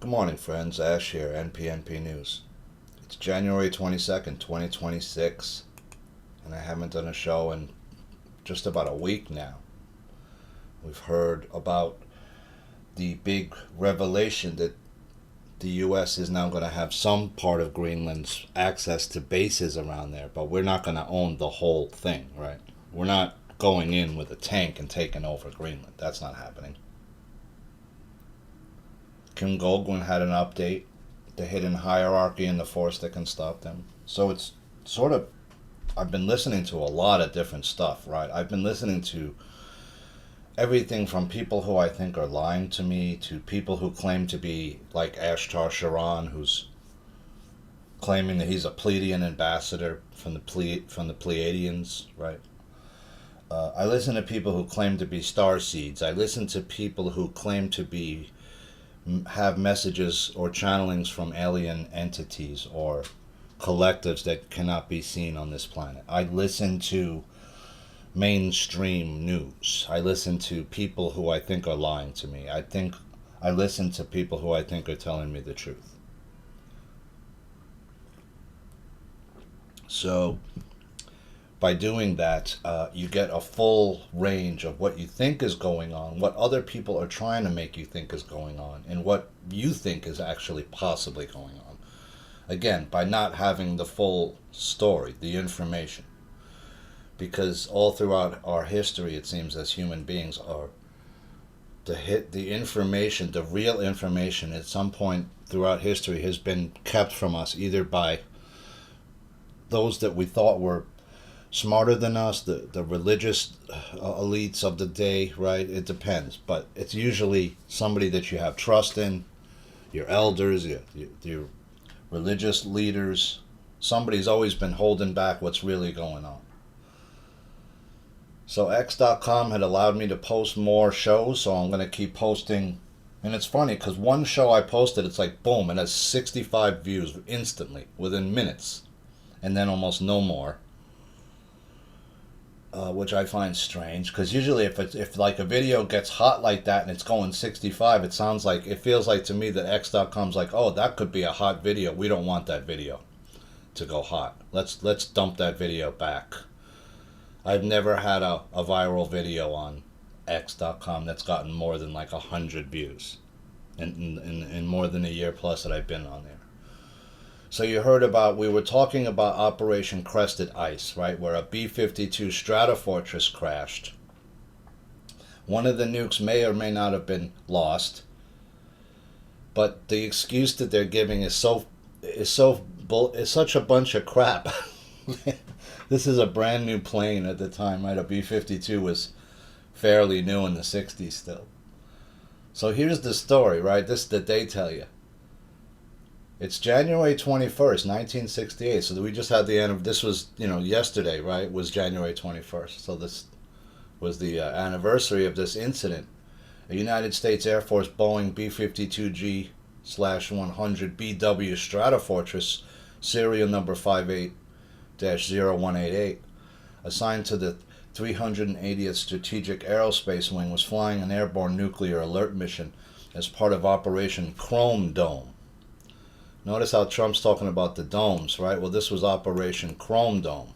Good morning, friends. Ash here, NPNP News. It's January 22nd, 2026, and I haven't done a show in just about a week now. We've heard about the big revelation that the U.S. is now going to have some part of Greenland's access to bases around there, but we're not going to own the whole thing, right? We're not going in with a tank and taking over Greenland. That's not happening. Kim Goldwyn had an update, the hidden hierarchy and the force that can stop them. So it's sort of, I've been listening to a lot of different stuff, right? I've been listening to everything from people who I think are lying to me to people who claim to be like Ashtar Sharan, who's claiming that he's a Pleiadian ambassador from the Pleiadians, right? I listen to people who claim to be star seeds. I listen to people who claim to have messages or channelings from alien entities or collectives that cannot be seen on this planet. I listen to mainstream news. I listen to people who I think are lying to me. I listen to people who I think are telling me the truth. So by doing that, you get a full range of what you think is going on, what other people are trying to make you think is going on, and what you think is actually possibly going on. Again, by not having the full story, the information. Because all throughout our history, it seems, as human beings, are the information, the real information, at some point throughout history has been kept from us, either by those that we thought were smarter than us, the religious elites of the day, right? It depends, but it's usually somebody that you have trust in, your elders, your religious leaders. Somebody's always been holding back what's really going on. So X.com had allowed me to post more shows, so I'm going to keep posting. And it's funny, because one show I posted, it's like, boom, it has 65 views instantly, within minutes, and then almost no more. Which I find strange, because usually if like a video gets hot like that and it's going 65, it feels like to me that X.com's like, oh, that could be a hot video. We don't want that video to go hot. Let's dump that video back. I've never had a viral video on X.com that's gotten more than like 100 views in more than a year plus that I've been on there. So we were talking about Operation Crested Ice, right, where a B-52 Stratofortress crashed. One of the nukes may or may not have been lost, but the excuse that they're giving is such a bunch of crap. This is a brand new plane at the time, right? A B-52 was fairly new in the 60s still. So here's the story, right? This is that they tell you. It's January 21st, 1968. So we just had this was, yesterday, right? Was January 21st. So this was the anniversary of this incident. A United States Air Force Boeing B-52G/100 BW Stratofortress, serial number 58-0188, assigned to the 380th Strategic Aerospace Wing, was flying an airborne nuclear alert mission as part of Operation Chrome Dome. Notice how Trump's talking about the domes, right? Well, this was Operation Chrome Dome.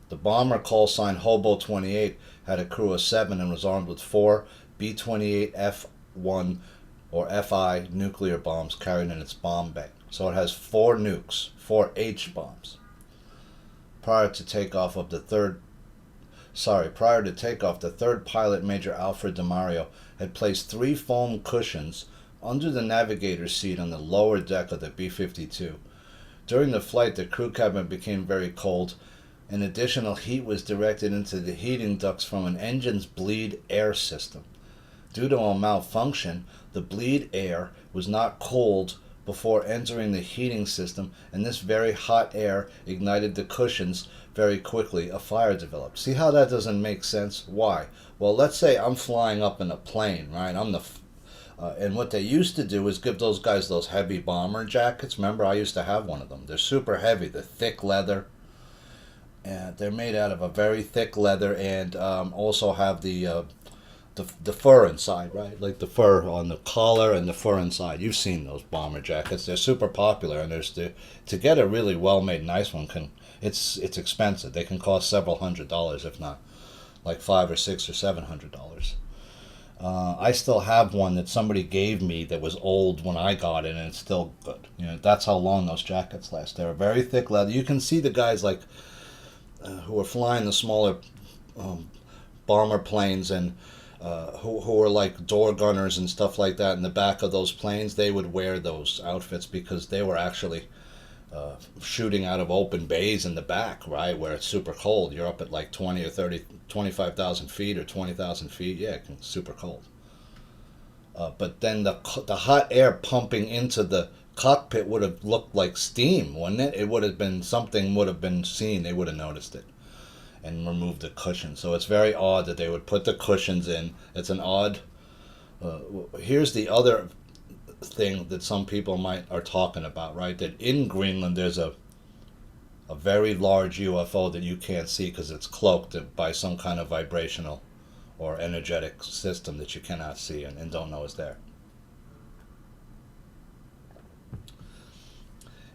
The bomber, call sign Hobo 28, had a crew of 7 and was armed with 4 B-28 F-1 or F-I nuclear bombs carried in its bomb bay. So it has 4 nukes, 4 H-bombs. Prior to takeoff, the third pilot, Major Alfred DeMario, had placed 3 foam cushions under the navigator's seat on the lower deck of the B-52. During the flight, the crew cabin became very cold, and additional heat was directed into the heating ducts from an engine's bleed air system. Due to a malfunction, the bleed air was not cooled before entering the heating system, and this very hot air ignited the cushions very quickly. A fire developed. See how that doesn't make sense? Why? Well, let's say I'm flying up in a plane, right? And what they used to do is give those guys those heavy bomber jackets. Remember, I used to have one of them. They're super heavy. They're thick leather. And they're made out of a very thick leather, and also have the the fur inside, right? Like the fur on the collar and the fur inside. You've seen those bomber jackets. They're super popular, and to get a really well made nice one it's expensive. They can cost several $100s, if not like $500 or $600 or $700. I still have one that somebody gave me that was old when I got it, and it's still good. You know, that's how long those jackets last. They're very thick leather. You can see the guys like who are flying the smaller bomber planes and who are like door gunners and stuff like that in the back of those planes. They would wear those outfits because they were actually shooting out of open bays in the back, right, where it's super cold. You're up at like 20 or 30, 25,000 feet or 20,000 feet. Yeah, it's super cold. But then the hot air pumping into the cockpit would have looked like steam, wouldn't it? It would have been, something would have been seen. They would have noticed it and removed the cushion. So it's very odd that they would put the cushions in. It's an odd... here's the other thing that some people are talking about, right? That in Greenland there's a very large UFO that you can't see because it's cloaked by some kind of vibrational or energetic system that you cannot see and don't know is there.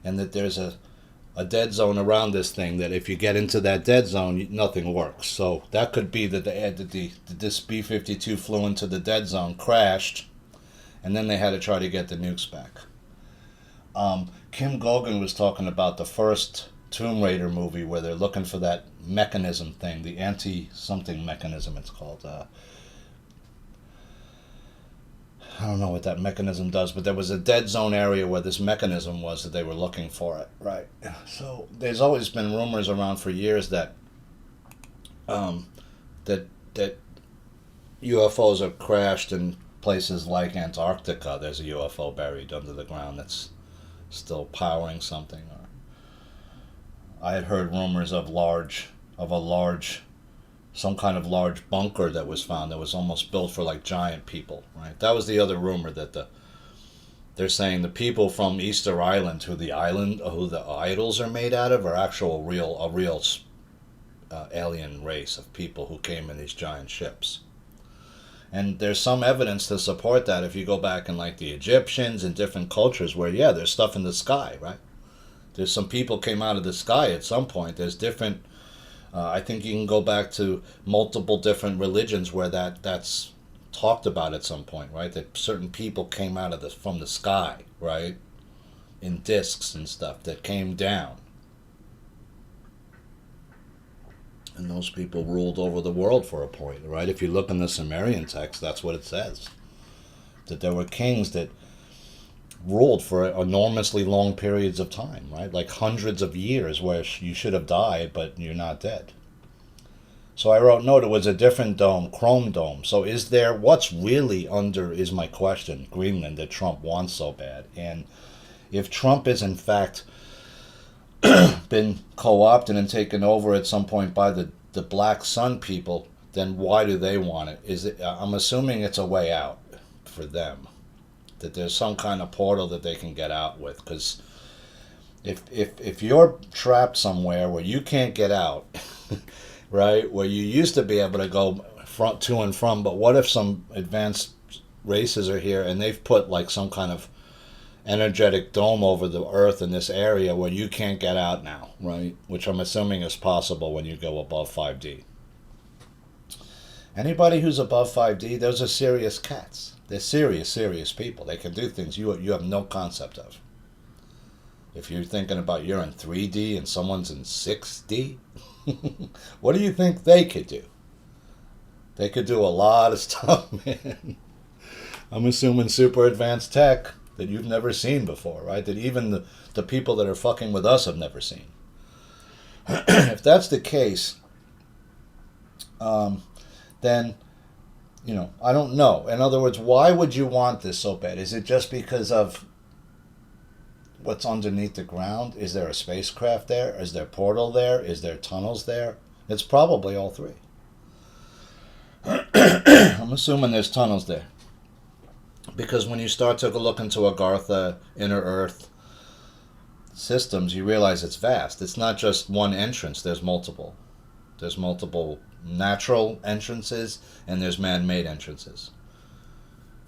And that there's a dead zone around this thing, that if you get into that dead zone, nothing works. So that could be that this B-52 flew into the dead zone, crashed, and then they had to try to get the nukes back. Kim Gogan was talking about the first Tomb Raider movie where they're looking for that mechanism thing, the anti-something mechanism it's called. I don't know what that mechanism does, but there was a dead zone area where this mechanism was that they were looking for it, right? So there's always been rumors around for years that that UFOs are crashed in places like Antarctica. There's a UFO buried under the ground that's still powering something. Or I had heard rumors of some kind of large bunker that was found that was almost built for like giant people, right? That was the other rumor, that they're saying the people from Easter Island, who the idols are made out of, are a real alien race of people who came in these giant ships. And there's some evidence to support that if you go back in like the Egyptians and different cultures where, yeah, there's stuff in the sky, right? There's some people came out of the sky at some point. There's different, I think you can go back to multiple different religions where that's talked about at some point, right? That certain people came out of from the sky, right? In discs and stuff that came down. And those people ruled over the world for a point, right? If you look in the Sumerian text, that's what it says. That there were kings that ruled for enormously long periods of time, right? Like hundreds of years where you should have died, but you're not dead. So I wrote, no, it was a different dome, Chrome Dome. So what's really under, is my question, Greenland, that Trump wants so bad? And if Trump is in fact been co-opted and taken over at some point by the Black Sun people, then why do they want it? I'm assuming it's a way out for them, that there's some kind of portal that they can get out with. Because if you're trapped somewhere where you can't get out, right, where you used to be able to go to and from, but what if some advanced races are here and they've put like some kind of energetic dome over the earth in this area where you can't get out now, right? Which I'm assuming is possible when you go above 5D. Anybody who's above 5D, those are serious cats. They're serious people. They can do things you have no concept of. If you're thinking about you're in 3D and someone's in 6D, what do you think they could do? They could do a lot of stuff, man. I'm assuming super advanced tech that you've never seen before, right? That even the people that are fucking with us have never seen. If that's the case, then, I don't know. In other words, why would you want this so bad? Is it just because of what's underneath the ground? Is there a spacecraft there? Is there a portal there? Is there tunnels there? It's probably all three. I'm assuming there's tunnels there. Because when you start to look into Agartha, Inner Earth systems, you realize it's vast. It's not just one entrance. There's multiple. There's multiple natural entrances and there's man-made entrances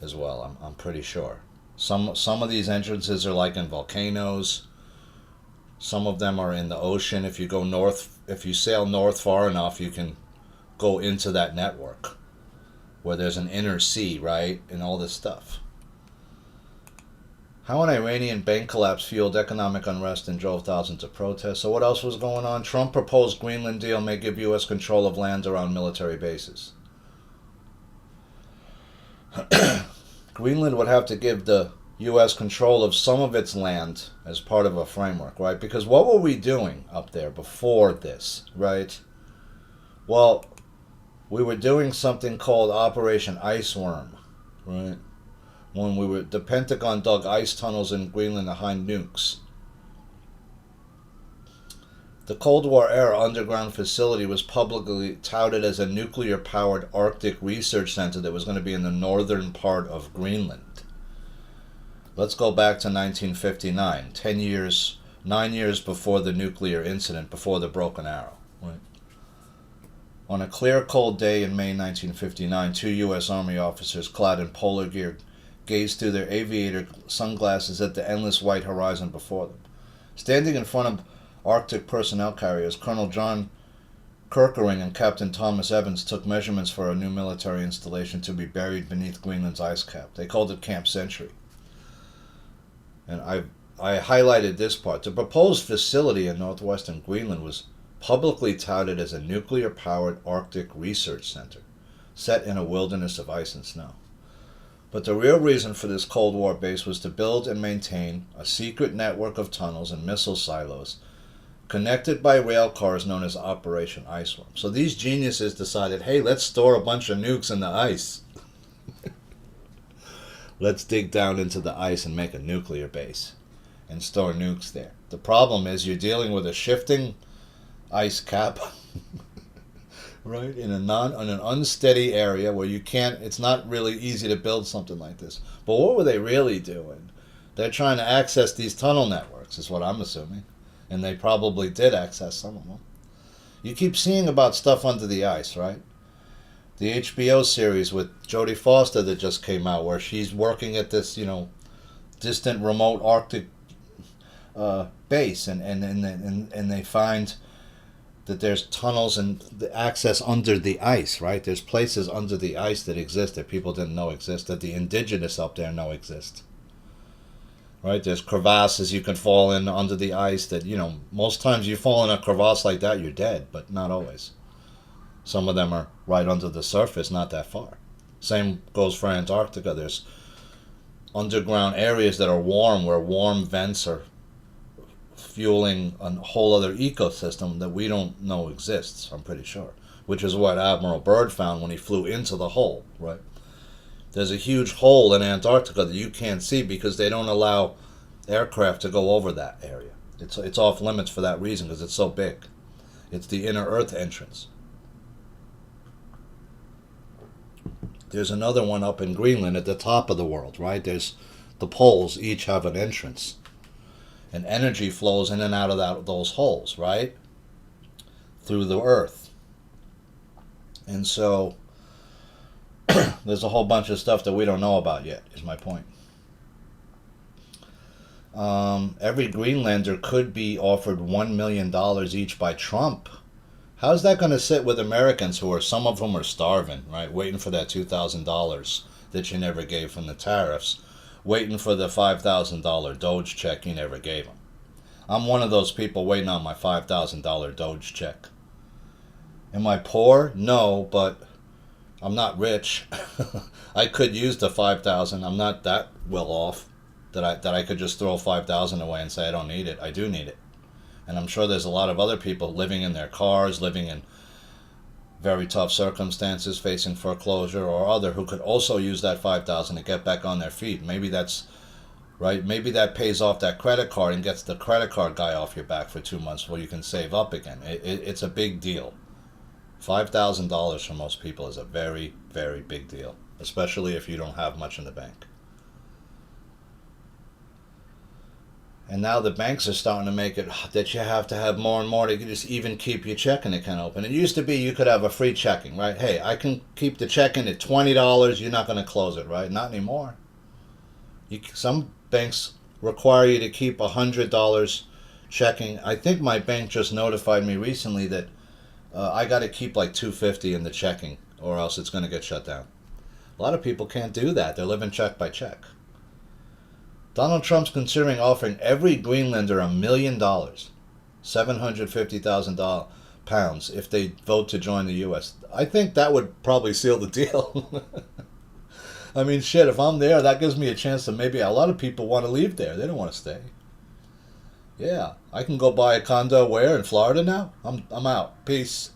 as well. I'm pretty sure. Some of these entrances are like in volcanoes. Some of them are in the ocean. If you go north, if you sail north far enough, you can go into that network where there's an inner sea, right, and all this stuff. How an Iranian bank collapse fueled economic unrest and drove thousands to protest. So what else was going on? Trump proposed Greenland deal may give U.S. control of land around military bases. Greenland would have to give the U.S. control of some of its land as part of a framework, right? Because what were we doing up there before this, right? Well, we were doing something called Operation Iceworm, right? When the Pentagon dug ice tunnels in Greenland to hide nukes. The Cold War era underground facility was publicly touted as a nuclear-powered Arctic research center that was going to be in the northern part of Greenland. Let's go back to 1959, 9 years before the nuclear incident, before the Broken Arrow. Right? On a clear, cold day in May 1959, 2 U.S. Army officers clad in polar gear gazed through their aviator sunglasses at the endless white horizon before them. Standing in front of Arctic personnel carriers, Colonel John Kirkering and Captain Thomas Evans took measurements for a new military installation to be buried beneath Greenland's ice cap. They called it Camp Century. And I highlighted this part. The proposed facility in northwestern Greenland was publicly touted as a nuclear-powered Arctic research center, set in a wilderness of ice and snow. But the real reason for this Cold War base was to build and maintain a secret network of tunnels and missile silos connected by rail cars known as Operation Iceworm. So these geniuses decided, hey, let's store a bunch of nukes in the ice. Let's dig down into the ice and make a nuclear base and store nukes there. The problem is you're dealing with a shifting ice cap, right, in an unsteady area where you can't, it's not really easy to build something like this. But what were they really doing? They're trying to access these tunnel networks, is what I'm assuming. And they probably did access some of them. You keep seeing about stuff under the ice, right? The HBO series with Jodie Foster that just came out, where she's working at this, distant, remote Arctic base, and they find that there's tunnels and the access under the ice, right? There's places under the ice that exist that people didn't know exist, that the indigenous up there know exist. Right? There's crevasses you can fall in under the ice that, most times you fall in a crevasse like that, you're dead, but not always. Some of them are right under the surface, not that far. Same goes for Antarctica. There's underground areas that are warm, where warm vents are fueling a whole other ecosystem that we don't know exists, I'm pretty sure. Which is what Admiral Byrd found when he flew into the hole, right? There's a huge hole in Antarctica that you can't see because they don't allow aircraft to go over that area. It's off limits for that reason, because it's so big. It's the inner Earth entrance. There's another one up in Greenland at the top of the world, right? There's the poles each have an entrance. And energy flows in and out of those holes, right? Through the Earth. And so there's a whole bunch of stuff that we don't know about yet, is my point. Every Greenlander could be offered $1 million each by Trump. How's that going to sit with Americans who are, some of them are starving, right? Waiting for that $2,000 that you never gave from the tariffs. Waiting for the $5,000 Doge check you never gave them. I'm one of those people waiting on my $5,000 Doge check. Am I poor? No, but I'm not rich. I could use the $5,000. I'm not that well off that I could just throw $5,000 away and say I don't need it. I do need it. And I'm sure there's a lot of other people living in their cars, living in very tough circumstances, facing foreclosure or other, who could also use that $5,000 to get back on their feet. Maybe that's right. Maybe that pays off that credit card and gets the credit card guy off your back for 2 months where you can save up again. It's a big deal. $5,000 for most people is a very, very big deal, especially if you don't have much in the bank. And now the banks are starting to make it that you have to have more and more to just even keep your checking account open. It used to be you could have a free checking, right? Hey, I can keep the checking at $20. You're not going to close it, right? Not anymore. Some banks require you to keep $100 checking. I think my bank just notified me recently that I got to keep like $250 in the checking, or else it's going to get shut down. A lot of people can't do that. They're living check by check. Donald Trump's considering offering every Greenlander $1 million, £750,000 if they vote to join the U.S. I think that would probably seal the deal. I mean, shit, if I'm there, that gives me a chance to maybe a lot of people want to leave there. They don't want to stay. Yeah, I can go buy a condo where in Florida now? I'm out. Peace.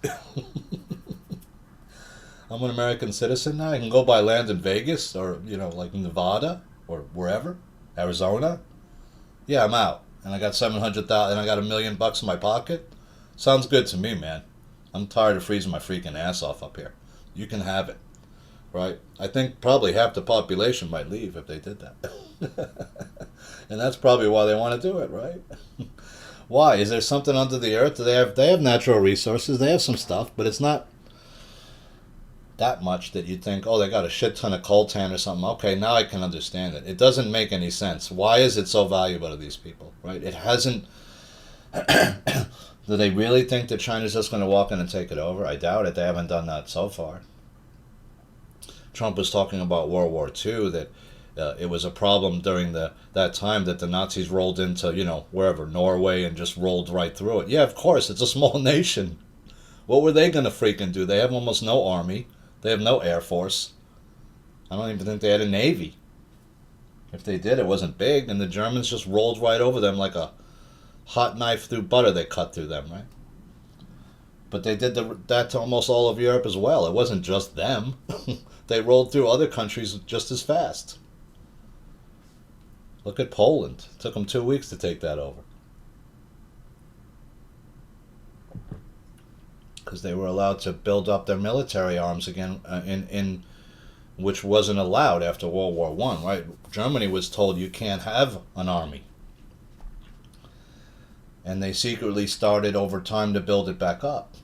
I'm an American citizen now. I can go buy land in Vegas or, like Nevada or wherever. Arizona? Yeah, I'm out. And I got 700,000 and I got $1 million in my pocket. Sounds good to me, man. I'm tired of freezing my freaking ass off up here. You can have it. Right? I think probably half the population might leave if they did that. And that's probably why they want to do it, right? Why? Is there something under the earth? They have natural resources. They have some stuff, but it's not that much that you think, oh, they got a shit ton of coltan or something. Okay, now I can understand it. It doesn't make any sense. Why is it so valuable to these people, right? It hasn't... Do they really think that China's just going to walk in and take it over? I doubt it. They haven't done that so far. Trump was talking about World War II, that it was a problem during that time that the Nazis rolled into, wherever, Norway, and just rolled right through it. Yeah, of course, it's a small nation. What were they going to freaking do? They have almost no army. They have no air force. I don't even think they had a navy. If they did, it wasn't big, and the Germans just rolled right over them like a hot knife through butter. They cut through them, right? But they did that to almost all of Europe as well. It wasn't just them. They rolled through other countries just as fast. Look at Poland. It took them 2 weeks to take that over. Because they were allowed to build up their military arms again, in which wasn't allowed after World War I, right? Germany was told you can't have an army. And they secretly started over time to build it back up.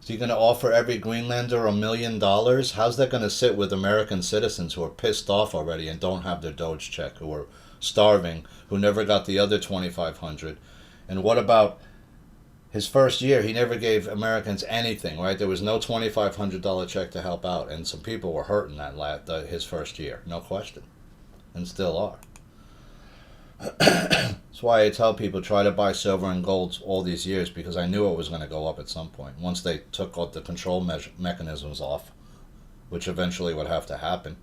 So you're going to offer every Greenlander $1 million? How's that going to sit with American citizens who are pissed off already and don't have their Doge check, who are starving, who never got the other $2,500? And what about his first year? He never gave Americans anything, right? There was no $2,500 check to help out, and some people were hurting his first year, no question, and still are. That's why I tell people try to buy silver and gold all these years, because I knew it was going to go up at some point once they took all the control mechanisms off, which eventually would have to happen.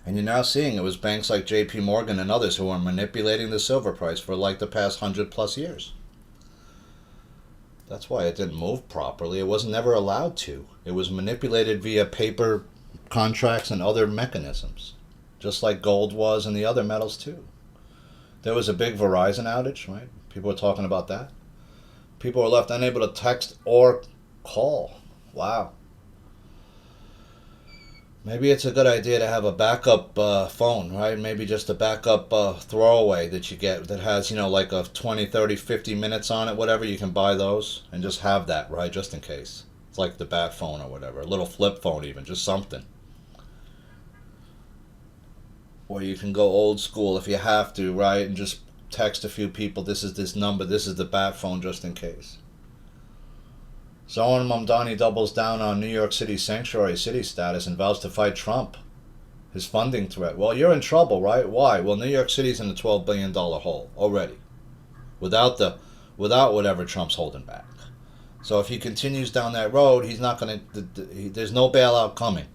And you're now seeing it was banks like JP Morgan and others who are manipulating the silver price for like the past 100+ years. That's why it didn't move properly. It was never allowed to. It was manipulated via paper contracts and other mechanisms, just like gold was and the other metals too. There was a big Verizon outage, right? People were talking about that. People were left unable to text or call. Wow. Maybe it's a good idea to have a backup phone, right? Maybe just a backup throwaway that you get that has, like a 20, 30, 50 minutes on it, whatever. You can buy those and just have that, right? Just in case. It's like the bat phone or whatever. A little flip phone even, just something. Or you can go old school if you have to, right? And just text a few people, this is this number, this is the bat phone, just in case. Zoran Mamdani doubles down on New York City's sanctuary city status and vows to fight Trump, his funding threat. Well, you're in trouble, right? Why? Well, New York City's in a $12 billion hole already, without whatever Trump's holding back. So if he continues down that road, he's not going to, there's no bailout coming.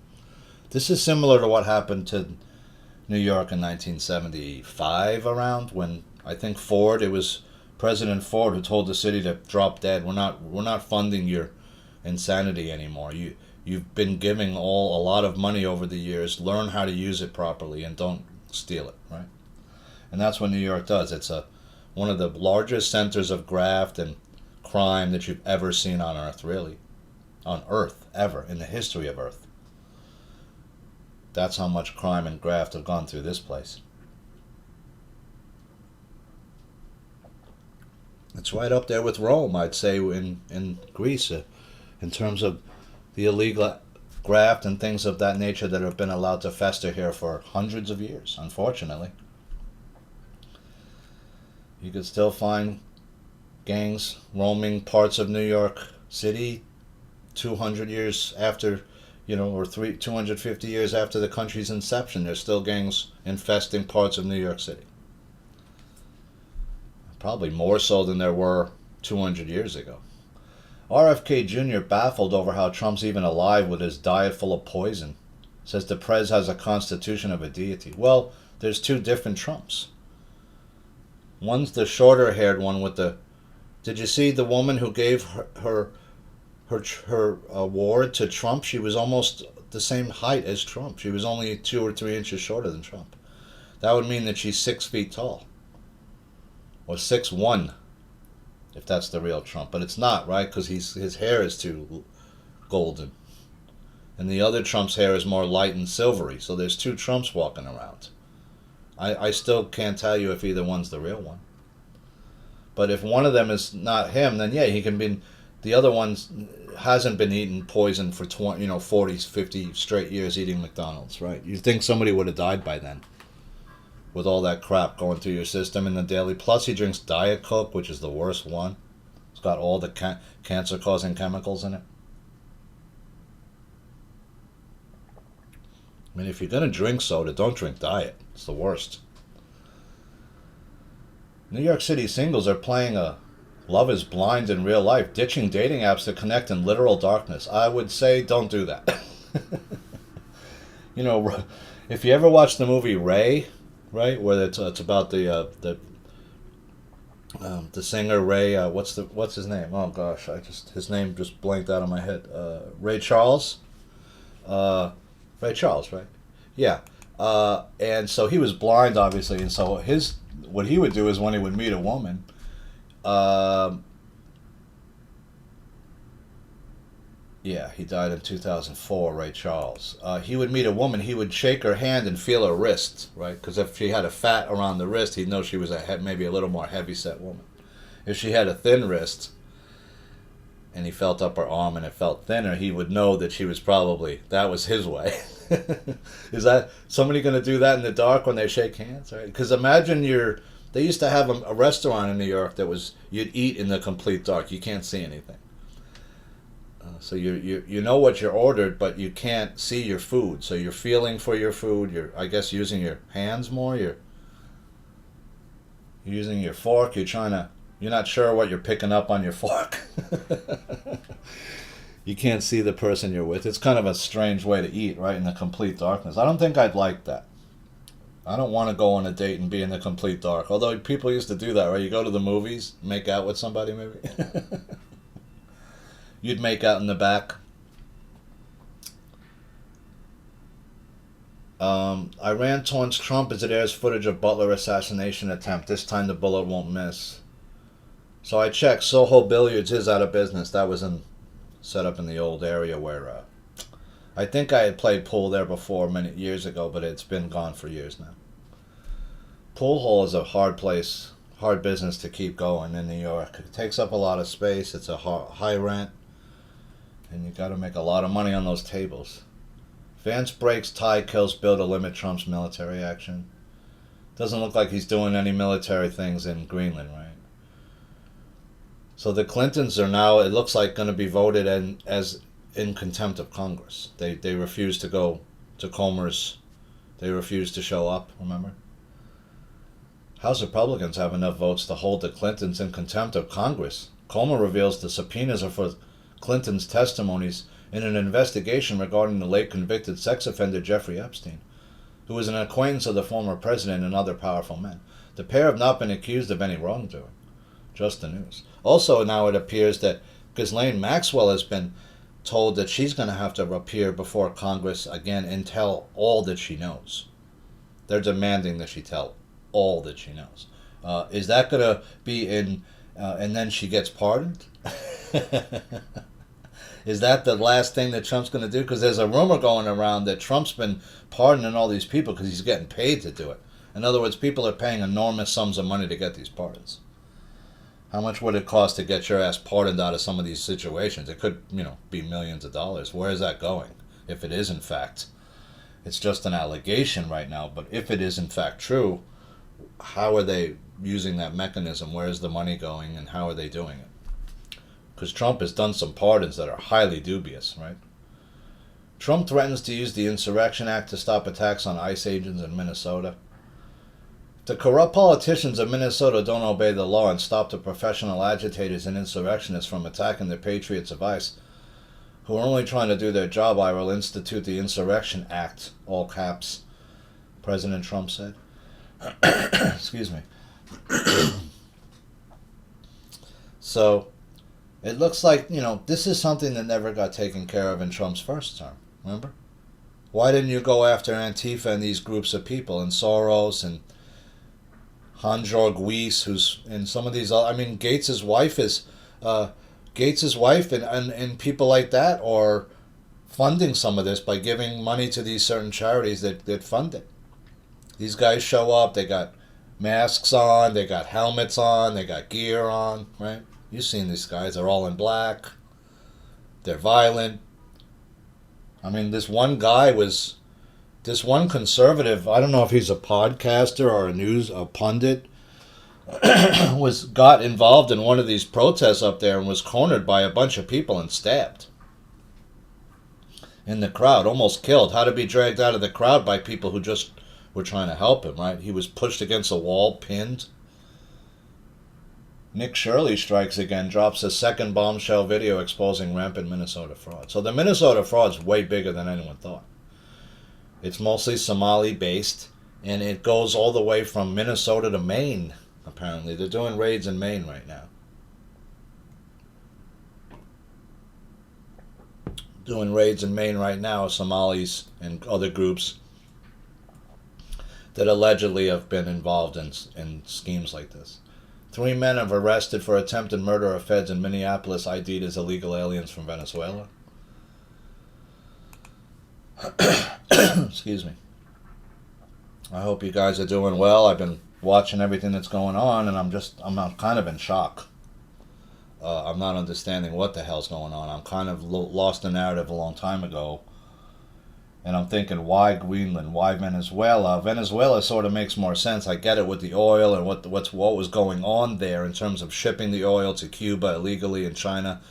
This is similar to what happened to New York in 1975 around, when I think it was President Ford who told the city to drop dead. We're not funding your insanity anymore. You've been giving a lot of money over the years. Learn how to use it properly and don't steal it, right? And that's what New York does. It's one of the largest centers of graft and crime that you've ever seen on Earth, really. On Earth, ever, in the history of Earth. That's how much crime and graft have gone through this place. It's right up there with Rome, I'd say, in Greece, in terms of the illegal graft and things of that nature that have been allowed to fester here for hundreds of years, unfortunately. You could still find gangs roaming parts of New York City 200 years after, or 250 years after the country's inception. There's still gangs infesting parts of New York City. Probably more so than there were 200 years ago. RFK Jr. baffled over how Trump's even alive with his diet full of poison. Says the Prez has a constitution of a deity. Well, there's two different Trumps. One's the shorter haired one with the... Did you see the woman who gave her award to Trump? She was almost the same height as Trump. She was only 2 or 3 inches shorter than Trump. That would mean that she's 6 feet tall. Or 6'1", if that's the real Trump. But it's not, right? Because his hair is too golden. And the other Trump's hair is more light and silvery. So there's two Trumps walking around. I still can't tell you if either one's the real one. But if one of them is not him, then yeah, he can be... The other one hasn't been eating poison for 40, 50 straight years eating McDonald's, right? You'd think somebody would have died by then, with all that crap going through your system in the daily. Plus he drinks Diet Coke, which is the worst one. It's got all the cancer-causing chemicals in it. I mean, if you're going to drink soda, don't drink Diet. It's the worst. New York City singles are playing a Love is Blind in real life, ditching dating apps to connect in literal darkness. I would say don't do that. If you ever watch the movie Ray, right, where it's about the singer Ray, what's his name? Oh gosh, his name just blanked out of my head. Ray Charles. Ray Charles, right? Yeah. And so he was blind, obviously, and so what he would do is when he would meet a woman, he died in 2004, Ray Charles. He would meet a woman, he would shake her hand and feel her wrist, right? Because if she had a fat around the wrist, he'd know she was maybe a little more heavy-set woman. If she had a thin wrist, and he felt up her arm and it felt thinner, he would know that that was his way. Is that somebody going to do that in the dark when they shake hands? Right? Because imagine they used to have a restaurant in New York that you'd eat in the complete dark. You can't see anything. So you know what you're ordered, but you can't see your food. So you're feeling for your food. You're, I guess, using your hands more. You're using your fork. You're not sure what you're picking up on your fork. You can't see the person you're with. It's kind of a strange way to eat, right, in the complete darkness. I don't think I'd like that. I don't want to go on a date and be in the complete dark. Although people used to do that, right? You go to the movies, make out with somebody maybe. You'd make out in the back. Iran taunts Trump as it airs footage of Butler assassination attempt. This time the bullet won't miss. So I checked. Soho Billiards is out of business. That was set up in the old area where I think I had played pool there before many years ago, but it's been gone for years now. Pool hall is a hard business to keep going in New York. It takes up a lot of space. It's a high rent, and you got to make a lot of money on those tables. Vance breaks tie, kills bill to limit Trump's military action. Doesn't look like he's doing any military things in Greenland, right? So the Clintons are now, it looks like, going to be voted in contempt of Congress. They refuse to go to Comer's. They refuse to show up, remember? House Republicans have enough votes to hold the Clintons in contempt of Congress. Comer reveals the subpoenas are for Clinton's testimonies in an investigation regarding the late convicted sex offender Jeffrey Epstein, who was an acquaintance of the former president and other powerful men. The pair have not been accused of any wrongdoing. Just the news. Also, now it appears that Ghislaine Maxwell has been told that she's going to have to appear before Congress again and tell all that she knows. They're demanding that she tell all that she knows. Is that going to be in, and then she gets pardoned? Is that the last thing that Trump's going to do? Because there's a rumor going around that Trump's been pardoning all these people because he's getting paid to do it. In other words, people are paying enormous sums of money to get these pardons. How much would it cost to get your ass pardoned out of some of these situations? It could, be millions of dollars. Where is that going? If it is in fact, it's just an allegation right now, but if it is in fact true, how are they using that mechanism? Where is the money going, and how are they doing it? Because Trump has done some pardons that are highly dubious, right? Trump threatens to use the Insurrection Act to stop attacks on ICE agents in Minnesota. The corrupt politicians of Minnesota don't obey the law and stop the professional agitators and insurrectionists from attacking the patriots of ICE, who are only trying to do their job. I will institute the Insurrection Act, all caps, President Trump said. Excuse me. So, it looks like, this is something that never got taken care of in Trump's first term, remember? Why didn't you go after Antifa and these groups of people, and Soros, and Hanjor Guis, who's in some of these, Gates's wife and people like that are funding some of this by giving money to these certain charities that fund it. These guys show up, they got masks on, they got helmets on, they got gear on, right? You've seen these guys, they're all in black, they're violent. This one conservative, I don't know if he's a podcaster or a pundit, got involved in one of these protests up there and was cornered by a bunch of people and stabbed in the crowd, almost killed, had to be dragged out of the crowd by people who just were trying to help him, right? He was pushed against a wall, pinned. Nick Shirley strikes again, drops a second bombshell video exposing rampant Minnesota fraud. So the Minnesota fraud's way bigger than anyone thought. It's mostly Somali-based, and it goes all the way from Minnesota to Maine, apparently. They're doing raids in Maine right now. Doing raids in Maine right now, Somalis and other groups that allegedly have been involved in schemes like this. 3 men have arrested for attempted murder of feds in Minneapolis ID'd as illegal aliens from Venezuela. Excuse me. I hope you guys are doing well. I've been watching everything that's going on, and I'm kind of in shock. I'm not understanding what the hell's going on. I'm kind of lost the narrative a long time ago. And I'm thinking, why Greenland? Why Venezuela? Venezuela sort of makes more sense. I get it with the oil and what was going on there in terms of shipping the oil to Cuba illegally and China,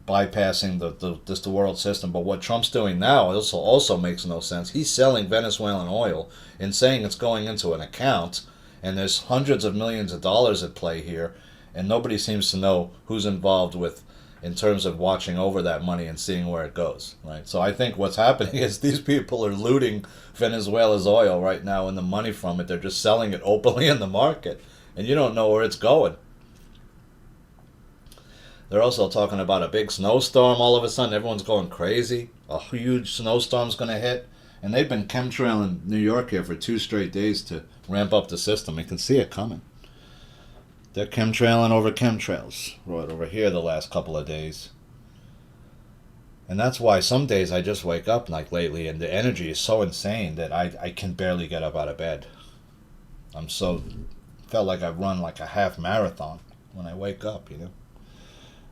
bypassing the world system. But what Trump's doing now also makes no sense. He's selling Venezuelan oil and saying it's going into an account, and there's hundreds of millions of dollars at play here, and nobody seems to know who's involved with in terms of watching over that money and seeing where it goes, right? So I think what's happening is these people are looting Venezuela's oil right now, and the money from it, they're just selling it openly in the market, and you don't know where it's going. They're also talking about a big snowstorm all of a sudden. Everyone's going crazy. A huge snowstorm's going to hit, and they've been chemtrailing New York here for 2 straight days to ramp up the system. You can see it coming. They're chemtrailing over chemtrails right over here the last couple of days. And that's why some days I just wake up like lately, and the energy is so insane that I can barely get up out of bed. Felt like I've run like a half marathon when I wake up,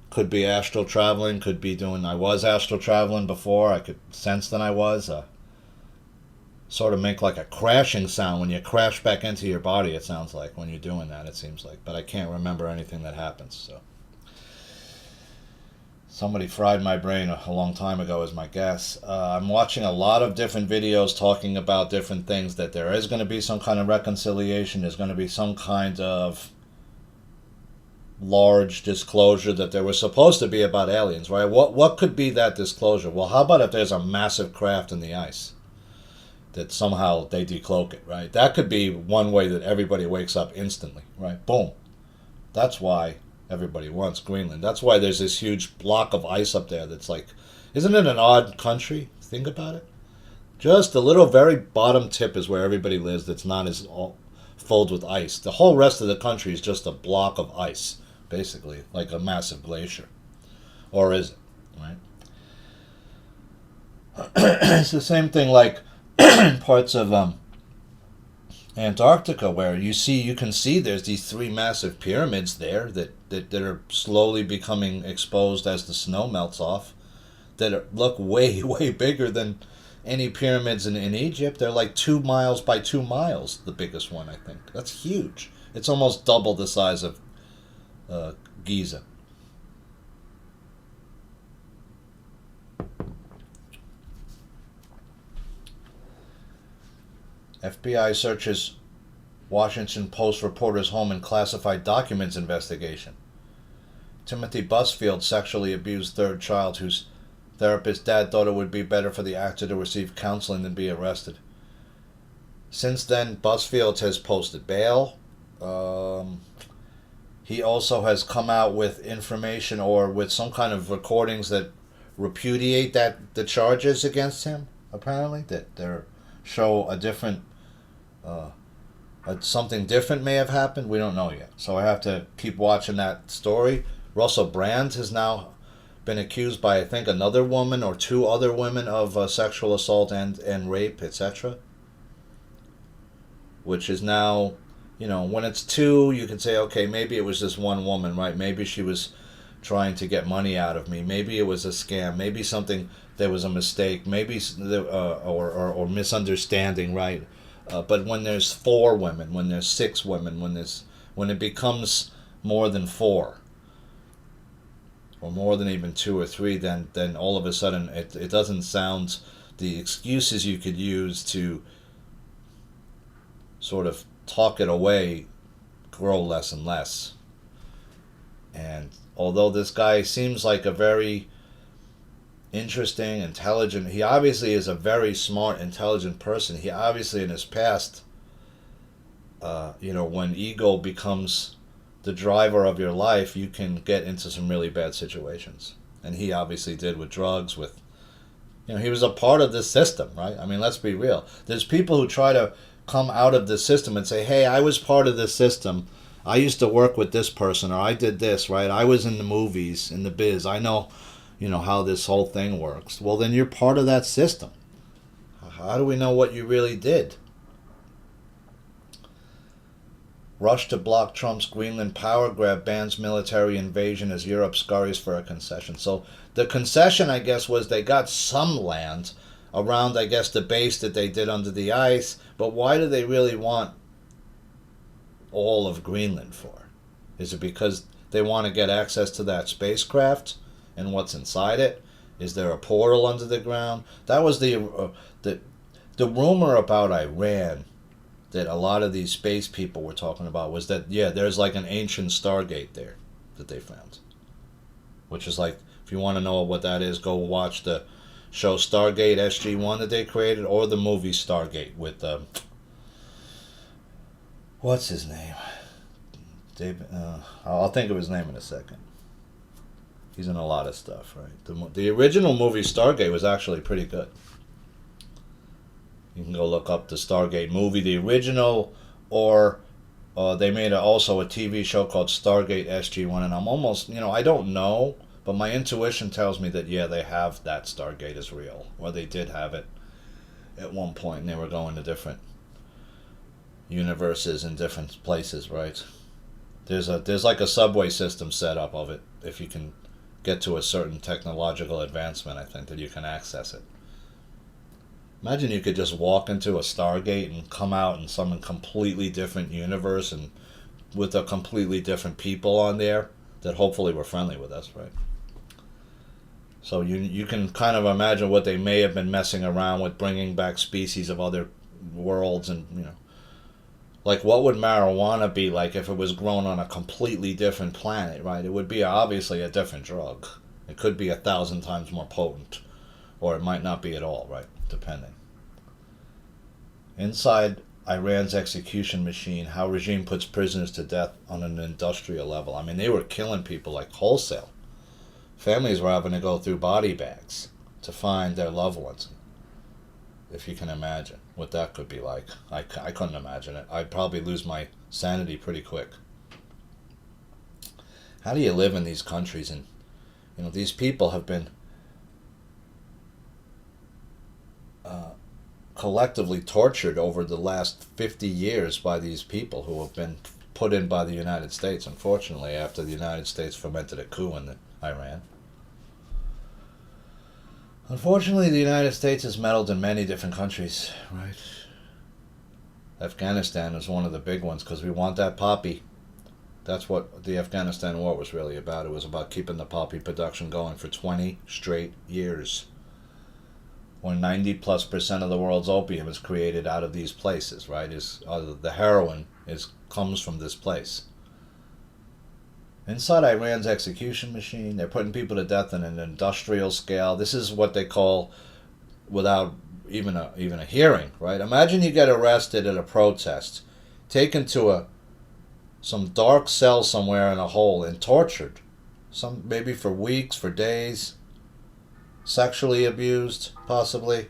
Could be astral traveling, I was astral traveling before, I could sense that I was. Sort of make like a crashing sound when you crash back into your body, it sounds like, when you're doing that, it seems like. But I can't remember anything that happens, so. Somebody fried my brain a long time ago is my guess. I'm watching a lot of different videos talking about different things, that there is going to be some kind of reconciliation, there's going to be some kind of large disclosure that there was supposed to be about aliens, right? What could be that disclosure? Well, how about if there's a massive craft in the ice? That somehow they decloak it, right? That could be one way that everybody wakes up instantly, right? Boom. That's why everybody wants Greenland. That's why there's this huge block of ice up there that's like, isn't it an odd country? Think about it. Just the little very bottom tip is where everybody lives that's not as filled with ice. The whole rest of the country is just a block of ice, basically, like a massive glacier. Or is it, right? It's the same thing like parts of Antarctica, where you can see there's these three massive pyramids there that are slowly becoming exposed as the snow melts off, look way, way bigger than any pyramids in Egypt. They're like 2 miles by 2 miles, the biggest one, I think. That's huge. It's almost double the size of Giza. FBI searches Washington Post reporter's home in classified documents investigation. Timothy Busfield sexually abused third child whose therapist dad thought it would be better for the actor to receive counseling than be arrested. Since then, Busfield has posted bail. He also has come out with information or with some kind of recordings that repudiate the charges against him, apparently, that they show a different something different may have happened. We don't know yet, so I have to keep watching that story. Russell Brand has now been accused by, I think, another woman or two other women of sexual assault and rape, etc. Which is now, when it's two, you can say, okay, maybe it was just one woman, right? Maybe she was trying to get money out of me. Maybe it was a scam. Maybe there was a mistake. Maybe or misunderstanding, right? But when there's four women, when there's six women, when it becomes more than four, or more than even two or three, then all of a sudden it doesn't sound, the excuses you could use to sort of talk it away grow less and less. And although this guy seems like a very interesting, intelligent, he obviously is a very smart, intelligent person. He obviously in his past, when ego becomes the driver of your life, you can get into some really bad situations. And he obviously did with drugs, he was a part of this system, right? I mean, let's be real. There's people who try to come out of the system and say, hey, I was part of this system. I used to work with this person, or I did this, right? I was in the movies, in the biz. I know, how this whole thing works. Well, then you're part of that system. How do we know what you really did? Rush to block Trump's Greenland power grab bans military invasion as Europe scurries for a concession. So the concession, I guess, was they got some land around, I guess, the base that they did under the ice. But why do they really want all of Greenland for? Is it because they want to get access to that spacecraft and what's inside it? Is there a portal under the ground? That was the rumor about Iran that a lot of these space people were talking about, was that, there's like an ancient Stargate there that they found. Which is like, if you want to know what that is, go watch the show Stargate SG-1 that they created, or the movie Stargate with, what's his name? David, I'll think of his name in a second. He's in a lot of stuff, right? The original movie Stargate was actually pretty good. You can go look up the Stargate movie, the original, or they made also a TV show called Stargate SG-1, and I'm almost, I don't know, but my intuition tells me that, they have that Stargate is real, or they did have it at one point, and they were going to different universes in different places, right? There's like a subway system set up of it. If you can get to a certain technological advancement, I think that you can access it. Imagine you could just walk into a Stargate and come out in some completely different universe and with a completely different people on there that hopefully were friendly with us, right? So you can kind of imagine what they may have been messing around with, bringing back species of other worlds, and like, what would marijuana be like if it was grown on a completely different planet, right? It would be obviously a different drug. It could be 1,000 times more potent, or it might not be at all, right? Depending. Inside Iran's execution machine, how regime puts prisoners to death on an industrial level. I mean, they were killing people like wholesale. Families were having to go through body bags to find their loved ones. If you can imagine what that could be like. I couldn't imagine it. I'd probably lose my sanity pretty quick. How do you live in these countries? And, these people have been collectively tortured over the last 50 years by these people who have been put in by the United States, unfortunately, after the United States fomented a coup in Iran. Unfortunately, the United States has meddled in many different countries, right? Afghanistan is one of the big ones because we want that poppy. That's what the Afghanistan war was really about. It was about keeping the poppy production going for 20 straight years. When 90+% of the world's opium is created out of these places, right? The heroin comes from this place. Inside Iran's execution machine, they're putting people to death on an industrial scale. This is what they call, without even a hearing, right? Imagine you get arrested at a protest, taken to some dark cell somewhere in a hole and tortured, maybe for weeks, for days, sexually abused, possibly,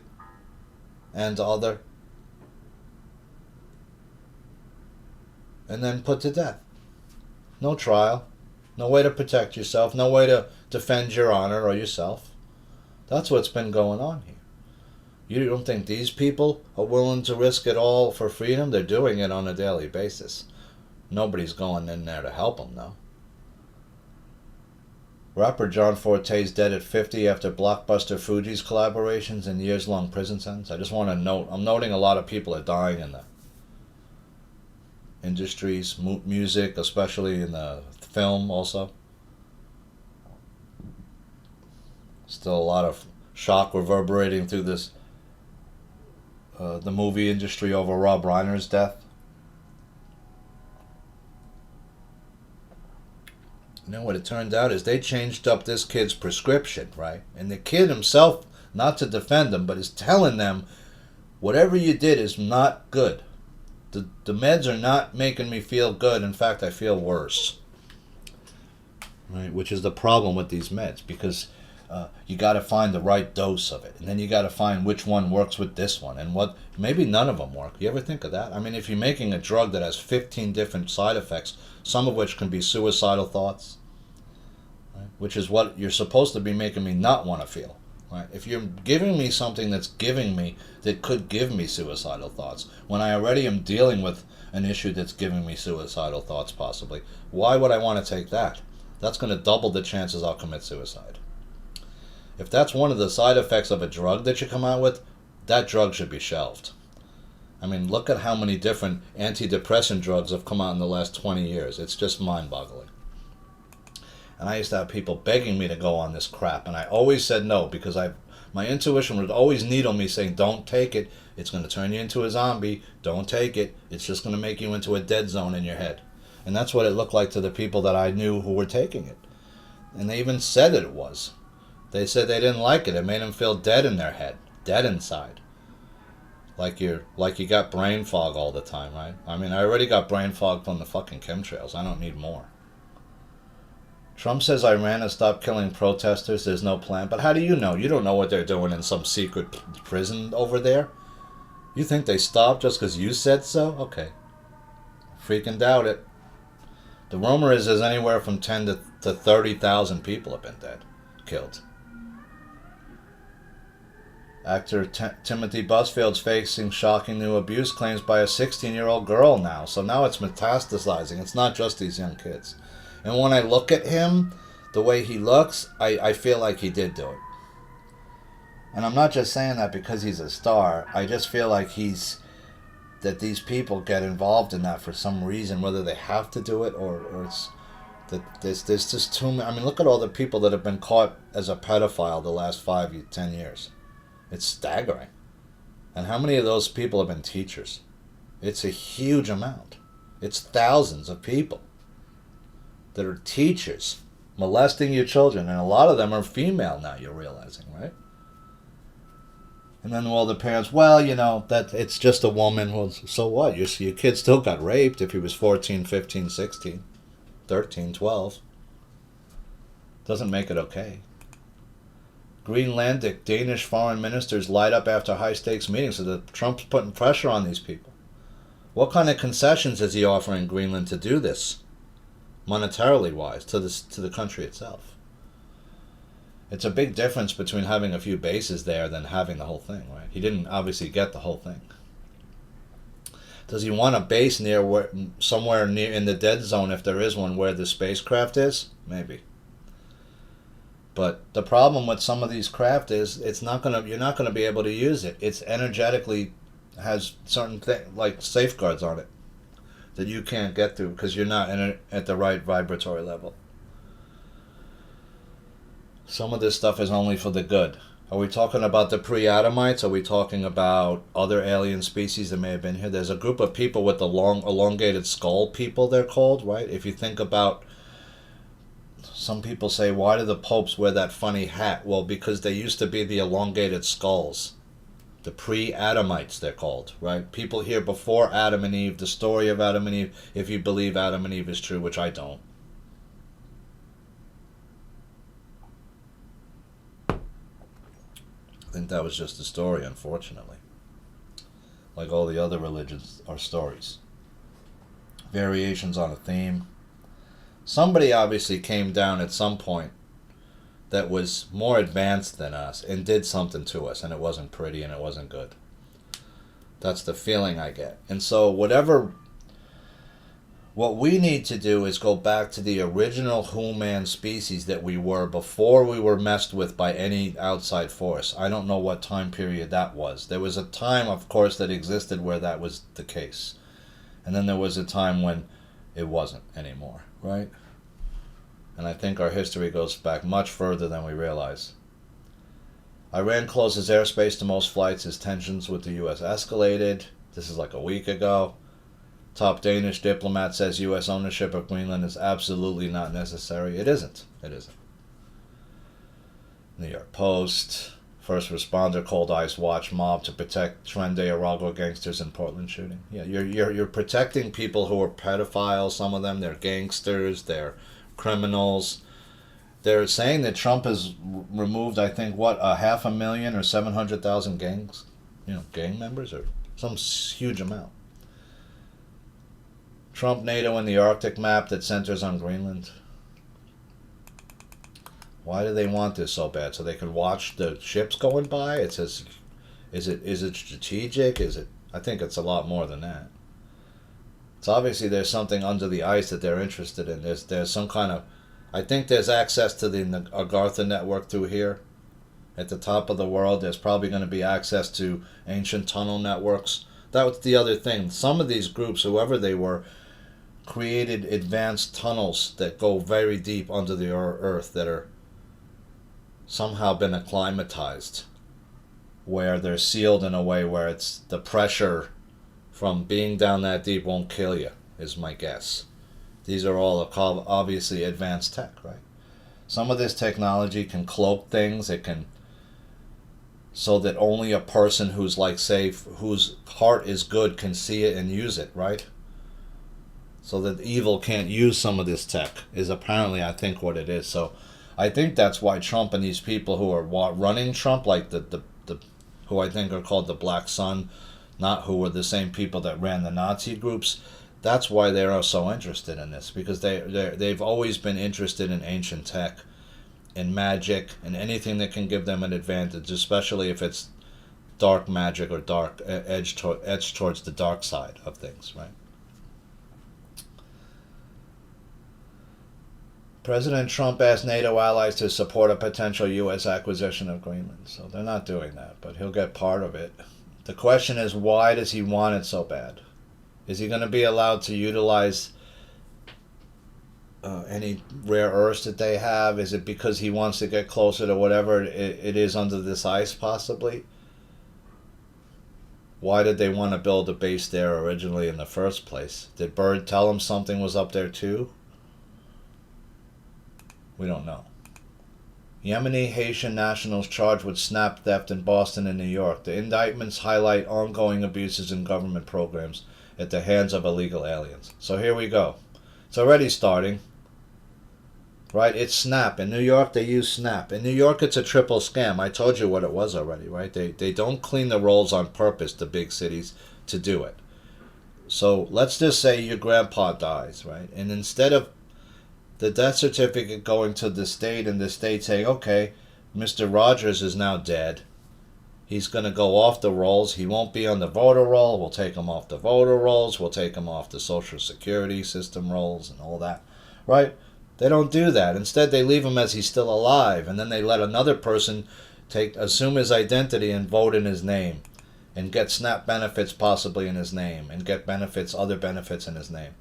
and and then put to death. No trial, no way to protect yourself, no way to defend your honor or yourself. That's what's been going on here. You don't think these people are willing to risk it all for freedom? They're doing it on a daily basis. Nobody's going in there to help them, though. Rapper John Forte's dead at 50 after blockbuster Fuji's collaborations and years-long prison sentence. I just want to note, I'm noting a lot of people are dying in the industries, music, especially in the film also. Still a lot of shock reverberating through this, the movie industry over Rob Reiner's death. You know what it turned out is they changed up this kid's prescription, right? And the kid himself, not to defend him, but is telling them, whatever you did is not good. The meds are not making me feel good. In fact, I feel worse. Right? Which is the problem with these meds, because you got to find the right dose of it. And then you got to find which one works with this one. And maybe none of them work. You ever think of that? I mean, if you're making a drug that has 15 different side effects, some of which can be suicidal thoughts, right? Which is what you're supposed to be making me not want to feel. Right? If you're giving me something that could give me suicidal thoughts, when I already am dealing with an issue that's giving me suicidal thoughts possibly, why would I want to take that? That's going to double the chances I'll commit suicide. If that's one of the side effects of a drug that you come out with, that drug should be shelved. I mean, look at how many different antidepressant drugs have come out in the last 20 years. It's just mind-boggling. And I used to have people begging me to go on this crap, and I always said no, because my intuition would always needle me saying, don't take it. It's going to turn you into a zombie. Don't take it. It's just going to make you into a dead zone in your head. And that's what it looked like to the people that I knew who were taking it. And they even said it was. They said they didn't like it. It made them feel dead in their head, dead inside. Like you got brain fog all the time, right? I mean, I already got brain fog from the fucking chemtrails. I don't need more. Trump says Iran has stopped killing protesters. There's no plan. But how do you know? You don't know what they're doing in some secret prison over there. You think they stopped just because you said so? Okay. Freaking doubt it. The rumor is there's anywhere from 10 to 30,000 people have been killed. Actor Timothy Busfield's facing shocking new abuse claims by a 16-year-old girl now. So now it's metastasizing. It's not just these young kids. And when I look at him, the way he looks, I feel like he did do it. And I'm not just saying that because he's a star. I just feel like that these people get involved in that for some reason, whether they have to do it or it's that there's just too many. I mean, look at all the people that have been caught as a pedophile the last 10 years. It's staggering. And how many of those people have been teachers? It's a huge amount. It's thousands of people that are teachers molesting your children, and a lot of them are female now, you're realizing, right? And then all the parents, well, you know, that it's just a woman. Well, so what? Your kid still got raped if he was 14, 15, 16, 13, 12. Doesn't make it okay. Greenlandic Danish foreign ministers light up after high-stakes meetings, so that Trump's putting pressure on these people. What kind of concessions is he offering Greenland to do this, monetarily wise, to the country itself? It's a big difference between having a few bases there than having the whole thing, right? He didn't obviously get the whole thing. Does he want a base near somewhere near in the dead zone, if there is one, where the spacecraft is? Maybe. But the problem with some of these craft is you're not gonna be able to use it. It's energetically has certain like safeguards on it that you can't get through because you're not at the right vibratory level. Some of this stuff is only for the good. Are we talking about the pre-Adamites? Are we talking about other alien species that may have been here? There's a group of people with the long, elongated skull people, they're called, right? If you think about, some people say, why do the popes wear that funny hat? Well, because they used to be the elongated skulls. The pre-Adamites, they're called, right? People here before Adam and Eve, the story of Adam and Eve, if you believe Adam and Eve is true, which I don't. I think that was just a story, unfortunately. Like all the other religions are stories. Variations on a theme. Somebody obviously came down at some point that was more advanced than us and did something to us, and it wasn't pretty and it wasn't good. That's the feeling I get. And so what we need to do is go back to the original human species that we were before we were messed with by any outside force. I don't know what time period that was. There was a time, of course, that existed where that was the case. And then there was a time when it wasn't anymore, right? And I think our history goes back much further than we realize. Iran closes airspace to most flights as tensions with the U.S. escalated. This is like a week ago. Top Danish diplomat says U.S. ownership of Greenland is absolutely not necessary. It isn't. It isn't. New York Post. First responder called ICE watch mob to protect Trende Arago gangsters in Portland shooting. Yeah, you're protecting people who are pedophiles. Some of them, they're gangsters. They're criminals. They're saying that Trump has removed, I think, 500,000 or 700,000 gang members, or some huge amount. Trump NATO in the Arctic map that centers on Greenland. Why do they want this so bad? So they can watch the ships going by? It says, is it strategic? I think it's a lot more than that. It's obviously there's something under the ice that they're interested in. There's some kind of, I think there's access to the Agartha network through here. At the top of the world, there's probably going to be access to ancient tunnel networks. That was the other thing. Some of these groups, whoever they were, created advanced tunnels that go very deep under the earth that are somehow been acclimatized, where they're sealed in a way where it's the pressure from being down that deep won't kill you, is my guess. These are all obviously advanced tech, right? Some of this technology can cloak things. It can, so that only a person who's like, say, whose heart is good can see it and use it, right? So that evil can't use some of this tech is apparently, I think, what it is. So I think that's why Trump and these people who are running Trump, like the who I think are called the Black Sun, not who were the same people that ran the Nazi groups, that's why they are so interested in this, because they've always been interested in ancient tech, in magic, and anything that can give them an advantage, especially if it's dark magic or dark edged towards the dark side of things, right? President Trump asked NATO allies to support a potential U.S. acquisition of Greenland. So they're not doing that, but he'll get part of it. The question is, why does he want it so bad? Is he going to be allowed to utilize any rare earths that they have? Is it because he wants to get closer to whatever it is under this ice, possibly? Why did they want to build a base there originally in the first place? Did Byrd tell him something was up there too? We don't know. Yemeni Haitian nationals charged with snap theft in Boston and New York. The indictments highlight ongoing abuses in government programs at the hands of illegal aliens. So here we go. It's already starting. Right? It's Snap. In New York, they use Snap. In New York, it's a triple scam. I told you what it was already, right? They don't clean the rolls on purpose, the big cities, to do it. So let's just say your grandpa dies, right? And instead of the death certificate going to the state and the state saying, okay, Mr. Rogers is now dead. He's going to go off the rolls. He won't be on the voter roll. We'll take him off the voter rolls. We'll take him off the Social Security system rolls and all that. Right? They don't do that. Instead, they leave him as he's still alive. And then they let another person assume his identity and vote in his name. And get SNAP benefits possibly in his name. And get other benefits in his name.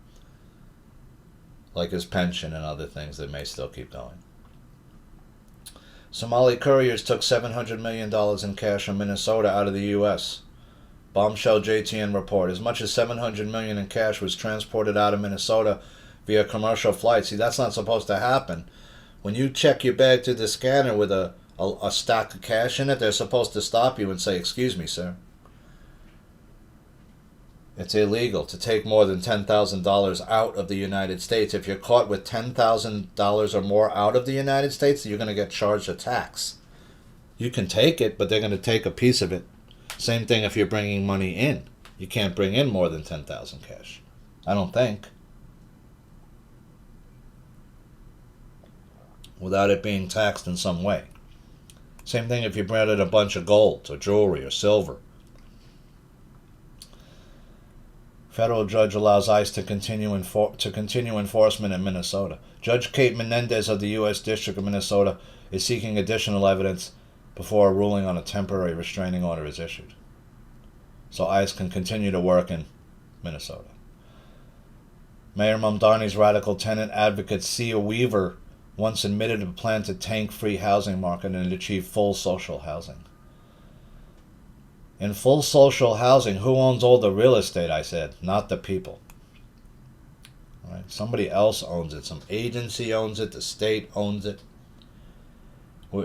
Like his pension and other things that may still keep going. Somali couriers took $700 million in cash from Minnesota out of the U.S. Bombshell JTN report. As much as $700 million in cash was transported out of Minnesota via commercial flights. See, that's not supposed to happen. When you check your bag through the scanner with a stack of cash in it, they're supposed to stop you and say, "Excuse me, sir. It's illegal to take more than $10,000 out of the United States. If you're caught with $10,000 or more out of the United States, you're going to get charged a tax. You can take it, but they're going to take a piece of it. Same thing if you're bringing money in. You can't bring in more than $10,000 cash. I don't think. Without it being taxed in some way. Same thing if you brought in a bunch of gold or jewelry or silver. Federal judge allows ICE to continue enforcement in Minnesota. Judge Kate Menendez of the U.S. District of Minnesota is seeking additional evidence before a ruling on a temporary restraining order is issued. So ICE can continue to work in Minnesota. Mayor Mamdani's radical tenant advocate Sia Weaver once admitted a plan to tank free housing market and achieve full social housing. In full social housing, who owns all the real estate, I said? Not the people. All right? Somebody else owns it. Some agency owns it. The state owns it.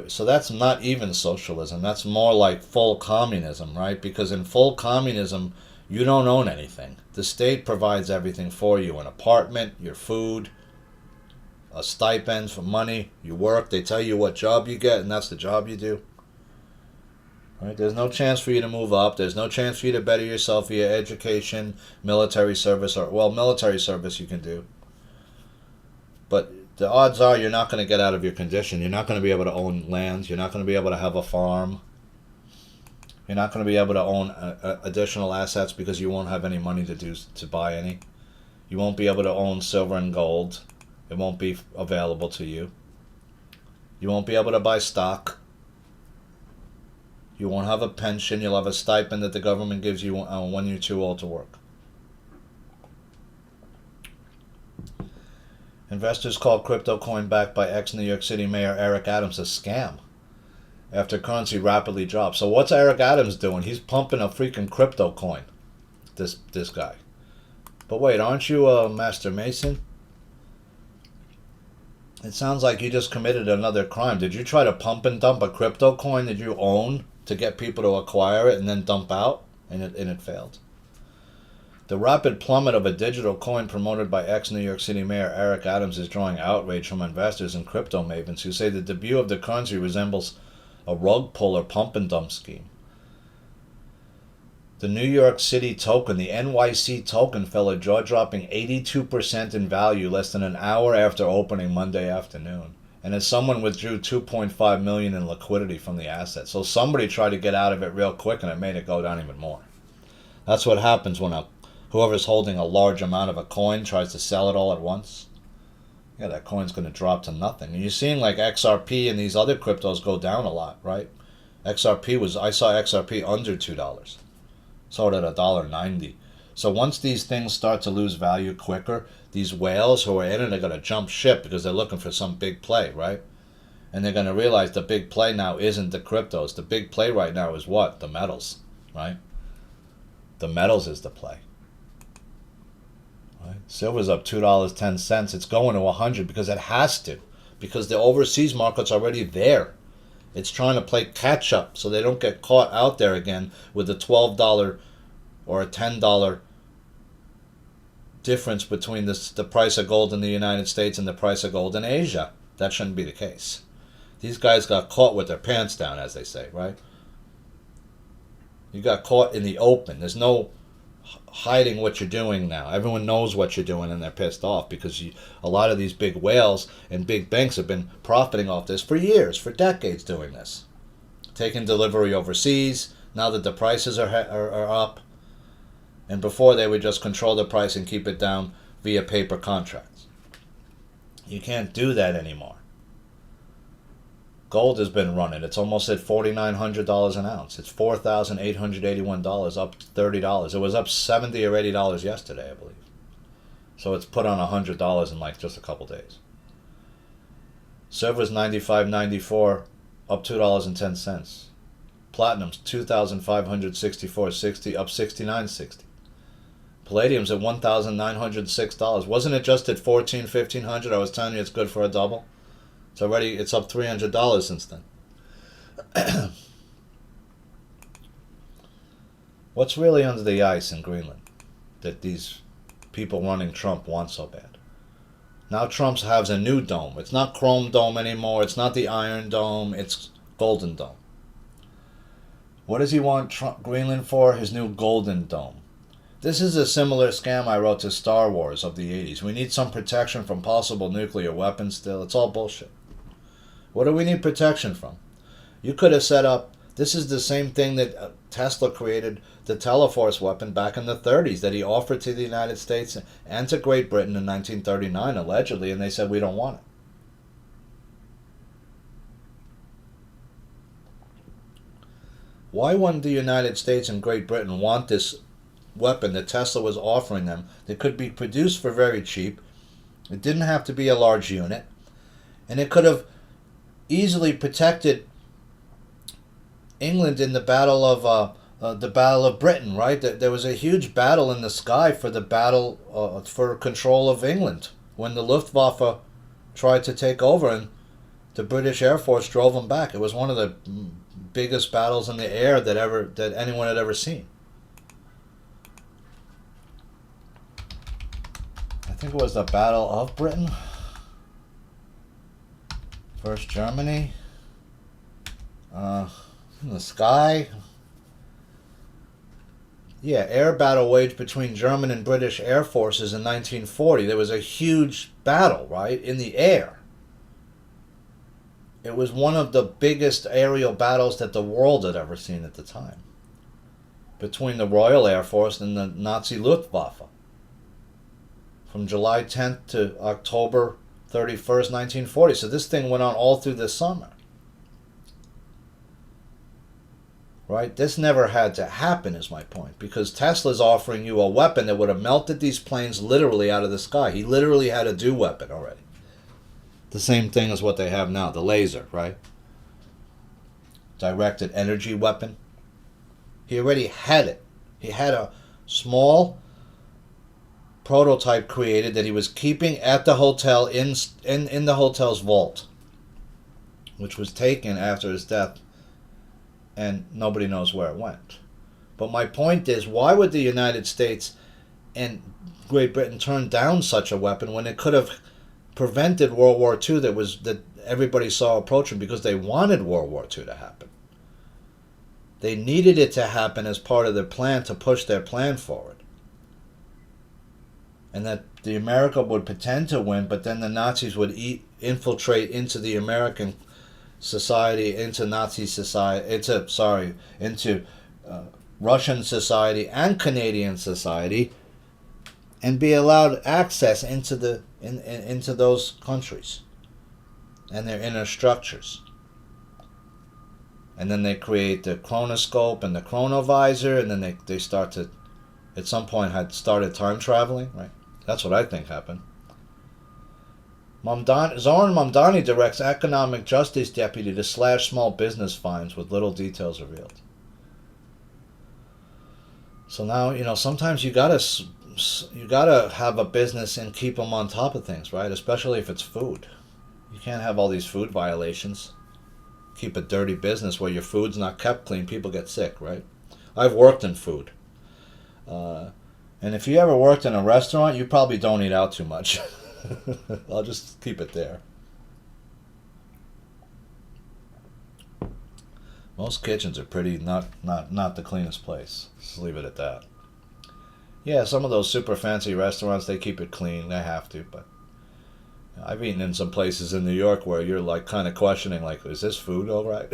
So that's not even socialism. That's more like full communism, right? Because in full communism, you don't own anything. The state provides everything for you. An apartment, your food, a stipend for money. You work. They tell you what job you get, and that's the job you do. Right? There's no chance for you to move up. There's no chance for you to better yourself via education, military service, military service you can do. But the odds are you're not going to get out of your condition. You're not going to be able to own lands. You're not going to be able to have a farm. You're not going to be able to own additional assets because you won't have any money to buy any. You won't be able to own silver and gold. It won't be available to you. You won't be able to buy stock. You won't have a pension. You'll have a stipend that the government gives you when you're too old to work. Investors call crypto coin backed by ex-New York City Mayor Eric Adams a scam after currency rapidly drops. So what's Eric Adams doing? He's pumping a freaking crypto coin, this guy. But wait, aren't you a master mason? It sounds like you just committed another crime. Did you try to pump and dump a crypto coin that you own to get people to acquire it and then dump out, and it failed? The rapid plummet of a digital coin promoted by ex-New York City Mayor Eric Adams is drawing outrage from investors and crypto mavens who say the debut of the currency resembles a rug pull or pump and dump scheme. The New York City token, the NYC token, fell a jaw-dropping 82% in value less than an hour after opening Monday afternoon. And as someone withdrew $2.5 million in liquidity from the asset. So somebody tried to get out of it real quick and it made it go down even more. That's what happens when whoever's holding a large amount of a coin tries to sell it all at once. Yeah, that coin's going to drop to nothing. And you're seeing like XRP and these other cryptos go down a lot, right? I saw XRP under $2. Sold at $1.90. So once these things start to lose value quicker, these whales who are in it are going to jump ship because they're looking for some big play, right? And they're going to realize the big play now isn't the cryptos. The big play right now is what? The metals, right? The metals is the play. Right? Silver's up $2.10. It's going to 100 because it has to. Because the overseas market's already there. It's trying to play catch up so they don't get caught out there again with a $12 or a $10 difference between the price of gold in the United States and the price of gold in Asia. That shouldn't be the case. These guys got caught with their pants down, as they say, right? You got caught in the open. There's no hiding what you're doing now. Everyone knows what you're doing, and they're pissed off because a lot of these big whales and big banks have been profiting off this for years, for decades, doing this, taking delivery overseas. Now that the prices are up, and before they would just control the price and keep it down via paper contracts. You can't do that anymore. Gold has been running. It's almost at $4,900 an ounce. It's $4,881, up $30. It was up $70 or $80 yesterday, I believe. So it's put on $100 in like just a couple days. Silver's $95.94, up $2.10. Platinum's $2,564.60, up $69.60. Palladium's at $1,906. Wasn't it just at $1,400, $1,500? I was telling you it's good for a double. It's up $300 since then. What's really under the ice in Greenland that these people running Trump want so bad? Now Trump has a new dome. It's not Chrome Dome anymore. It's not the Iron Dome. It's Golden Dome. What does he want Greenland for? His new Golden Dome. This is a similar scam I wrote to Star Wars of the 80s. We need some protection from possible nuclear weapons still. It's all bullshit. What do we need protection from? You could have set up, this is the same thing that Tesla created the Teleforce weapon back in the 30s that he offered to the United States and to Great Britain in 1939, allegedly, and they said, we don't want it. Why wouldn't the United States and Great Britain want this weapon that Tesla was offering them that could be produced for very cheap? It didn't have to be a large unit, and it could have easily protected England in the Battle of Britain, right? There was a huge battle in the sky for the battle for control of England when the Luftwaffe tried to take over, and the British Air Force drove them back. It was one of the biggest battles in the air that anyone had ever seen. I think it was the Battle of Britain. First Germany. In the sky. Yeah, air battle waged between German and British air forces in 1940. There was a huge battle, right, in the air. It was one of the biggest aerial battles that the world had ever seen at the time, between the Royal Air Force and the Nazi Luftwaffe, from July 10th to October 31st, 1940. So this thing went on all through the summer. Right? This never had to happen, is my point, because Tesla's offering you a weapon that would have melted these planes literally out of the sky. He literally had a do weapon already. The same thing as what they have now, the laser, right? Directed energy weapon. He already had it. He had a small prototype created that he was keeping at the hotel in the hotel's vault, which was taken after his death, and nobody knows where it went. But my point is, why would the United States and Great Britain turn down such a weapon when it could have prevented World War II that everybody saw approaching, because they wanted World War II to happen? They needed it to happen as part of their plan to push their plan forward. And that the America would pretend to win, but then the Nazis would infiltrate into the American society, into Nazi society, into Russian society and Canadian society, and be allowed access into into those countries and their inner structures. And then they create the chronoscope and the chronovisor, and then they start to, at some point, had started time traveling, right? That's what I think happened. Zoran Mamdani directs economic justice deputy to slash small business fines with little details revealed. So now, sometimes you gotta have a business and keep them on top of things, right? Especially if it's food. You can't have all these food violations. Keep a dirty business where your food's not kept clean. People get sick, right? I've worked in food. And if you ever worked in a restaurant, you probably don't eat out too much. I'll just keep it there. Most kitchens are pretty not the cleanest place. Just leave it at that. Yeah, some of those super fancy restaurants, they keep it clean. They have to, but I've eaten in some places in New York where you're like kind of questioning, like, is this food all right?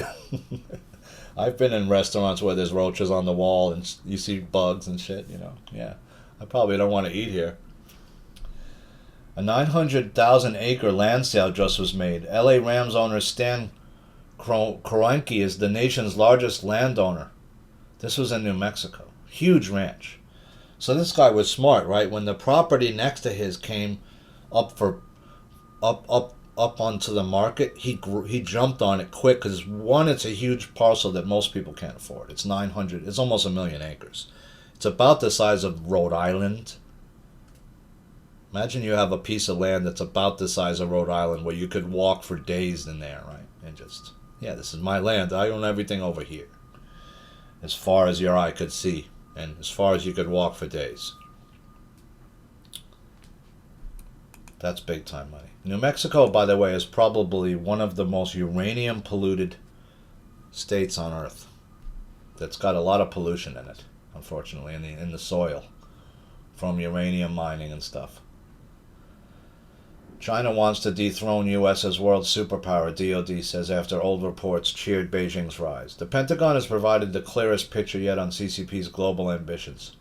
I've been in restaurants where there's roaches on the wall and you see bugs and shit, you know. Yeah, I probably don't want to eat here. A 900,000-acre land sale just was made. L.A. Rams owner Stan Kroenke is the nation's largest landowner. This was in New Mexico. Huge ranch. So this guy was smart, right? When the property next to his came up for up onto the market, he jumped on it quick because one, it's a huge parcel that most people can't afford. It's 900. It's almost 1,000,000 acres. It's about the size of Rhode Island. Imagine you have a piece of land that's about the size of Rhode Island where you could walk for days in there, right? And just, yeah, this is my land. I own everything over here. As far as your eye could see, and as far as you could walk for days. That's big time money. New Mexico, by the way, is probably one of the most uranium polluted states on Earth. That's got a lot of pollution in it, unfortunately, in the soil from uranium mining and stuff. China wants to dethrone U.S. as world superpower, DoD says after old reports cheered Beijing's rise. The Pentagon has provided the clearest picture yet on CCP's global ambitions.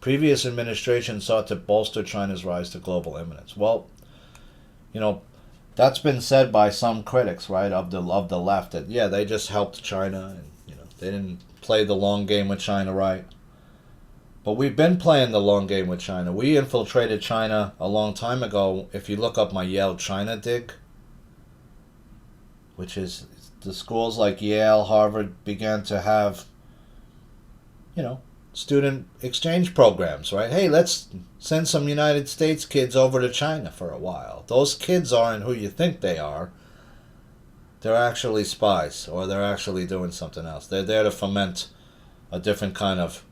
Previous administrations sought to bolster China's rise to global eminence. Well, you know, that's been said by some critics, right, of the left, that, yeah, they just helped China, and, you know, they didn't play the long game with China right. But we've been playing the long game with China. We infiltrated China a long time ago. If you look up my Yale China dig, which is the schools like Yale, Harvard began to have, you know, student exchange programs, right? Hey, let's send some United States kids over to China for a while. Those kids aren't who you think they are. They're actually spies, or they're actually doing something else. They're there to foment a different kind of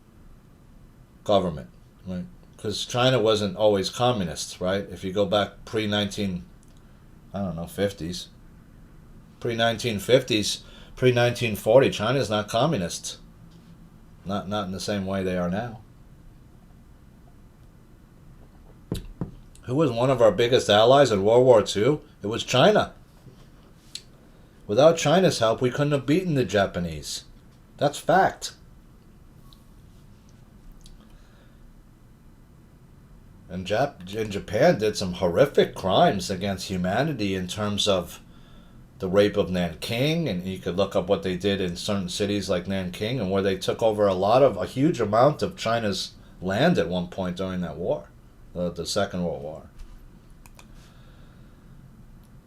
government, right? Because China wasn't always communist, right? If you go back pre-1950s, pre-1950s, pre-1940, China's not communist. Not in the same way they are now. Who was one of our biggest allies in World War II? It was China. Without China's help, we couldn't have beaten the Japanese. That's fact. And Japan did some horrific crimes against humanity in terms of the rape of Nanking, and you could look up what they did in certain cities like Nanking, and where they took over a huge amount of China's land at one point during that war, the Second World War.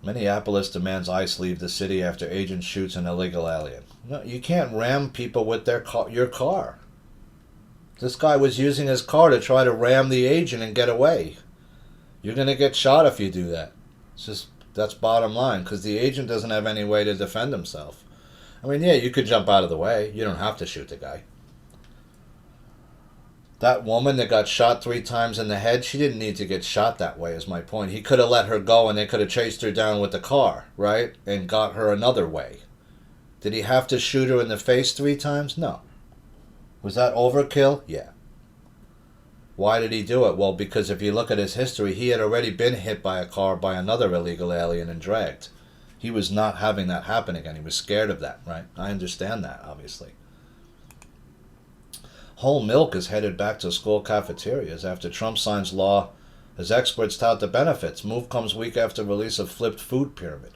Minneapolis demands ICE leave the city after agent shoots an illegal alien. No, you can't ram people with your car. This guy was using his car to try to ram the agent and get away. You're going to get shot if you do that. That's bottom line, because the agent doesn't have any way to defend himself. I mean, yeah, you could jump out of the way. You don't have to shoot the guy. That woman that got shot 3 times in the head, she didn't need to get shot that way, is my point. He could have let her go and they could have chased her down with the car, right? And got her another way. Did he have to shoot her in the face 3 times? No. Was that overkill? Yeah. Why did he do it? Well, because if you look at his history, he had already been hit by a car by another illegal alien and dragged. He was not having that happen again. He was scared of that, right? I understand that, obviously. Whole milk is headed back to school cafeterias after Trump signs law as experts tout the benefits. Move comes week after release of flipped food pyramid.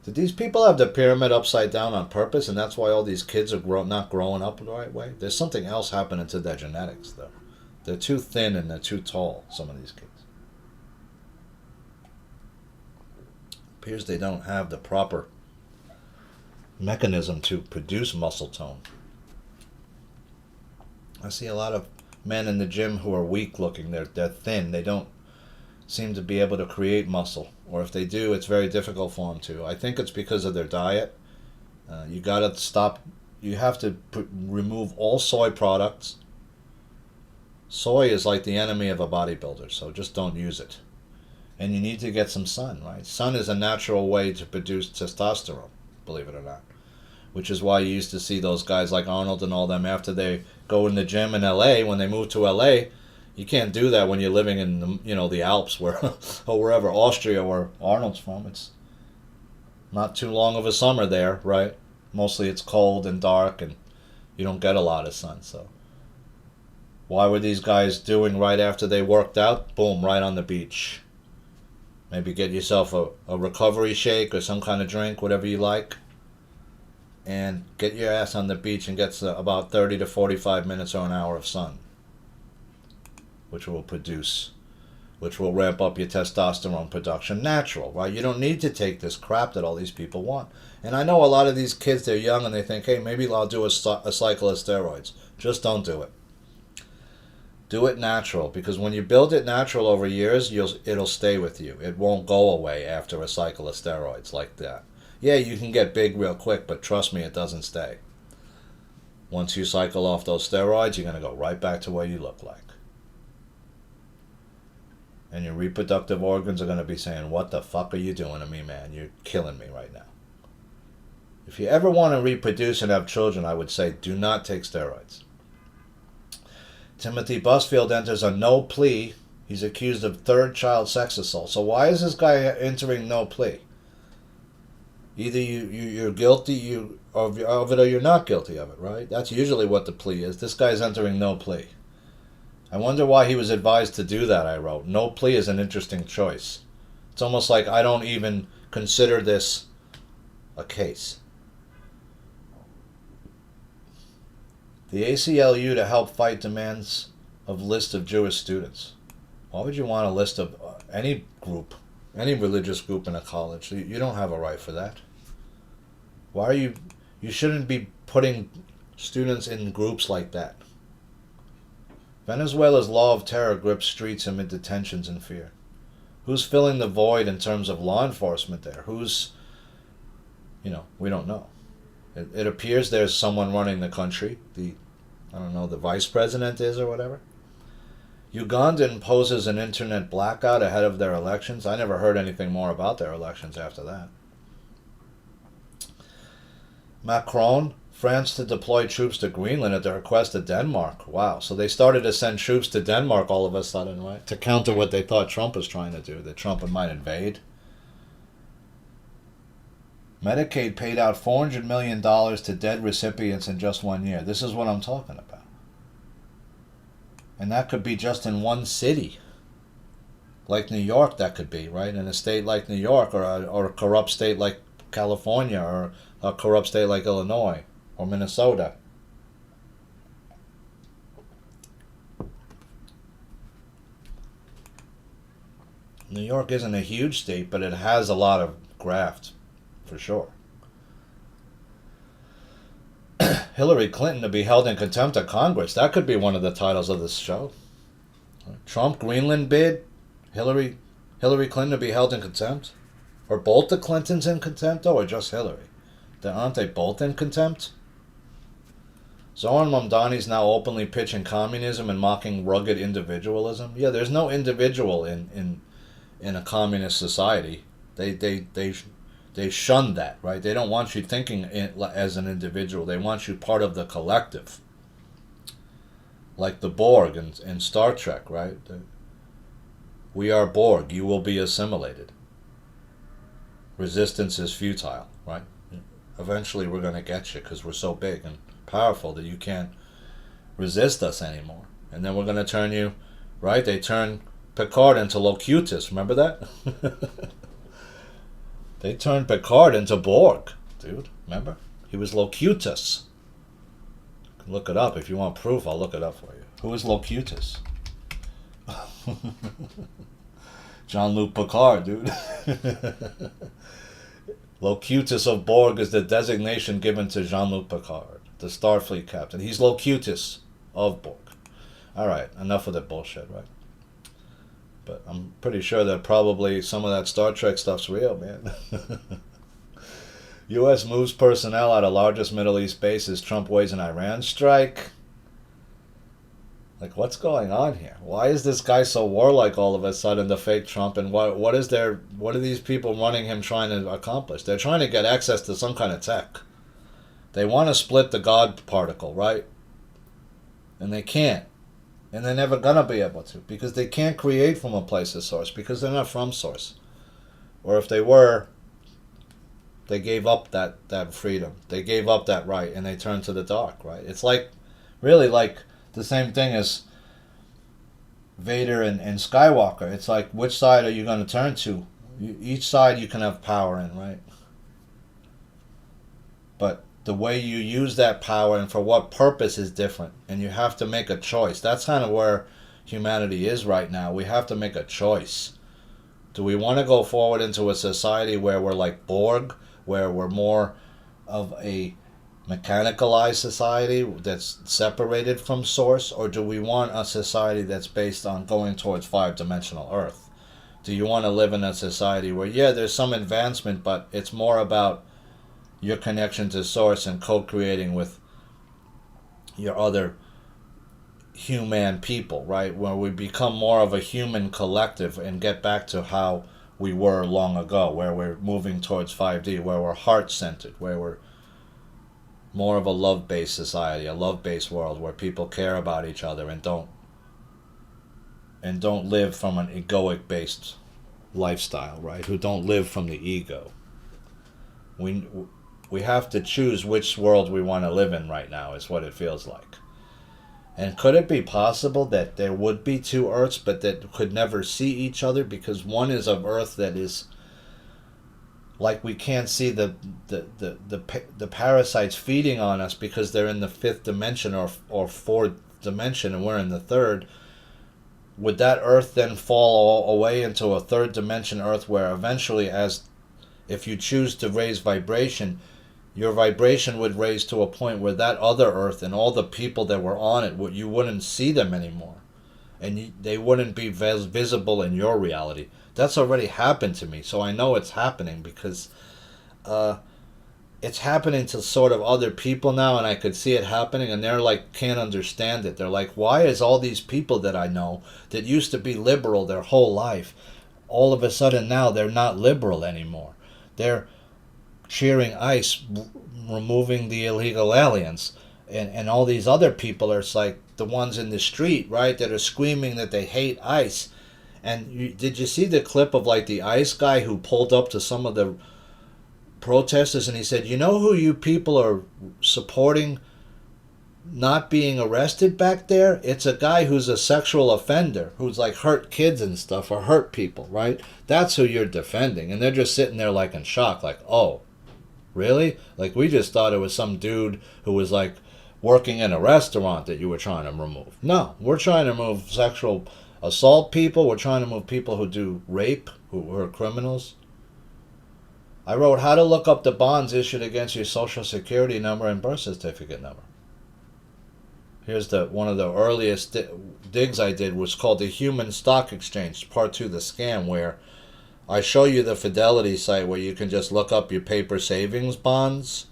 Did these people have the pyramid upside down on purpose, and that's why all these kids are not growing up the right way? There's something else happening to their genetics, though. They're too thin and they're too tall, some of these kids. Appears they don't have the proper mechanism to produce muscle tone. I see a lot of men in the gym who are weak looking. They're thin. They don't seem to be able to create muscle. Or if they do, it's very difficult for them to. I think it's because of their diet. You got to stop. You have to remove all soy products. Soy is like the enemy of a bodybuilder, so just don't use it. And you need to get some sun, right? Sun is a natural way to produce testosterone, believe it or not. Which is why you used to see those guys like Arnold and all them after they go in the gym in LA, when they move to LA, You can't do that when you're living in the Alps where or wherever, Austria where Arnold's from. It's not too long of a summer there, right? Mostly it's cold and dark and you don't get a lot of sun. So why were these guys doing right after they worked out? Boom, right on the beach. Maybe get yourself a recovery shake or some kind of drink, whatever you like, and get your ass on the beach and get about 30 to 45 minutes or an hour of sun, which will ramp up your testosterone production natural, right? You don't need to take this crap that all these people want. And I know a lot of these kids, they're young and they think, hey, maybe I'll do a cycle of steroids. Just don't do it. Do it natural, because when you build it natural over years, it'll stay with you. It won't go away after a cycle of steroids like that. Yeah, you can get big real quick, but trust me, it doesn't stay. Once you cycle off those steroids, you're going to go right back to where you look like. And your reproductive organs are going to be saying, what the fuck are you doing to me, man? You're killing me right now. If you ever want to reproduce and have children, I would say do not take steroids. Timothy Busfield enters a no plea. He's accused of third child sex assault. So why is this guy entering no plea? Either you're guilty of it or you're not guilty of it, right? That's usually what the plea is. This guy's entering no plea. I wonder why he was advised to do that, I wrote. No plea is an interesting choice. It's almost like I don't even consider this a case. The ACLU to help fight demands of list of Jewish students. Why would you want a list of any group, any religious group in a college? You don't have a right for that. Why are you shouldn't be putting students in groups like that. Venezuela's law of terror grips streets amid detentions and fear. Who's filling the void in terms of law enforcement there? We don't know. It appears there's someone running the country. The vice president is or whatever. Uganda imposes an internet blackout ahead of their elections. I never heard anything more about their elections after that. Macron, France to deploy troops to Greenland at the request of Denmark. Wow, so they started to send troops to Denmark all of a sudden, right? To counter what they thought Trump was trying to do, that Trump might invade. Medicaid paid out $400 million to dead recipients in just 1 year. This is what I'm talking about. And that could be just in one city. Like New York, that could be, right? In a state like New York, or a corrupt state like California, or a corrupt state like Illinois or Minnesota. New York isn't a huge state, but it has a lot of graft. For sure. Hillary Clinton to be held in contempt of Congress. That could be one of the titles of this show. Trump Greenland bid. Hillary Clinton to be held in contempt. Or both the Clintons in contempt, or just Hillary? Aren't they both in contempt? Zoran Mamdani's now openly pitching communism and mocking rugged individualism. Yeah, there's no individual in a communist society. They shun that, right? They don't want you thinking as an individual. They want you part of the collective. Like the Borg in Star Trek, right? We are Borg. You will be assimilated. Resistance is futile, right? Eventually we're going to get you because we're so big and powerful that you can't resist us anymore. And then we're going to turn you, right? They turn Picard into Locutus. Remember that? They turned Picard into Borg, dude. Remember? He was Locutus. You can look it up. If you want proof, I'll look it up for you. Who is Locutus? Jean-Luc Picard, dude. Locutus of Borg is the designation given to Jean-Luc Picard, the Starfleet captain. He's Locutus of Borg. Alright, enough of that bullshit, right? But I'm pretty sure that probably some of that Star Trek stuff's real, man. U.S. moves personnel out of largest Middle East bases. Trump weighs an Iran strike. Like, what's going on here? Why is this guy so warlike all of a sudden, the fake Trump? And what are these people running him trying to accomplish? They're trying to get access to some kind of tech. They want to split the God particle, right? And they can't. And they're never gonna be able to, because they can't create from a place of source, because they're not from source. Or if they were, they gave up that freedom. They gave up that right, and they turned to the dark, right? It's like, really like the same thing as Vader and Skywalker. It's like, which side are you going to turn to? Each side you can have power in, right? But the way you use that power and for what purpose is different. And you have to make a choice. That's kind of where humanity is right now. We have to make a choice. Do we want to go forward into a society where we're like Borg, where we're more of a mechanicalized society that's separated from source? Or do we want a society that's based on going towards five-dimensional Earth? Do you want to live in a society where, yeah, there's some advancement, but it's more about your connection to source and co-creating with your other human people, right? Where we become more of a human collective and get back to how we were long ago, where we're moving towards 5D, where we're heart-centered, where we're more of a love-based society, a love-based world where people care about each other and don't live from an egoic-based lifestyle, right? Who don't live from the ego. We have to choose which world we want to live in right now, is what it feels like. And could it be possible that there would be two Earths, but that could never see each other, because one is of Earth that is like we can't see the parasites feeding on us because they're in the fifth dimension or fourth dimension, and we're in the third. Would that Earth then fall away into a third dimension Earth, where eventually, as if you choose to raise vibration, your vibration would raise to a point where that other Earth and all the people that were on it, you wouldn't see them anymore. And they wouldn't be visible in your reality. That's already happened to me, so I know it's happening, because it's happening to sort of other people now, and I could see it happening, and they're like, can't understand it. They're like, why is all these people that I know that used to be liberal their whole life, all of a sudden now they're not liberal anymore? They're cheering ICE, removing the illegal aliens, and all these other people are like the ones in the street, right, that are screaming that they hate ICE. And did you see the clip of like the ICE guy who pulled up to some of the protesters and he said, you know who you people are supporting not being arrested back there? It's a guy who's a sexual offender, who's like hurt kids and stuff, or hurt people, right? That's who you're defending. And they're just sitting there like in shock, like, oh, really? Like, we just thought it was some dude who was like working in a restaurant that you were trying to remove. No, we're trying to remove sexual assault people. We're trying to move people who do rape, who are criminals. I wrote how to look up the bonds issued against your social security number and birth certificate number. Here's one of the earliest digs I did, was called the Human Stock Exchange, Part 2, the scam, where I show you the Fidelity site where you can just look up your paper savings bonds.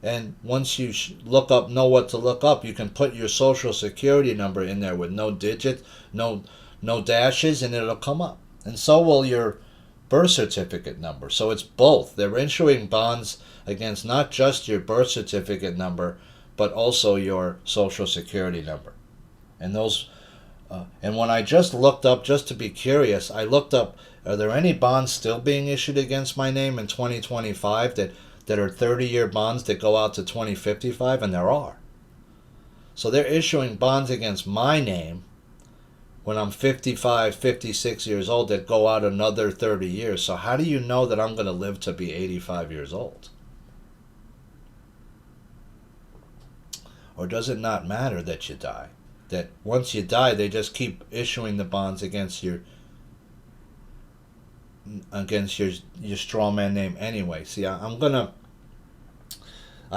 And once you know what to look up, you can put your social security number in there with no digits, no dashes, and it'll come up. And so will your birth certificate number. So it's both. They're issuing bonds against not just your birth certificate number, but also your social security number. And those, and when I just looked up, just to be curious, I looked up, are there any bonds still being issued against my name in 2025 that are 30-year bonds that go out to 2055? And there are. So they're issuing bonds against my name when I'm 55, 56 years old that go out another 30 years. So how do you know that I'm going to live to be 85 years old? Or does it not matter that you die? That once you die, they just keep issuing the bonds against your straw man name anyway. See, I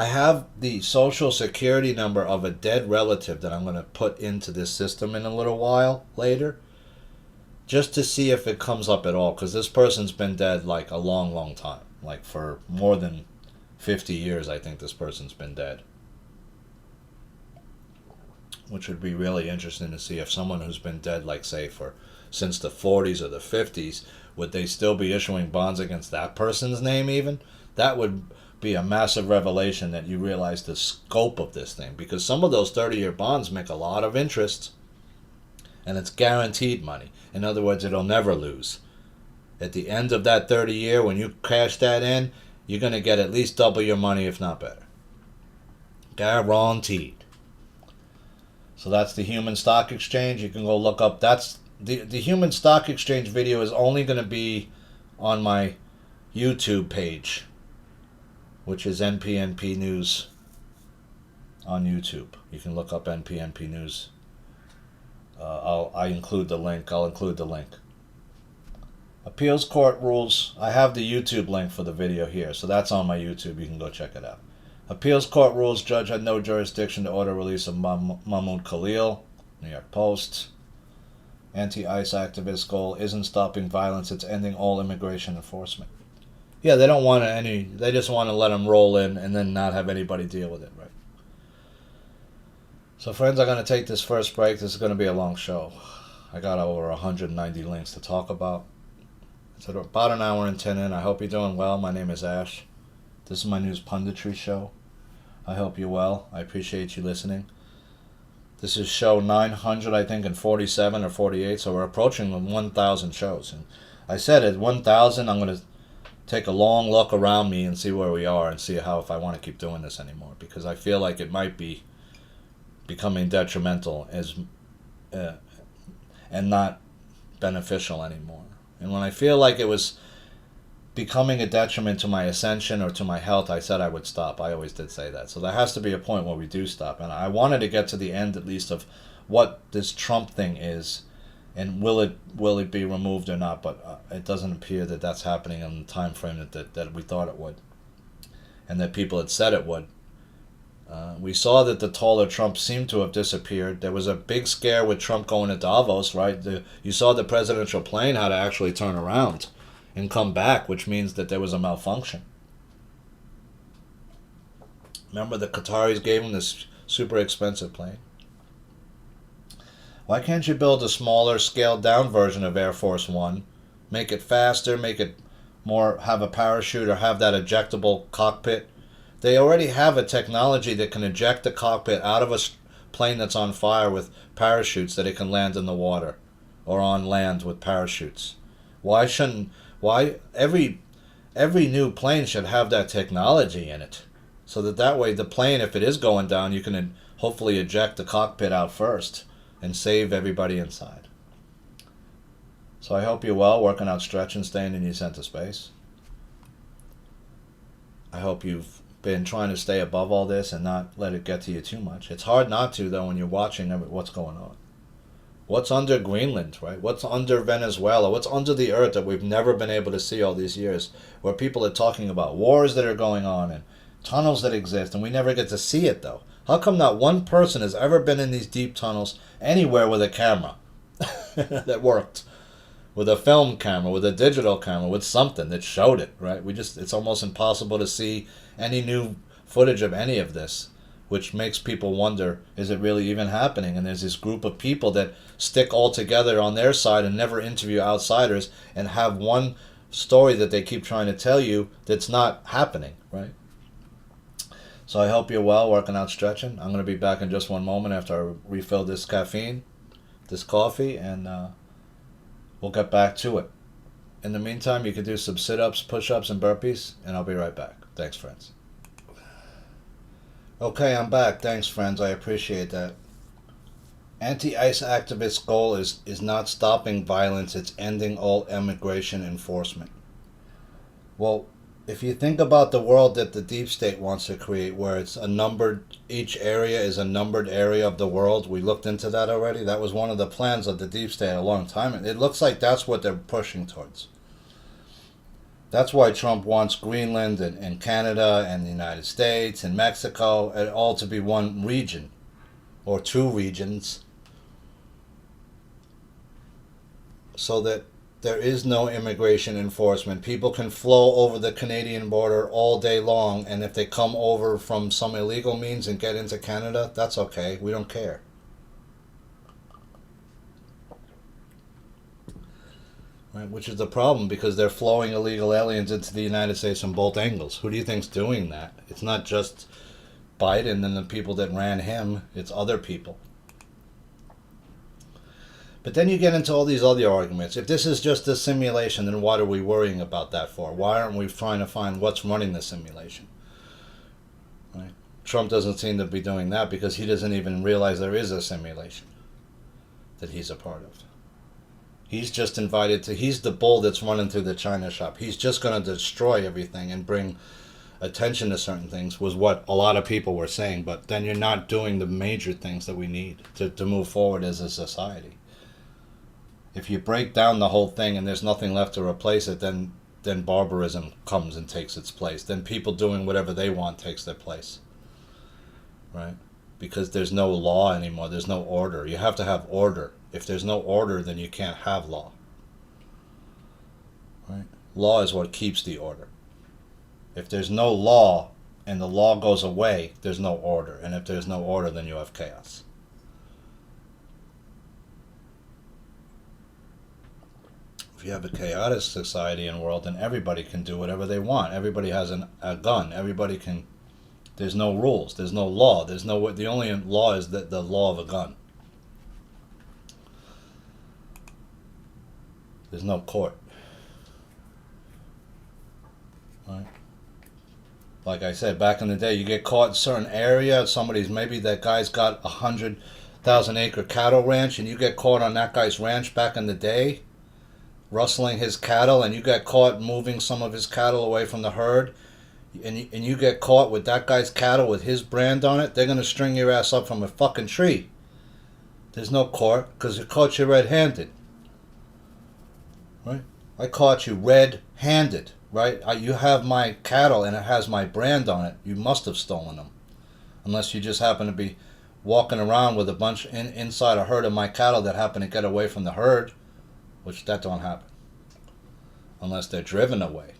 have the social security number of a dead relative that I'm going to put into this system in a little while later, just to see if it comes up at all, because this person's been dead like a long, long time. Like for more than 50 years, I think this person's been dead. Which would be really interesting to see if someone who's been dead, like say since the 40s or the 50s, would they still be issuing bonds against that person's name even? That would be a massive revelation, that you realize the scope of this thing, because some of those 30-year bonds make a lot of interest. And it's guaranteed money. In other words, it'll never lose. At the end of that 30 year, when you cash that in, you're going to get at least double your money, if not better. Guaranteed. So that's the Human Stock Exchange. You can go look up. That's the Human Stock Exchange video is only going to be on my YouTube page, which is NPNP News on YouTube. You can look up NPNP News. I include the link. I'll include the link. Appeals Court rules. I have the YouTube link for the video here, so that's on my YouTube. You can go check it out. Appeals Court rules. Judge had no jurisdiction to order release of Mahmoud Khalil. New York Post. Anti-ICE activist goal isn't stopping violence. It's ending all immigration enforcement. Yeah, they don't want any. They just want to let them roll in and then not have anybody deal with it, right? So friends, I'm going to take this first break. This is going to be a long show. I got over 190 links to talk about. It's about an hour and 10 in. I hope you're doing well. My name is Ash. This is my news punditry show. I hope you're well. I appreciate you listening. This is show 900, I think, and 47 or 48. So we're approaching 1,000 shows. And I said at 1,000, I'm going to take a long look around me and see where we are and see how if I want to keep doing this anymore. Because I feel like it might be becoming detrimental and not beneficial anymore. And when I feel like it was becoming a detriment to my ascension or to my health, I said I would stop. I always did say that. So there has to be a point where we do stop. And I wanted to get to the end at least of what this Trump thing is and will it be removed or not. But it doesn't appear that that's happening in the time frame that we thought it would and that people had said it would. We saw that the taller Trump seemed to have disappeared. There was a big scare with Trump going to Davos, right? You saw the presidential plane had to actually turn around and come back, which means that there was a malfunction. Remember the Qataris gave him this super expensive plane? Why can't you build a smaller, scaled-down version of Air Force One? Make it faster, make it more, have a parachute or have that ejectable cockpit. They already have a technology that can eject the cockpit out of a plane that's on fire with parachutes that it can land in the water or on land with parachutes. Why every new plane should have that technology in it so that way the plane, if it is going down, you can hopefully eject the cockpit out first and save everybody inside. So I hope you're well, working out, stretching, staying in your center space. I hope you've been trying to stay above all this and not let it get to you too much. It's hard not to, though, when you're watching what's going on. What's under Greenland, right? What's under Venezuela? What's under the earth that we've never been able to see all these years, where people are talking about wars that are going on and tunnels that exist, and we never get to see it, though? How come not one person has ever been in these deep tunnels anywhere with a camera that worked? With a film camera, with a digital camera, with something that showed it, right? It's almost impossible to see any new footage of any of this, which makes people wonder, is it really even happening? And there's this group of people that stick all together on their side and never interview outsiders and have one story that they keep trying to tell you that's not happening, right? So I hope you're well, working out, stretching. I'm going to be back in just one moment after I refill this coffee, and we'll get back to it. In the meantime, you can do some sit-ups, push-ups, and burpees, and I'll be right back. Thanks, friends. Okay, I'm back. Thanks, friends. I appreciate that. Anti-ICE activists' goal is not stopping violence, it's ending all immigration enforcement. Well, if you think about the world that the deep state wants to create, where it's each area is a numbered area of the world, we looked into that already. That was one of the plans of the deep state a long time. It looks like that's what they're pushing towards. That's why Trump wants Greenland and Canada and the United States and Mexico all to be one region or two regions, so that there is no immigration enforcement. People can flow over the Canadian border all day long, and if they come over from some illegal means and get into Canada, that's okay. We don't care. Right, which is the problem, because they're flowing illegal aliens into the United States from both angles. Who do you think's doing that? It's not just Biden and the people that ran him. It's other people. But then you get into all these other arguments. If this is just a simulation, then what are we worrying about that for? Why aren't we trying to find what's running the simulation? Right? Trump doesn't seem to be doing that because he doesn't even realize there is a simulation that he's a part of. He's just invited to, he's the bull that's running through the china shop. He's just going to destroy everything and bring attention to certain things, was what a lot of people were saying. But then you're not doing the major things that we need to move forward as a society. If you break down the whole thing and there's nothing left to replace it, then barbarism comes and takes its place. Then people doing whatever they want takes their place. Right? Because there's no law anymore. There's no order. You have to have order. If there's no order, then you can't have law. Right? Law is what keeps the order. If there's no law and the law goes away, there's no order. And if there's no order, then you have chaos. If you have a chaotic society and world, then everybody can do whatever they want. Everybody has a gun. Everybody can. There's no rules. There's no law. There's no. The only law is the law of a gun. There's no court. Right? Like I said, back in the day, you get caught in a certain area. Maybe that guy's got 100,000 acre cattle ranch, and you get caught on that guy's ranch back in the day, rustling his cattle, and you get caught moving some of his cattle away from the herd, and you get caught with that guy's cattle with his brand on it, they're going to string your ass up from a fucking tree. There's no court, because you caught you red-handed. Right? I caught you red-handed, right? You have my cattle and it has my brand on it. You must have stolen them. Unless you just happen to be walking around with a bunch inside a herd of my cattle that happen to get away from the herd. Which that don't happen unless they're driven away.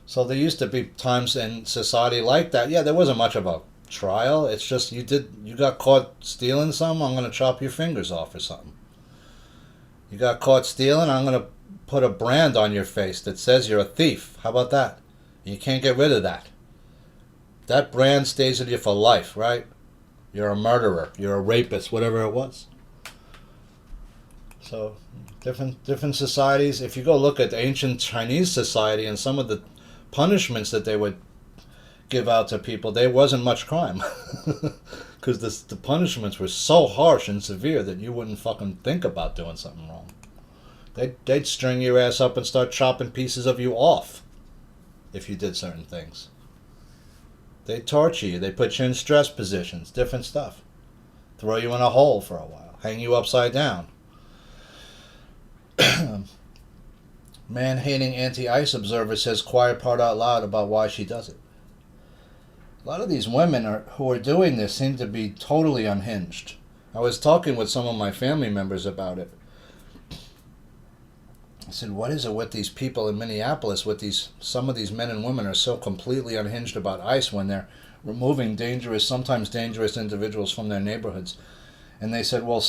So there used to be times in society like that. Yeah, there wasn't much of a trial. It's just you got caught stealing something, I'm going to chop your fingers off or something. You got caught stealing, I'm going to put a brand on your face that says you're a thief. How about that? You can't get rid of that. That brand stays with you for life, right? You're a murderer, you're a rapist, whatever it was. So different societies. If you go look at the ancient Chinese society and some of the punishments that they would give out to people, there wasn't much crime. Because the punishments were so harsh and severe that you wouldn't fucking think about doing something wrong. They'd string your ass up and start chopping pieces of you off if you did certain things. They'd torture you. They'd put you in stress positions, different stuff. Throw you in a hole for a while. Hang you upside down. Man-hating anti-ICE observer says quiet part out loud about why she does it. A lot of these women who are doing this seem to be totally unhinged. I was talking with some of my family members about it. I said, what is it with these people in Minneapolis, some of these men and women are so completely unhinged about ICE when they're removing sometimes dangerous individuals from their neighborhoods. And they said, well,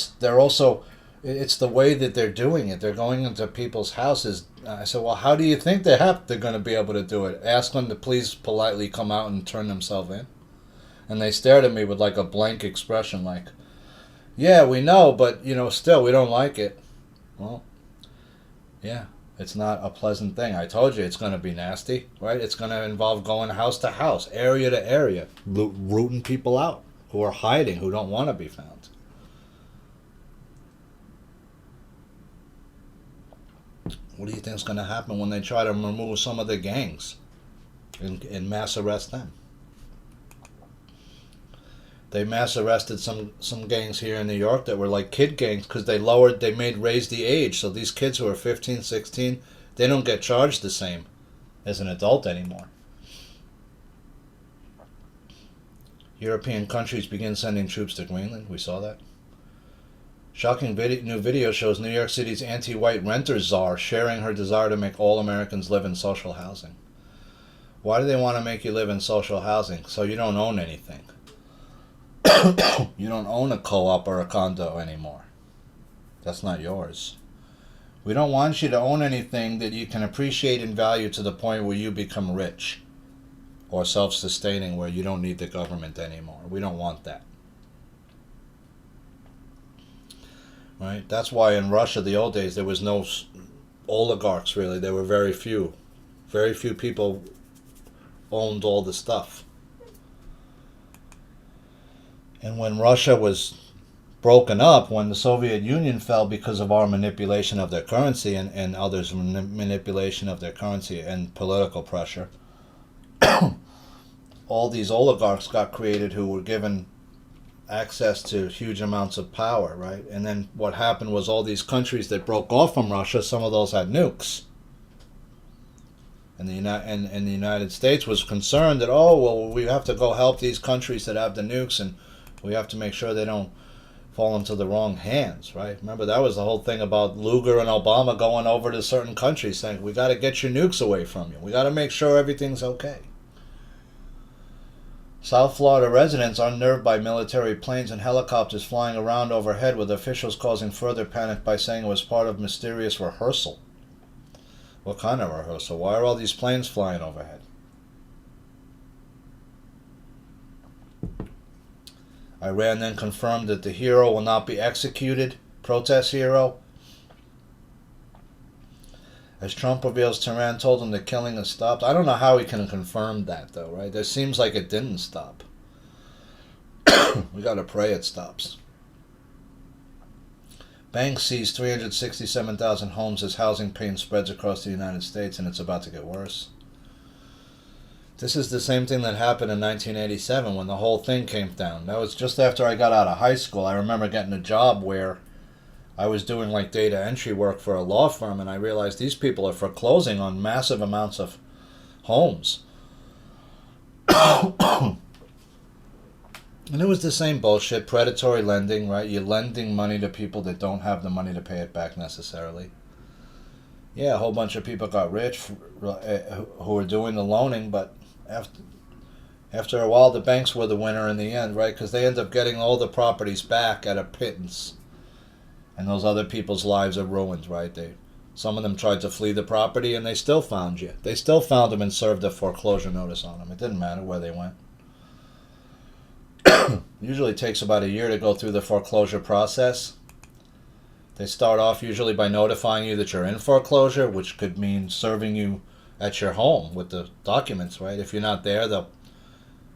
it's the way that they're doing it. They're going into people's houses. I said, well, how do you think they're going to be able to do it? Ask them to please politely come out and turn themselves in. And they stared at me with like a blank expression like, yeah, we know, but, still, we don't like it. Well, yeah, it's not a pleasant thing. I told you it's going to be nasty, right? It's going to involve going house to house, area to area, rooting people out who are hiding, who don't want to be found. What do you think is going to happen when they try to remove some of the gangs and mass arrest them? They mass arrested some gangs here in New York that were like kid gangs because they raised the age. So these kids who are 15, 16, they don't get charged the same as an adult anymore. European countries begin sending troops to Greenland. We saw that. Shocking new video shows New York City's anti-white renter czar sharing her desire to make all Americans live in social housing. Why do they want to make you live in social housing? So you don't own anything. You don't own a co-op or a condo anymore. That's not yours. We don't want you to own anything that you can appreciate and value to the point where you become rich or self-sustaining, where you don't need the government anymore. We don't want that. right? That's why in Russia, the old days, there was no oligarchs, really. There were very few. Very few people owned all the stuff. And when Russia was broken up, when the Soviet Union fell because of our manipulation of their currency and others' manipulation of their currency and political pressure, all these oligarchs got created who were given access to huge amounts of power, right? And then what happened was all these countries that broke off from Russia, some of those had nukes. And the United States was concerned that, oh, well, we have to go help these countries that have the nukes, and we have to make sure they don't fall into the wrong hands, right? Remember, that was the whole thing about Lugar and Obama going over to certain countries saying, we got to get your nukes away from you. We got to make sure everything's okay. South Florida residents are unnerved by military planes and helicopters flying around overhead, with officials causing further panic by saying it was part of mysterious rehearsal. What kind of rehearsal? Why are all these planes flying overhead? Iran then confirmed that the hero will not be executed, protest hero. As Trump reveals, Tehran told him the killing has stopped. I don't know how he can confirm that, though, right? It seems like it didn't stop. We got to pray it stops. Bank sees 367,000 homes as housing pain spreads across the United States, and it's about to get worse. This is the same thing that happened in 1987 when the whole thing came down. That was just after I got out of high school. I remember getting a job where I was doing like data entry work for a law firm, and I realized these people are foreclosing on massive amounts of homes. And it was the same bullshit, predatory lending, right? You're lending money to people that don't have the money to pay it back necessarily. Yeah, a whole bunch of people got rich who were doing the loaning, but after a while, the banks were the winner in the end, right? Because they end up getting all the properties back at a pittance. And those other people's lives are ruined, right? Some of them tried to flee the property, and they still found you. They still found them and served a foreclosure notice on them. It didn't matter where they went. Usually takes about a year to go through the foreclosure process. They start off usually by notifying you that you're in foreclosure, which could mean serving you at your home with the documents, right? If you're not there,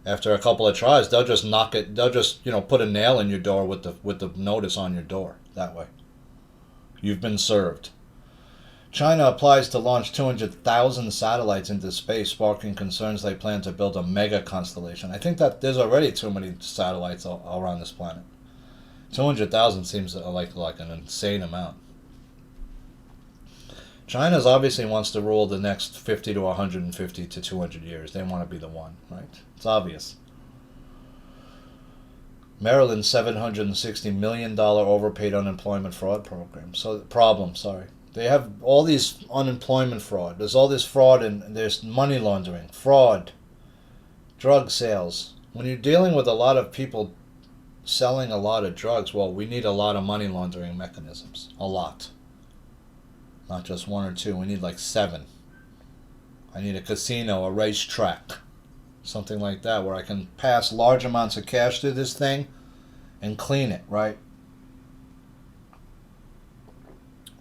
after a couple of tries, they'll just knock it. They'll just, put a nail in your door with the notice on your door. That way, you've been served. China applies to launch 200,000 satellites into space, sparking concerns they plan to build a mega constellation. I think that there's already too many satellites all around this planet. 200,000 seems like an insane amount. China obviously wants to rule the next 50 to 150 to 200 years. They want to be the one, right? It's obvious. Maryland's $760 million overpaid unemployment fraud program. They have all these unemployment fraud. There's all this fraud, and there's money laundering, fraud, drug sales. When you're dealing with a lot of people selling a lot of drugs, well, we need a lot of money laundering mechanisms. A lot. Not just one or two. We need like 7. I need a casino, a racetrack, something like that, where I can pass large amounts of cash through this thing and clean it, right?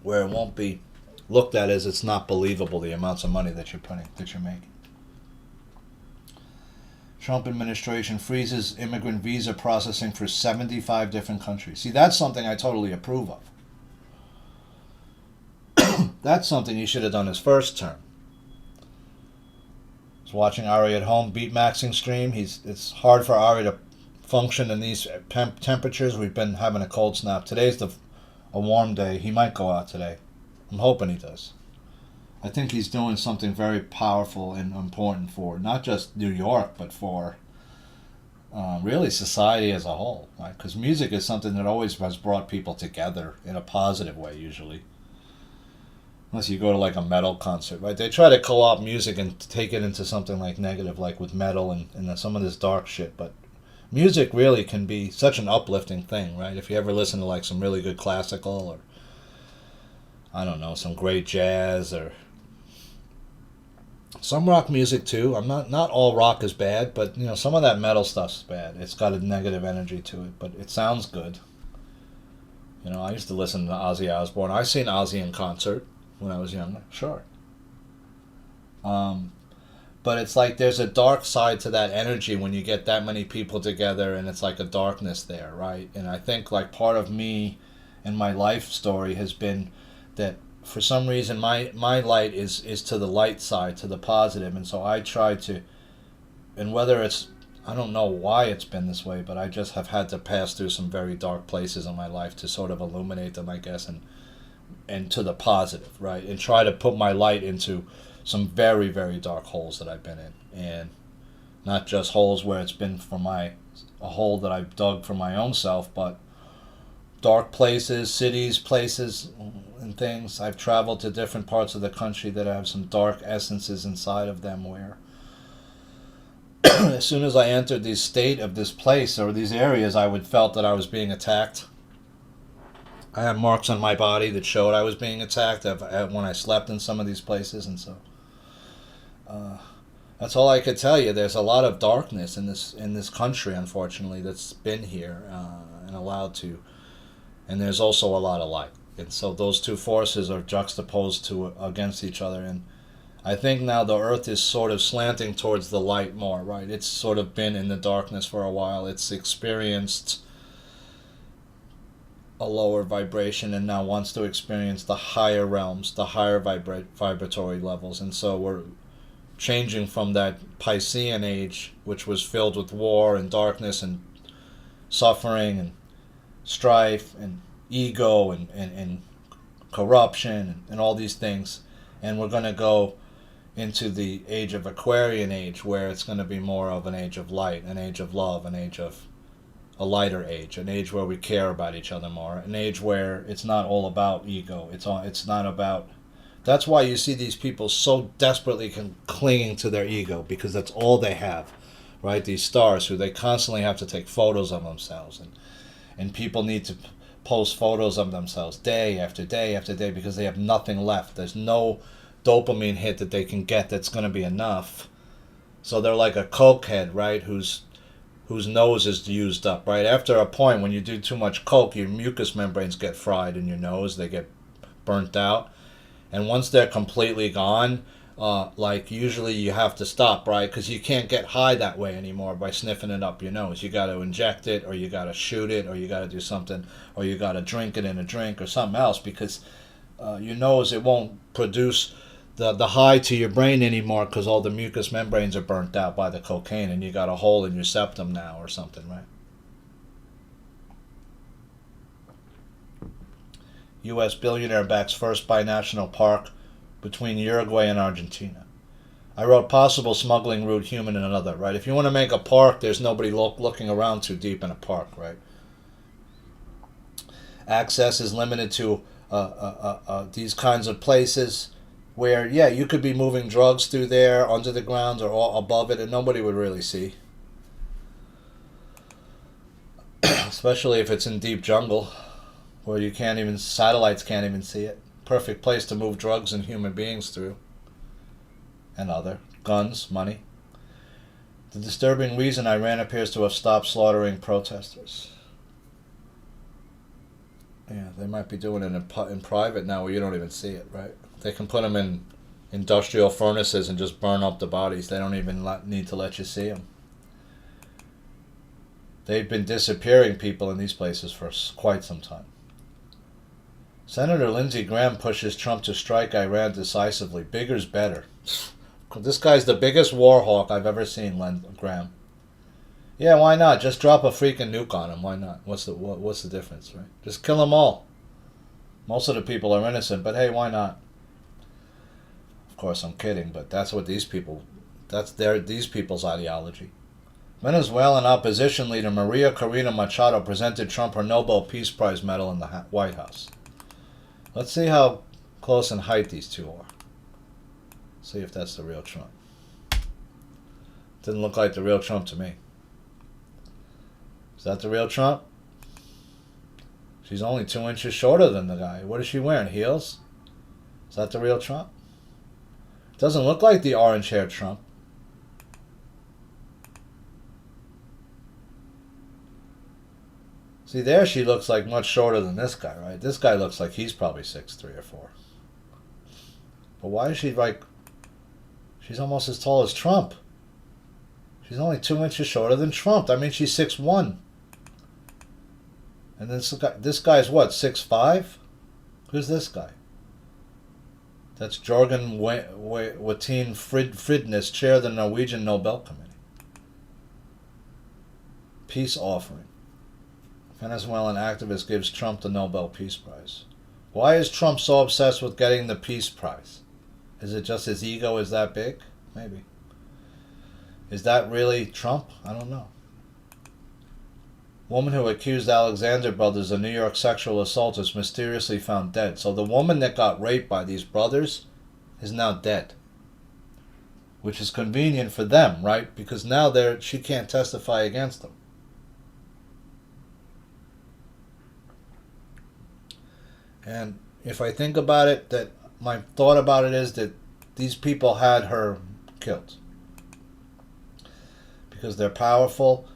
Where it won't be looked at as it's not believable, the amounts of money that you're making. Trump administration freezes immigrant visa processing for 75 different countries. See, that's something I totally approve of. That's something he should have done his first term. I was watching Ari at home beatmaxing stream. It's hard for Ari to function in these temperatures. We've been having a cold snap. Today's a warm day. He might go out today. I'm hoping he does. I think he's doing something very powerful and important for not just New York, but for really society as a whole. Right? Because music is something that always has brought people together in a positive way, usually. Unless you go to like a metal concert, right? They try to co-opt music and take it into something like negative, like with metal and some of this dark shit. But music really can be such an uplifting thing, right? If you ever listen to like some really good classical or, I don't know, some great jazz or some rock music too. Not all rock is bad, but some of that metal stuff's bad. It's got a negative energy to it, but it sounds good. You know, I used to listen to Ozzy Osbourne. I seen Ozzy in concert when I was younger. Sure. But it's like there's a dark side to that energy when you get that many people together, and it's like a darkness there, right? And I think like part of me and my life story has been that for some reason my light is to the light side, to the positive, and so I try to, and whether it's, I don't know why it's been this way, but I just have had to pass through some very dark places in my life to sort of illuminate them, I guess, and to the positive, right? And try to put my light into some very, very dark holes that I've been in. And not just holes where it's been for a hole that I've dug for my own self, but dark places, cities, places, and things. I've traveled to different parts of the country that have some dark essences inside of them where as soon as I entered this state of this place or these areas, I would felt that I was being attacked. I had marks on my body that showed I was being attacked when I slept in some of these places, and so that's all I could tell you. There's a lot of darkness in this country, unfortunately, that's been here and allowed to, and there's also a lot of light, and so those two forces are juxtaposed against each other, and I think now the earth is sort of slanting towards the light more, right? It's sort of been in the darkness for a while. It's experienced a lower vibration and now wants to experience the higher realms, the higher vibratory levels. And so we're changing from that Piscean age, which was filled with war and darkness and suffering and strife and ego and corruption and all these things. And we're going to go into the age of Aquarian age, where it's going to be more of an age of light, an age of love, an age of a lighter age, an age where we care about each other more, an age where it's not all about ego. It's not about. That's why you see these people so desperately clinging to their ego, because that's all they have, right? These stars who they constantly have to take photos of themselves, and people need to post photos of themselves day after day after day because they have nothing left. There's no dopamine hit that they can get that's going to be enough. So they're like a coke head, right, whose nose is used up, right? After a point, when you do too much coke, your mucous membranes get fried in your nose. They get burnt out. And once they're completely gone, like usually you have to stop, right? Because you can't get high that way anymore by sniffing it up your nose. You got to inject it, or you got to shoot it, or you got to do something, or you got to drink it in a drink or something else, because your nose, it won't produce the high to your brain anymore because all the mucous membranes are burnt out by the cocaine, and you got a hole in your septum now or something, right? U.S. billionaire backs first binational park between Uruguay and Argentina. I wrote possible smuggling route human and another, right? If you want to make a park, there's nobody looking around too deep in a park, right? Access is limited to these kinds of places where, yeah, you could be moving drugs through there, under the ground or all above it, and nobody would really see. Especially if it's in deep jungle, where satellites can't even see it. Perfect place to move drugs and human beings through. And other. Guns, money. The disturbing reason Iran appears to have stopped slaughtering protesters. Yeah, they might be doing it in private now where you don't even see it, right? They can put them in industrial furnaces and just burn up the bodies. They don't even need to let you see them. They've been disappearing people in these places for quite some time. Senator Lindsey Graham pushes Trump to strike Iran decisively. Bigger's better. This guy's the biggest war hawk I've ever seen, Graham. Yeah, why not? Just drop a freaking nuke on him. Why not? What's the difference, right? Just kill them all. Most of the people are innocent, but hey, why not? Of course, I'm kidding, but that's what these people's ideology. Venezuelan opposition leader Maria Corina Machado presented Trump her Nobel Peace Prize medal in the White House. Let's see how close in height these two are. See if that's the real Trump. Didn't look like the real Trump to me. Is that the real Trump? She's only 2 inches shorter than the guy. What is she wearing? Heels? Is that the real Trump? Doesn't look like the orange-haired Trump. See, there she looks like much shorter than this guy, right? This guy looks like he's probably 6'3" or 4. But why is she like... She's almost as tall as Trump. She's only 2 inches shorter than Trump. I mean, she's 6'1". And then this guy's what, 6'5"? Who's this guy? That's Jorgen Watine Fridnes, chair of the Norwegian Nobel Committee. Peace offering. Venezuelan activist gives Trump the Nobel Peace Prize. Why is Trump so obsessed with getting the Peace Prize? Is it just his ego is that big? Maybe. Is that really Trump? I don't know. Woman who accused Alexander brothers of New York sexual assault is mysteriously found dead. So the woman that got raped by these brothers is now dead. Which is convenient for them, right? Because now she can't testify against them. And if I think about it, that my thought about it is that these people had her killed. Because they're powerful,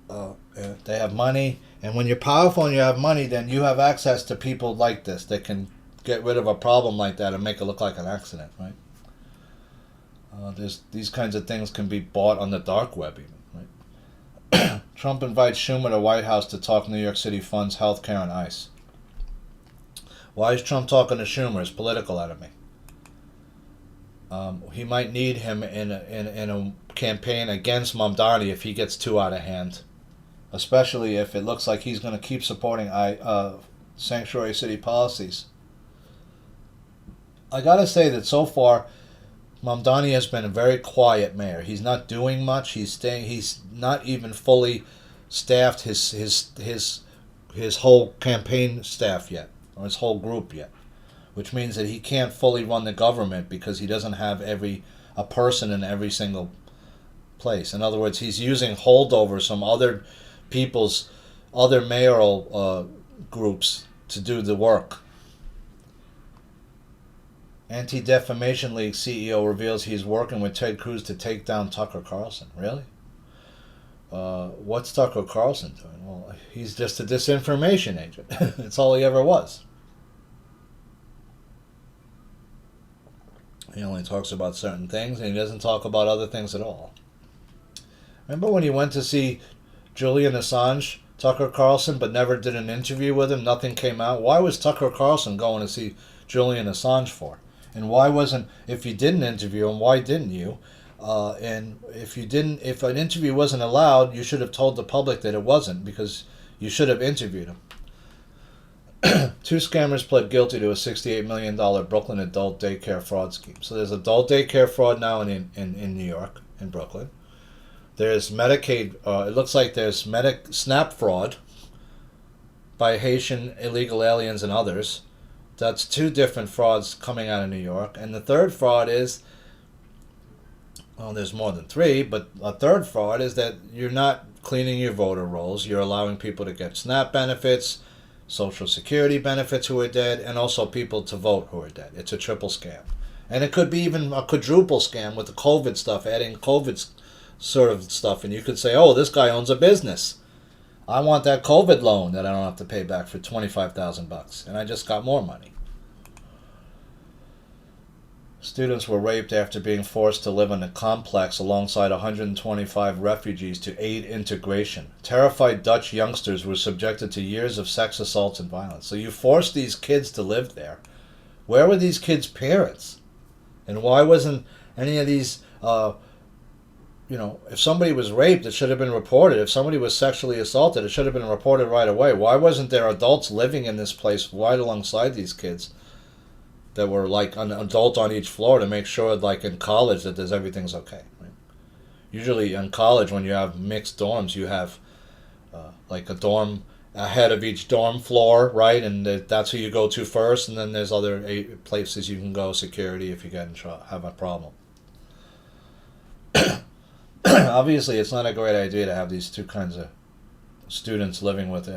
they have money, and when you're powerful and you have money, then you have access to people like this that can get rid of a problem like that and make it look like an accident, right? These kinds of things can be bought on the dark web even, right? Trump invites Schumer to White House to talk New York City funds, healthcare, and ICE. Why is Trump talking to Schumer, his political enemy? He might need him in a campaign against Mamdani if he gets too out of hand, especially if it looks like he's going to keep supporting sanctuary city policies. I gotta say that so far, Mamdani has been a very quiet mayor. He's not doing much. He's not even fully staffed his whole campaign staff yet, or his whole group yet, which means that he can't fully run the government because he doesn't have a person in every single place. In other words, he's using holdovers from other people's other mayoral groups to do the work. Anti-Defamation League CEO reveals he's working with Ted Cruz to take down Tucker Carlson. Really? What's Tucker Carlson doing? Well, he's just a disinformation agent. That's all he ever was. He only talks about certain things, and he doesn't talk about other things at all. Remember when he went to see Julian Assange, Tucker Carlson, but never did an interview with him? Nothing came out. Why was Tucker Carlson going to see Julian Assange for? And why wasn't, if you didn't interview him, why didn't you? And if an interview wasn't allowed, you should have told the public that it wasn't, because you should have interviewed him. 2 scammers pled guilty to a $68 million Brooklyn adult daycare fraud scheme. So there's adult daycare fraud now in New York, in Brooklyn. There's Medicaid, it looks like there's SNAP fraud by Haitian illegal aliens and others. That's 2 different frauds coming out of New York. And the third fraud is, well, there's more than 3, but a third fraud is that you're not cleaning your voter rolls. You're allowing people to get SNAP benefits, Social Security benefits who are dead, and also people to vote who are dead. It's a triple scam. And it could be even a quadruple scam with the COVID stuff, adding COVID sort of stuff. And you could say, oh, this guy owns a business. I want that COVID loan that I don't have to pay back for $25,000, and I just got more money. Students were raped after being forced to live in a complex alongside 125 refugees to aid integration. Terrified Dutch youngsters were subjected to years of sex assaults and violence. So you forced these kids to live there. Where were these kids' parents? And why wasn't any of these, if somebody was raped, it should have been reported. If somebody was sexually assaulted, it should have been reported right away. Why wasn't there adults living in this place right alongside these kids that were like an adult on each floor to make sure, like in college, that everything's okay? Right? Usually in college, when you have mixed dorms, you have like a dorm ahead of each dorm floor, right? And that's who you go to first, and then there's other places you can go, security, if you get in have a problem. Obviously, it's not a great idea to have these 2 kinds of students living with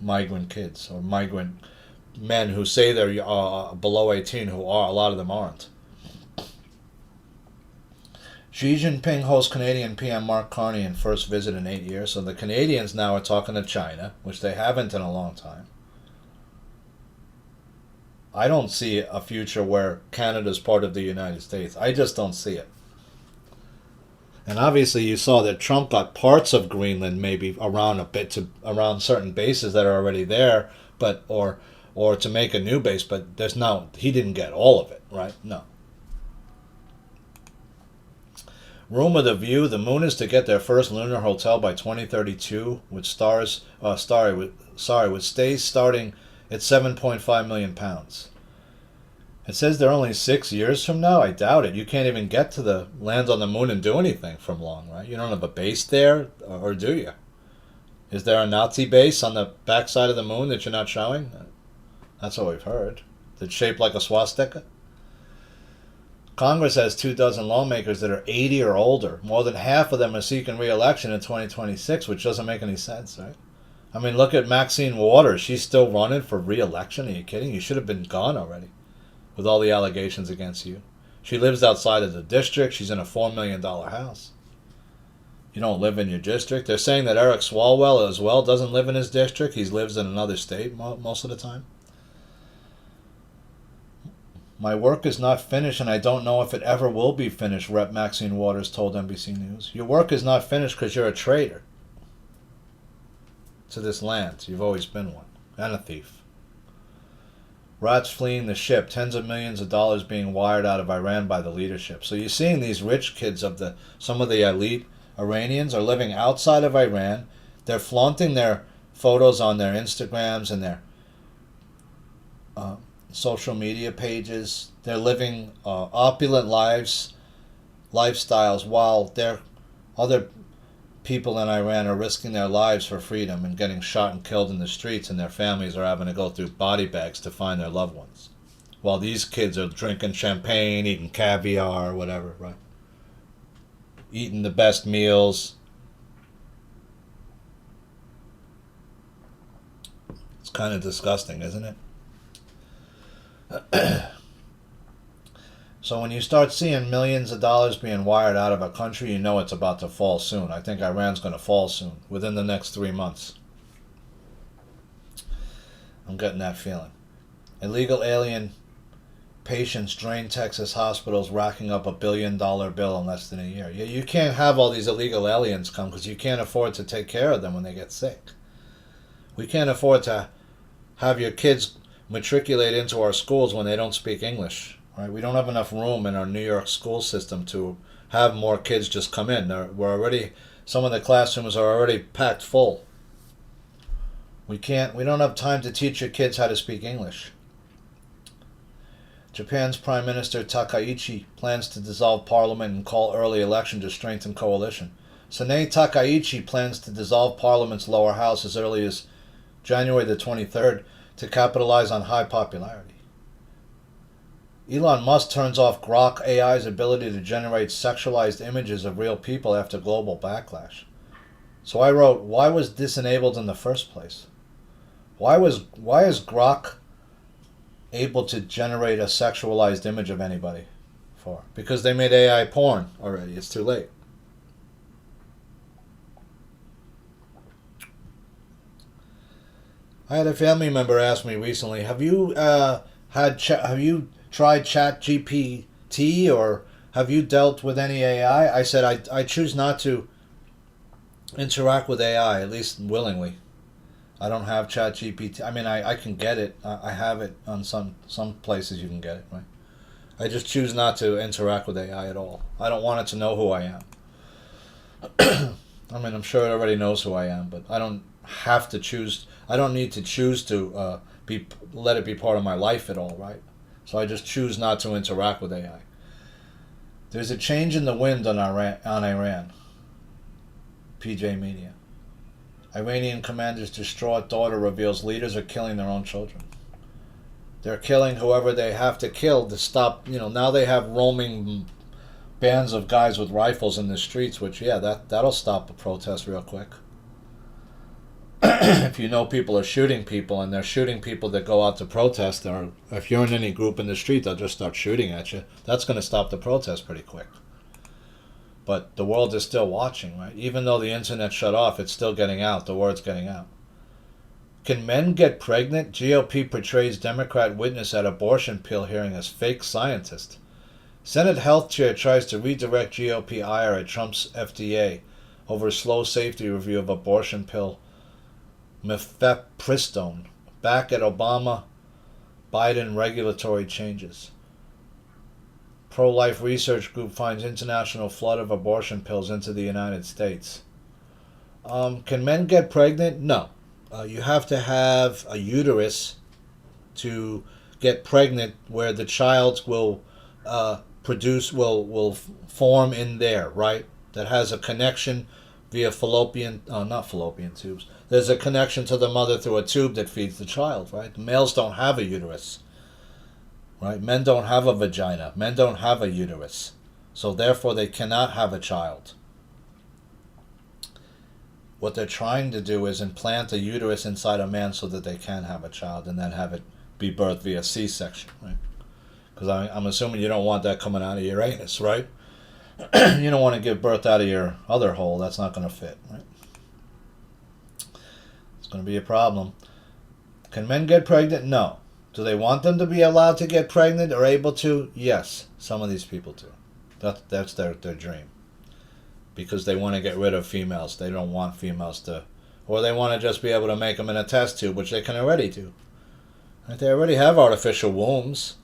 migrant kids or migrant men who say they're below 18, who are, a lot of them aren't. Xi Jinping hosts Canadian PM Mark Carney in first visit in 8 years. So the Canadians now are talking to China, which they haven't in a long time. I don't see a future where Canada's part of the United States. I just don't see it. And obviously you saw that Trump got parts of Greenland maybe around a bit to around certain bases that are already there, but or to make a new base, but there's no, he didn't get all of it, right? No. Rumor The View, the moon is to get their first lunar hotel by 2032 with with stays starting at 7.5 million pounds. It says they're only 6 years from now. I doubt it. You can't even get to the land on the moon and do anything from long, right? You don't have a base there, or do you? Is there a Nazi base on the backside of the moon that you're not showing? That's what we've heard. That's shaped like a swastika. Congress has 24 lawmakers that are 80 or older. More than half of them are seeking re-election in 2026, which doesn't make any sense, right? I mean, look at Maxine Waters. She's still running for re-election. Are you kidding? You should have been gone already with all the allegations against you. She lives outside of the district. She's in a $4 million house. You don't live in your district. They're saying that Eric Swalwell as well doesn't live in his district. He lives in another state most of the time. My work is not finished, and I don't know if it ever will be finished, Rep. Maxine Waters told NBC News. Your work is not finished because you're a traitor to this land. You've always been one. And a thief. Rats fleeing the ship. Tens of millions of dollars being wired out of Iran by the leadership. So you're seeing these rich kids of some of the elite Iranians are living outside of Iran. They're flaunting their photos on their Instagrams and their social media pages. They're living opulent lifestyles while their other people in Iran are risking their lives for freedom and getting shot and killed in the streets, and their families are having to go through body bags to find their loved ones. While these kids are drinking champagne, eating caviar, whatever, right? Eating the best meals. It's kind of disgusting, isn't it? So when you start seeing millions of dollars being wired out of a country, you know it's about to fall soon. I think Iran's going to fall soon, within the next 3 months. I'm getting that feeling. Illegal alien patients drain Texas hospitals, racking up $1 billion bill in less than a year. You can't have all these illegal aliens come because you can't afford to take care of them when they get sick. We can't afford to have your kids matriculate into our schools when they don't speak English. Right? We don't have enough room in our New York school system to have more kids just come in. Some of the classrooms are already packed full. We don't have time to teach your kids how to speak English. Japan's Prime Minister Takaichi plans to dissolve parliament and call early election to strengthen coalition. Sanae Takaichi plans to dissolve parliament's lower house as early as January the 23rd to capitalize on high popularity. Elon Musk turns off Grok AI's ability to generate sexualized images of real people after global backlash. So I wrote, why was this enabled in the first place? Why is Grok able to generate a sexualized image of anybody for? Because they made AI porn already. It's too late. I had a family member ask me recently, have you tried ChatGPT, or have you dealt with any AI? I said I choose not to interact with AI, at least willingly. I don't have ChatGPT. I mean, I can get it. I have it on some places you can get it, right? I just choose not to interact with AI at all. I don't want it to know who I am. I mean, I'm sure it already knows who I am, but I don't have to choose. I don't need to choose to let it be part of my life at all, right? So I just choose not to interact with AI. There's a change in the wind on Iran. PJ Media. Iranian commander's distraught daughter reveals leaders are killing their own children. They're killing whoever they have to kill to stop. Now they have roaming bands of guys with rifles in the streets, which, that'll stop a protest real quick. If you know people are shooting people, and they're shooting people that go out to protest, or if you're in any group in the street, they'll just start shooting at you. That's going to stop the protest pretty quick. But the world is still watching, right? Even though the internet shut off, it's still getting out. The word's getting out. Can men get pregnant? GOP portrays Democrat witness at abortion pill hearing as fake scientist. Senate Health Chair tries to redirect GOP ire at Trump's FDA over slow safety review of abortion pill mifepristone. Back at Obama, Biden regulatory changes. Pro-life research group finds international flood of abortion pills into the United States. Can men get pregnant? No. You have to have a uterus to get pregnant, where the child will will form in there, right? That has a connection via not fallopian tubes. There's a connection to the mother through a tube that feeds the child, right? Males don't have a uterus, right? Men don't have a vagina. Men don't have a uterus. So therefore they cannot have a child. What they're trying to do is implant a uterus inside a man so that they can have a child and then have it be birthed via C-section, right? Because I'm assuming you don't want that coming out of your anus, right? You don't want to give birth out of your other hole. That's not going to fit, right? It's going to be a problem. Can men get pregnant? No. Do they want them to be allowed to get pregnant or able to? Yes. Some of these people do. That's their dream. Because they want to get rid of females. They don't want females to... Or they want to just be able to make them in a test tube, which they can already do. Right? They already have artificial wombs.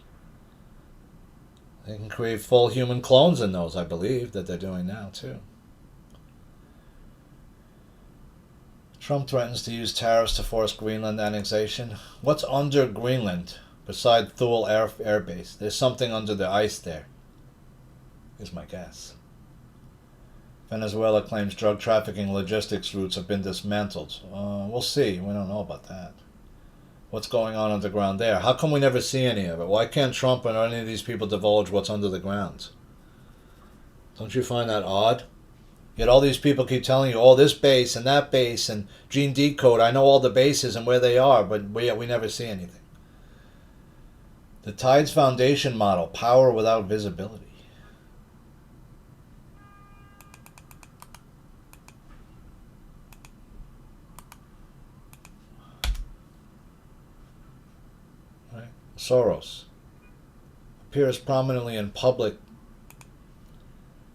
They can create full human clones in those, I believe, that they're doing now, too. Trump threatens to use tariffs to force Greenland annexation. What's under Greenland besides Thule Air Base? There's something under the ice there, is my guess. Venezuela claims drug trafficking logistics routes have been dismantled. We'll see. We don't know about that. What's going on underground there? How come we never see any of it? Why can't Trump and any of these people divulge what's under the ground? Don't you find that odd? Yet all these people keep telling you, oh, this base and that base and gene decode. I know all the bases and where they are, but we never see anything. The Tides Foundation model, power without visibility. Soros appears prominently in public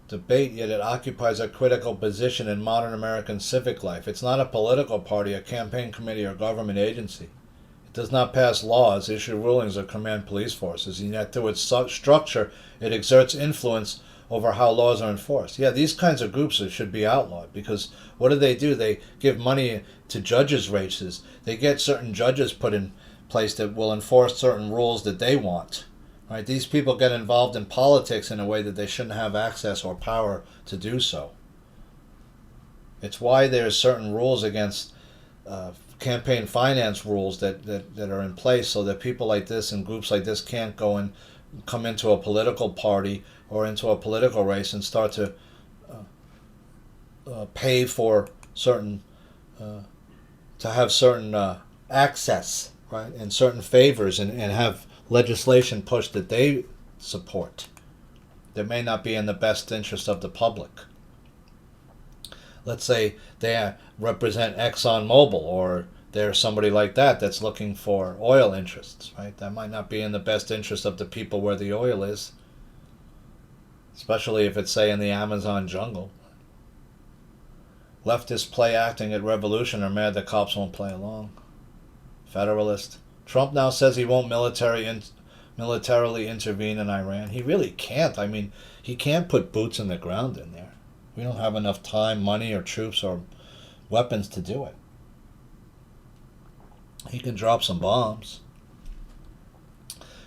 debate, yet it occupies a critical position in modern American civic life. It's not a political party, a campaign committee, or government agency. It does not pass laws, issue rulings, or command police forces, and yet through its structure, it exerts influence over how laws are enforced. Yeah, these kinds of groups should be outlawed, because what do? They give money to judges' races. They get certain judges put in place that will enforce certain rules that they want. Right? These people get involved in politics in a way that they shouldn't have access or power to do so. It's why there's certain rules against campaign finance rules that are in place, so that people like this and groups like this can't go and come into a political party or into a political race and start to pay for certain to have certain access, right, and certain favors, and have legislation pushed that they support that may not be in the best interest of the public. Let's say they represent ExxonMobil, or there's somebody like that that's looking for oil interests, right? That might not be in the best interest of the people where the oil is, especially if it's, say, in the Amazon jungle. Leftists play acting at revolution are mad the cops won't play along. Federalist. Trump now says he won't militarily intervene in Iran. He really can't. I mean, he can't put boots in the ground in there. We don't have enough time, money, or troops, or weapons to do it. He can drop some bombs.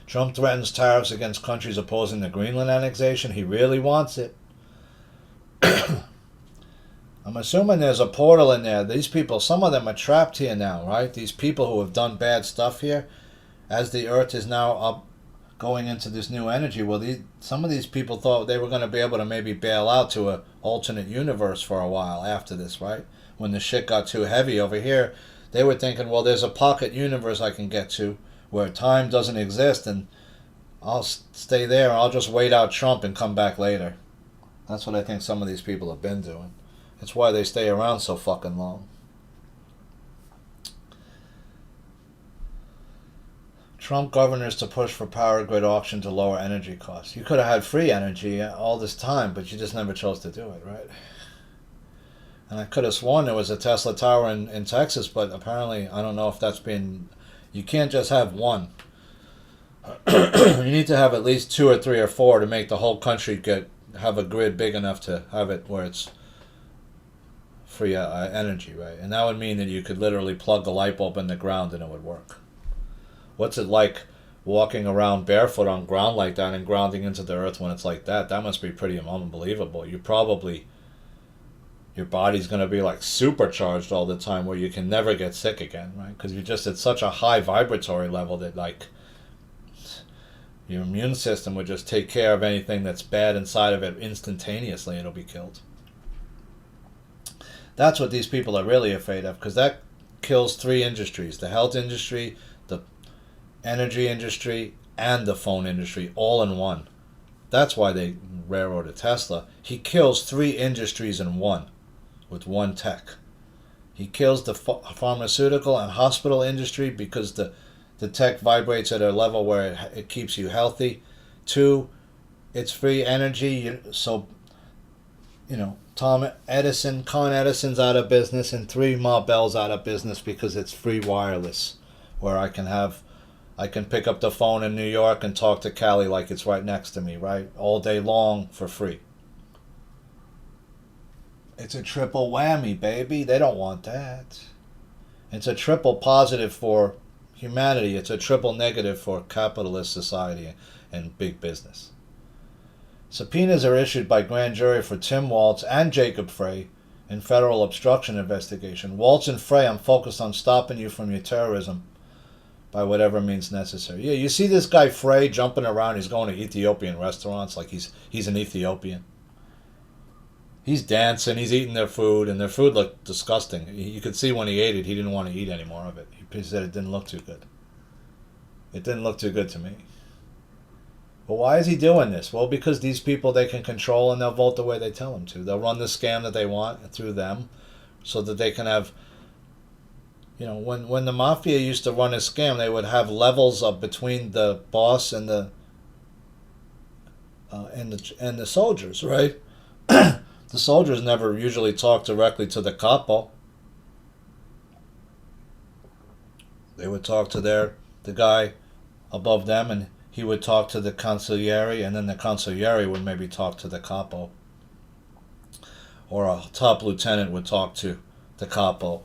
Trump threatens tariffs against countries opposing the Greenland annexation. He really wants it. I'm assuming there's a portal in there. These people, some of them are trapped here now, right? These people who have done bad stuff here, as the Earth is now up, going into this new energy. Well, some of these people thought they were going to be able to maybe bail out to an alternate universe for a while after this, right? When the shit got too heavy over here, they were thinking, well, there's a pocket universe I can get to where time doesn't exist, and I'll stay there. I'll just wait out Trump and come back later. That's what I think some of these people have been doing. It's why they stay around so fucking long. Trump governors to push for power grid auction to lower energy costs. You could have had free energy all this time, but you just never chose to do it, right? And I could have sworn there was a Tesla tower in Texas, but apparently I don't know if that's been... You can't just have one. You need to have at least 2 or 3 or 4 to make the whole country have a grid big enough to have it where it's free energy, right? And that would mean that you could literally plug a light bulb in the ground and it would work. What's it like walking around barefoot on ground like that and grounding into the earth when it's like that? That must be pretty unbelievable. Your body's going to be like supercharged all the time where you can never get sick again, right? Because you're just at such a high vibratory level that like your immune system would just take care of anything that's bad inside of it instantaneously. It'll be killed. That's what these people are really afraid of, because that kills 3 industries: the health industry, the energy industry, and the phone industry, all in one. That's why they railroaded Tesla. He kills 3 industries in one, with one tech. He kills the pharmaceutical and hospital industry because the tech vibrates at a level where it keeps you healthy. 2, it's free energy, so, Con Edison's out of business, and 3, Ma Bell's out of business because it's free wireless, where I can pick up the phone in New York and talk to Cali like it's right next to me, right? All day long for free. It's a triple whammy, baby. They don't want that. It's a triple positive for humanity. It's a triple negative for capitalist society and big business. Subpoenas are issued by grand jury for Tim Waltz and Jacob Frey in federal obstruction investigation. Waltz and Frey, I'm focused on stopping you from your terrorism by whatever means necessary. Yeah, you see this guy Frey jumping around. He's going to Ethiopian restaurants like he's an Ethiopian. He's dancing. He's eating their food, and their food looked disgusting. You could see when he ate it, he didn't want to eat any more of it. He said it didn't look too good. It didn't look too good to me. But why is he doing this? Well, because these people they can control, and they'll vote the way they tell them to. They'll run the scam that they want through them so that they can have... when the mafia used to run a scam, they would have levels up between the boss and the soldiers, right? The soldiers never usually talk directly to the capo. They would talk to the guy above them, and he would talk to the consigliere, and then the consigliere would maybe talk to the capo. Or a top lieutenant would talk to the capo.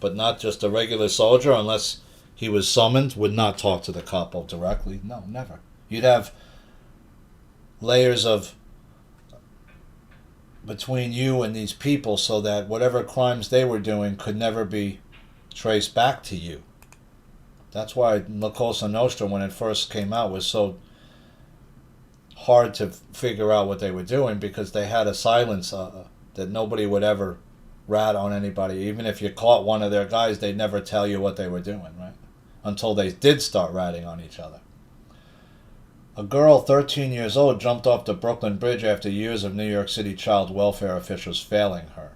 But not just a regular soldier, unless he was summoned, would not talk to the capo directly. No, never. You'd have layers of between you and these people so that whatever crimes they were doing could never be traced back to you. That's why La Cosa Nostra, when it first came out, was so hard to figure out what they were doing, because they had a silence that nobody would ever rat on anybody. Even if you caught one of their guys, they'd never tell you what they were doing, right? Until they did start ratting on each other. A girl 13 years old jumped off the Brooklyn Bridge after years of New York City child welfare officials failing her.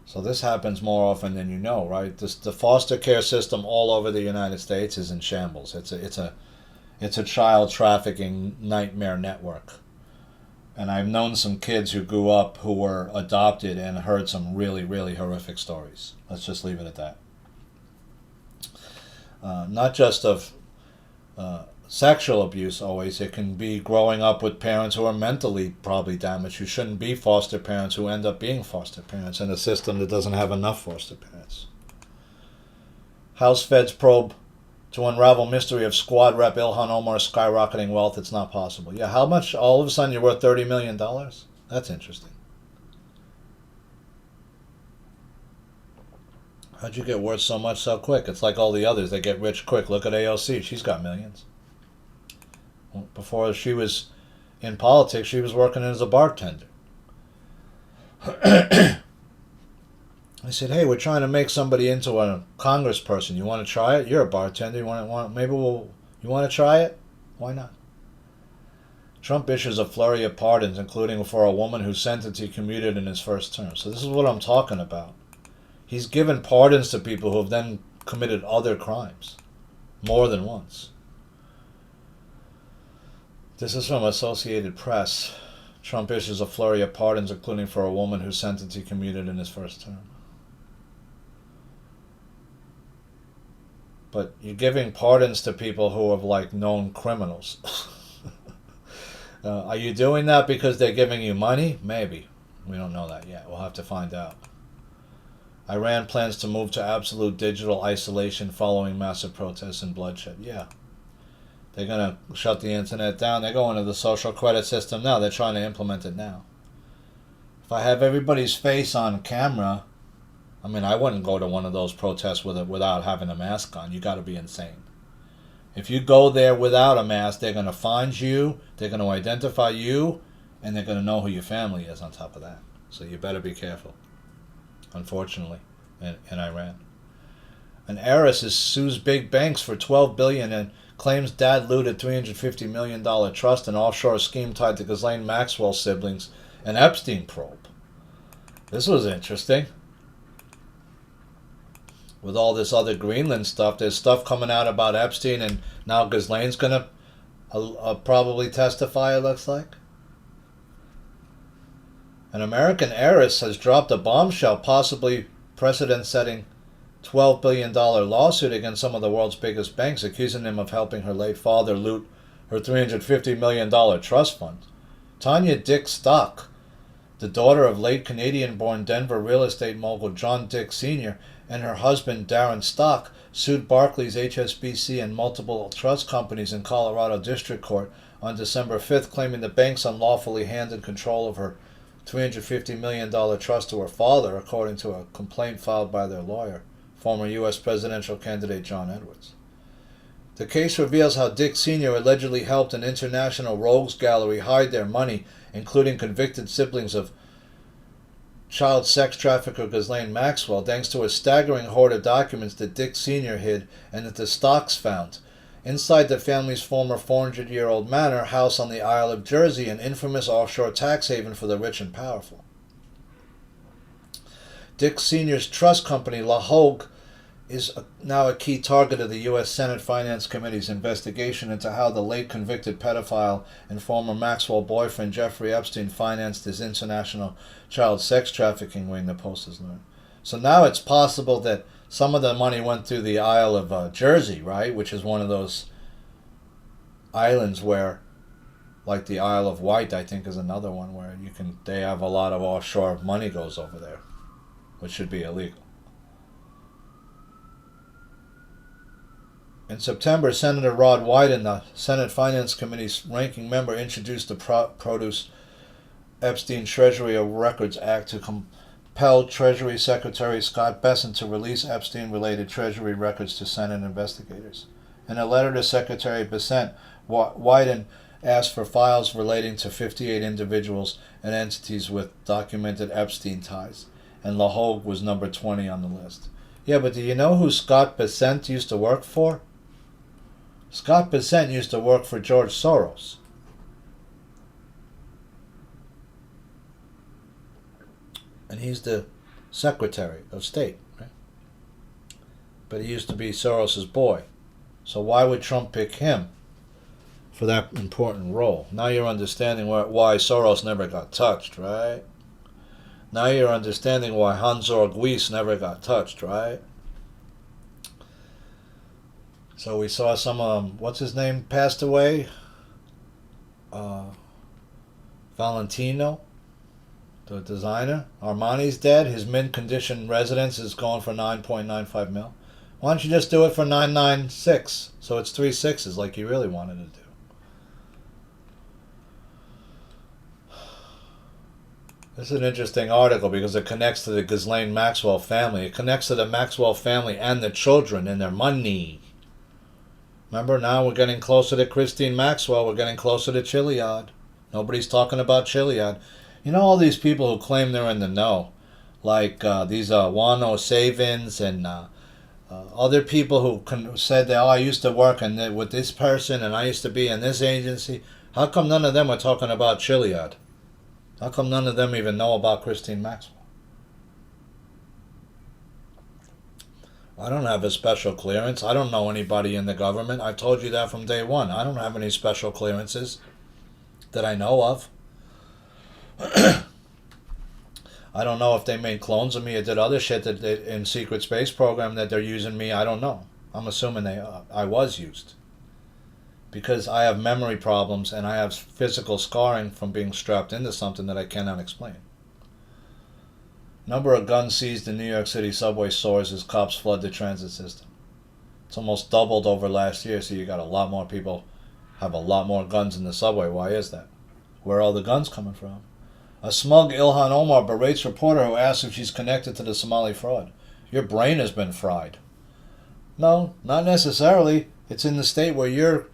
So this happens more often than you know, right? The foster care system all over the United States is in shambles. It's a child trafficking nightmare network. And I've known some kids who grew up who were adopted and heard some really, really horrific stories. Let's just leave it at that. Not just of sexual abuse always. It can be growing up with parents who are mentally probably damaged, who shouldn't be foster parents, who end up being foster parents in a system that doesn't have enough foster parents. House Feds probe to unravel mystery of squad rep Ilhan Omar's skyrocketing wealth. It's not possible. Yeah, how much? All of a sudden you're worth $30 million? That's interesting. How'd you get worth so much so quick? It's like all the others. They get rich quick. Look at AOC. She's got millions. Before she was in politics, she was working as a bartender. I said, hey, we're trying to make somebody into a congressperson. You want to try it? You're a bartender. You want to try it? Why not? Trump issues a flurry of pardons, including for a woman whose sentence he commuted in his first term. So this is what I'm talking about. He's given pardons to people who have then committed other crimes, more than once. This is from Associated Press. Trump issues a flurry of pardons, including for a woman whose sentence he commuted in his first term. But you're giving pardons to people who have, like, known criminals. Are you doing that because they're giving you money? Maybe. We don't know that yet. We'll have to find out. Iran plans to move to absolute digital isolation following massive protests and bloodshed. Yeah. They're going to shut the internet down. They're going to the social credit system now. They're trying to implement it now. If I have everybody's face on camera, I mean, I wouldn't go to one of those protests without having a mask on. You got to be insane. If you go there without a mask, they're going to find you, they're going to identify you, and they're going to know who your family is on top of that. So you better be careful, unfortunately, in Iran. An heiress sues big banks for $12 billion and claims dad looted $350 million trust and offshore scheme tied to Ghislaine Maxwell siblings and Epstein probe. This was interesting. With all this other Greenland stuff, there's stuff coming out about Epstein, and now Ghislaine's going to probably testify, it looks like. An American heiress has dropped a bombshell, possibly precedent-setting $12 billion lawsuit against some of the world's biggest banks, accusing them of helping her late father loot her $350 million trust fund. Tanya Dick Stock, the daughter of late Canadian-born Denver real estate mogul John Dick Sr., and her husband, Darren Stock, sued Barclays, HSBC, and multiple trust companies in Colorado District Court on December 5th, claiming the banks unlawfully handed control of her $350 million trust to her father, according to a complaint filed by their lawyer, former U.S. presidential candidate John Edwards. The case reveals how Dick Sr. allegedly helped an international rogues gallery hide their money, including convicted siblings of child sex trafficker Ghislaine Maxwell, thanks to a staggering hoard of documents that Dick Sr. hid and that the Stocks found inside the family's former 400-year-old manor house on the Isle of Jersey, an infamous offshore tax haven for the rich and powerful. Dick Sr.'s trust company, La Hogue, is now a key target of the U.S. Senate Finance Committee's investigation into how the late convicted pedophile and former Maxwell boyfriend Jeffrey Epstein financed his international child sex trafficking ring, the Post has learned. So now it's possible that some of the money went through the Isle of Jersey, right, which is one of those islands where, like the Isle of Wight, I think, is another one where they have a lot of offshore money goes over there, which should be illegal. In September, Senator Rod Wyden, the Senate Finance Committee's ranking member, introduced the Produce Epstein Treasury Records Act to compel Treasury Secretary Scott Bessent to release Epstein-related Treasury records to Senate investigators. In a letter to Secretary Bessent, Wyden asked for files relating to 58 individuals and entities with documented Epstein ties, and La Hogue was number 20 on the list. Yeah, but do you know who Scott Bessent used to work for? Scott Bessent used to work for George Soros. And he's the Secretary of State, right? But he used to be Soros's boy. So why would Trump pick him for that important role? Now you're understanding why Soros never got touched, right? Now you're understanding why Hans-Jörg Wyss never got touched, right? So we saw some, what's his name, passed away? Valentino, the designer. Armani's dead. His mint-condition residence is going for $9.95 million. Why don't you just do it for $996? So it's 3 sixes like you really wanted to do. This is an interesting article because it connects to the Ghislaine Maxwell family. It connects to the Maxwell family and the children and their money. Remember, now we're getting closer to Christine Maxwell. We're getting closer to Chiliad. Nobody's talking about Chiliad. You know all these people who claim they're in the know, like these Wano Savins and Other people who said that, oh, I used to work with this person and I used to be in this agency. How come none of them are talking about Chiliad? How come none of them even know about Christine Maxwell? I don't have a special clearance. I don't know anybody in the government. I told you that from day one. I don't have any special clearances that I know of. I don't know if they made clones of me or did other shit that in secret space program that they're using me. I don't know. I'm assuming I was used. Because I have memory problems and I have physical scarring from being strapped into something that I cannot explain. Number of guns seized in New York City subway soars as cops flood the transit system. It's almost doubled over last year, so you got a lot more people have a lot more guns in the subway. Why is that? Where are all the guns coming from? A smug Ilhan Omar berates reporter who asks if she's connected to the Somali fraud. Your brain has been fried. No, not necessarily. It's in the state where you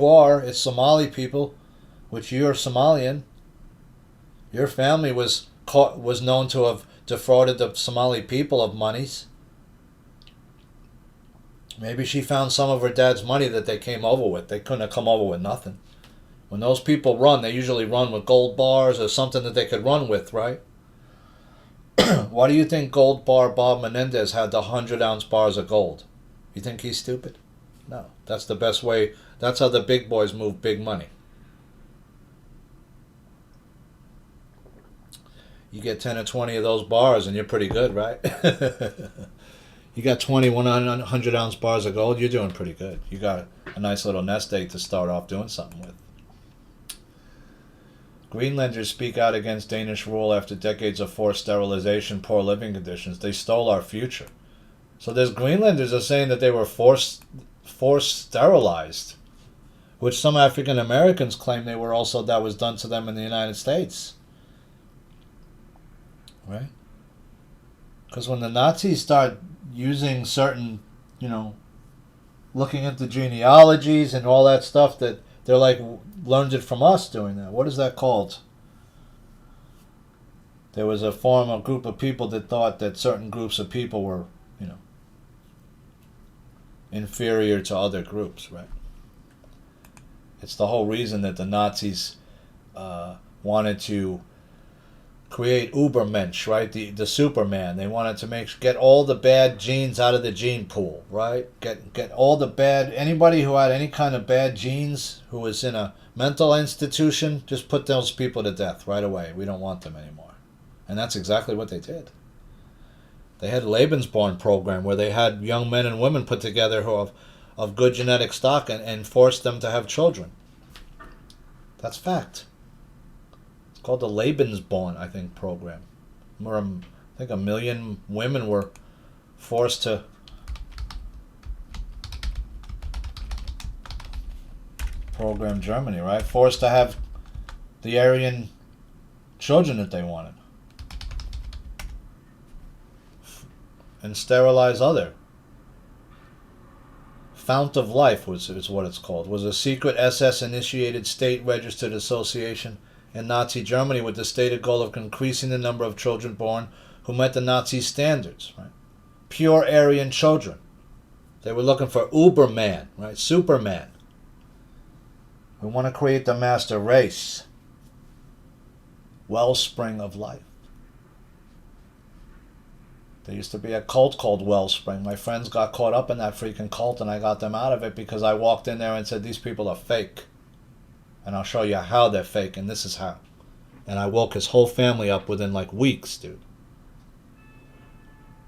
are. It's Somali people, which you're Somalian. Your family was known to have defrauded the Somali people of monies. Maybe she found some of her dad's money that they came over with. They couldn't have come over with nothing. When those people run, they usually run with gold bars or something that they could run with, right? Why do you think gold bar Bob Menendez had the 100-ounce bars of gold? You think he's stupid? No. That's the best way. That's how the big boys move big money. You get 10 or 20 of those bars and you're pretty good, right? You got 20 100-ounce bars of gold, you're doing pretty good. You got a nice little nest egg to start off doing something with. Greenlanders speak out against Danish rule after decades of forced sterilization, poor living conditions. They stole our future. So there's Greenlanders are saying that they were forced sterilized, which some African Americans claim they were also, that was done to them in the United States. Right? Because when the Nazis start using certain, looking at the genealogies and all that stuff, that they're like, learned it from us doing that. What is that called? There was a group of people that thought that certain groups of people were, inferior to other groups, right? It's the whole reason that the Nazis wanted to create Ubermensch, right? The Superman. They wanted to get all the bad genes out of the gene pool, right? Get all the bad, anybody who had any kind of bad genes, who was in a mental institution, just put those people to death right away. We don't want them anymore. And that's exactly what they did. They had a Lebensborn program where they had young men and women put together who of good genetic stock and forced them to have children. That's fact. It's called the Lebensborn, I think, program. Where I think 1 million women were forced to program Germany, right? Forced to have the Aryan children that they wanted. And sterilize other. Fount of Life is what it's called. Was a secret SS-initiated state-registered association in Nazi Germany with the stated goal of increasing the number of children born who met the Nazi standards. Right? Pure Aryan children. They were looking for Uberman, right? Superman. We want to create the master race. Wellspring of life. There used to be a cult called Wellspring. My friends got caught up in that freaking cult and I got them out of it because I walked in there and said, these people are fake. And I'll show you how they're fake, and this is how. And I woke his whole family up within like weeks, dude.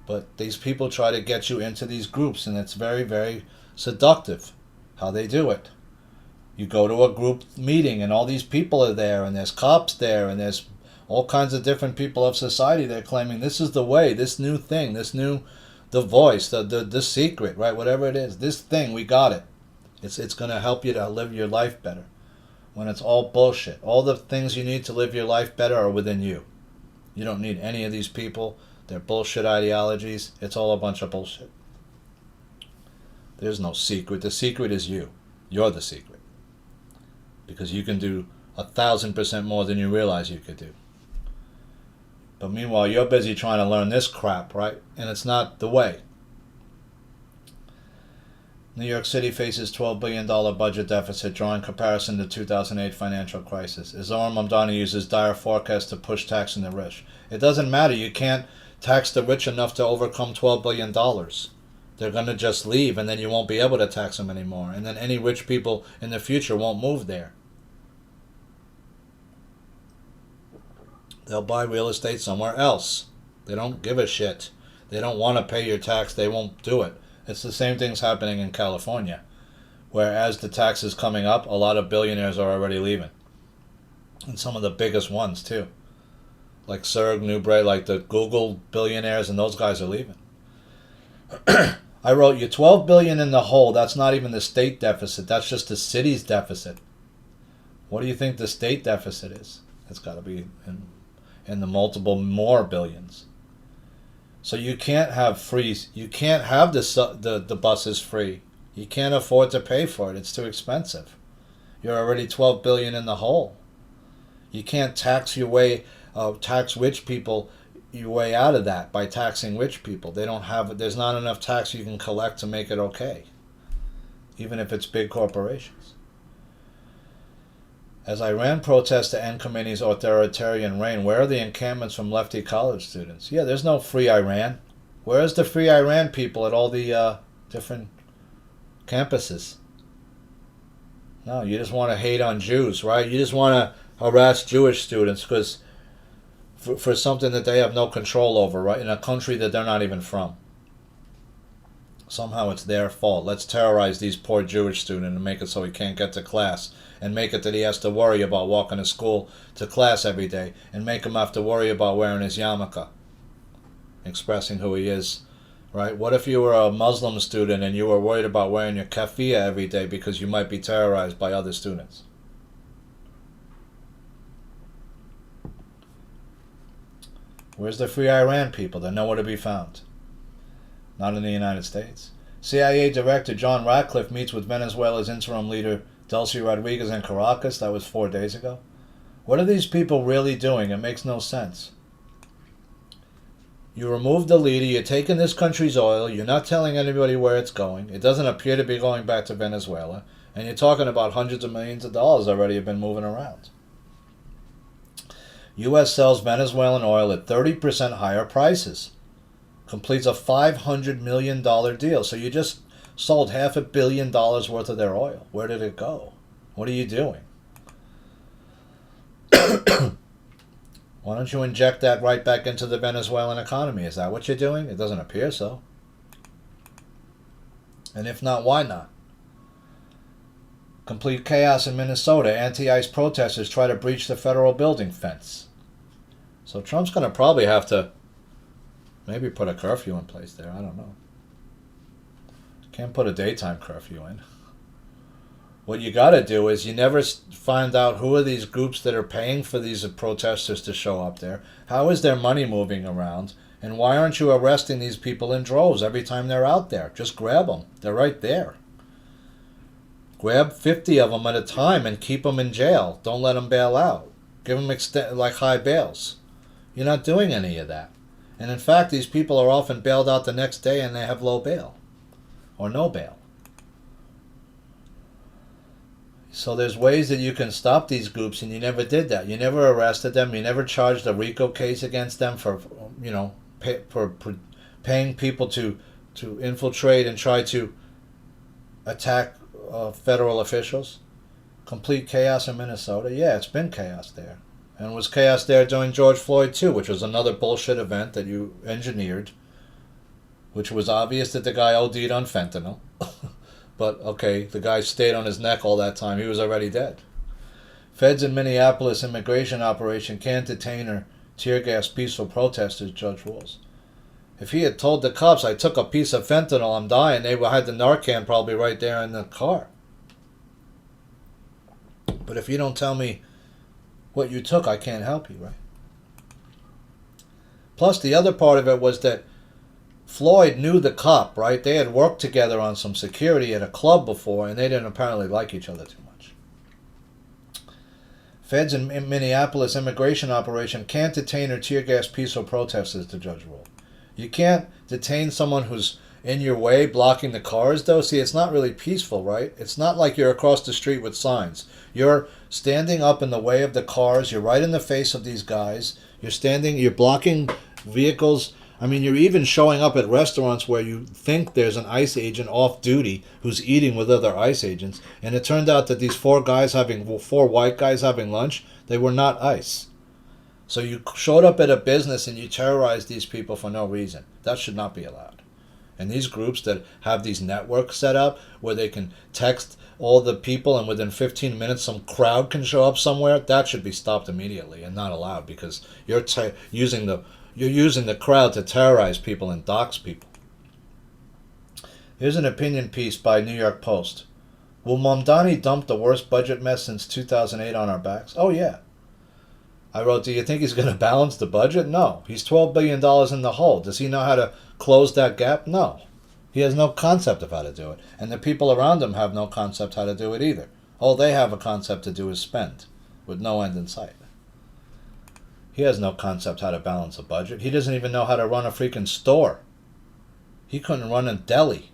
But these people try to get you into these groups, and it's very, very seductive how they do it. You go to a group meeting and all these people are there, and there's cops there, and there's all kinds of different people of society. They're claiming this is the way, this new thing, the voice, the secret, right? Whatever it is, this thing, we got it. It's going to help you to live your life better. When it's all bullshit. All the things you need to live your life better are within you. You don't need any of these people. They're bullshit ideologies. It's all a bunch of bullshit. There's no secret. The secret is you. You're the secret. Because you can do 1,000% more than you realize you could do. But meanwhile, you're busy trying to learn this crap, right? And it's not the way. New York City faces $12 billion budget deficit, drawing comparison to the 2008 financial crisis. Zohar Mamdani uses dire forecast to push taxing the rich. It doesn't matter. You can't tax the rich enough to overcome $12 billion. They're going to just leave, and then you won't be able to tax them anymore. And then any rich people in the future won't move there. They'll buy real estate somewhere else. They don't give a shit. They don't want to pay your tax. They won't do it. It's the same thing's happening in California, where as the tax is coming up, a lot of billionaires are already leaving. And some of the biggest ones, too. Like Serg Nubray, like the Google billionaires, and those guys are leaving. I wrote you $12 billion in the hole. That's not even the state deficit. That's just the city's deficit. What do you think the state deficit is? It's got to be in the multiple more billions. So you can't have free. You can't have the buses free. You can't afford to pay for it. It's too expensive. You're already $12 billion in the hole. You can't tax your way, tax rich people your way out of that by taxing rich people. They don't have. There's not enough tax you can collect to make it okay, even if it's big corporations. As Iran protests to end Khomeini's authoritarian reign, where are the encampments from lefty college students? Yeah, there's no free Iran. Where's the free Iran people at all the different campuses? No, you just want to hate on Jews, right? You just want to harass Jewish students because for something that they have no control over, right? In a country that they're not even from. Somehow it's their fault. Let's terrorize these poor Jewish students and make it so he can't get to class, and make it that he has to worry about walking to school, to class every day, and make him have to worry about wearing his yarmulke, expressing who he is, right? What if you were a Muslim student and you were worried about wearing your keffiyeh every day because you might be terrorized by other students? Where's the free Iran people? They're nowhere to be found. Not in the United States. CIA Director John Ratcliffe meets with Venezuela's interim leader Delcy Rodriguez in Caracas. That was 4 days ago. What are these people really doing? It makes no sense. You removed the leader. You're taking this country's oil. You're not telling anybody where it's going. It doesn't appear to be going back to Venezuela. And you're talking about hundreds of millions of dollars already have been moving around. U.S. sells Venezuelan oil at 30% higher prices. Completes a $500 million deal. So you just sold $500 million worth of their oil. Where did it go? What are you doing? Why don't you inject that right back into the Venezuelan economy? Is that what you're doing? It doesn't appear so. And if not, why not? Complete chaos in Minnesota. Anti-ICE protesters try to breach the federal building fence. So Trump's going to probably have to maybe put a curfew in place there. I don't know. Can't put a daytime curfew in. What you got to do is you never find out who are these groups that are paying for these protesters to show up there. How is their money moving around? And why aren't you arresting these people in droves every time they're out there? Just grab them. They're right there. Grab 50 of them at a time and keep them in jail. Don't let them bail out. Give them like high bails. You're not doing any of that. And in fact, these people are often bailed out the next day and they have low bail. Or no bail. So there's ways that you can stop these groups, and you never did that. You never arrested them. You never charged a RICO case against them for paying people to infiltrate and try to attack federal officials. Complete chaos in Minnesota. Yeah, it's been chaos there. And it was chaos there during George Floyd too, which was another bullshit event that you engineered, which was obvious that the guy OD'd on fentanyl. But, okay, the guy stayed on his neck all that time. He was already dead. Feds in Minneapolis immigration operation can't detain or tear gas peaceful protesters, Judge rules. If he had told the cops, I took a piece of fentanyl, I'm dying, they had the Narcan probably right there in the car. But if you don't tell me what you took, I can't help you, right? Plus, the other part of it was that Floyd knew the cop, right? They had worked together on some security at a club before, and they didn't apparently like each other too much. Feds in Minneapolis immigration operation can't detain or tear gas peaceful protesters, the judge ruled. You can't detain someone who's in your way, blocking the cars, though, see, it's not really peaceful, right? It's not like you're across the street with signs. You're standing up in the way of the cars. You're right in the face of these guys. You're blocking vehicles. I mean, you're even showing up at restaurants where you think there's an ICE agent off duty who's eating with other ICE agents. And it turned out that these four white guys having lunch, they were not ICE. So you showed up at a business and you terrorized these people for no reason. That should not be allowed. And these groups that have these networks set up where they can text all the people and within 15 minutes some crowd can show up somewhere, that should be stopped immediately and not allowed, because you're using the crowd to terrorize people and dox people. Here's an opinion piece by New York Post. Will Mamdani dump the worst budget mess since 2008 on our backs? Oh, yeah. I wrote, do you think he's going to balance the budget? No. He's $12 billion in the hole. Does he know how to close that gap? No. He has no concept of how to do it. And the people around him have no concept how to do it either. All they have a concept to do is spend, with no end in sight. He has no concept how to balance a budget. He doesn't even know how to run a freaking store. He couldn't run a deli.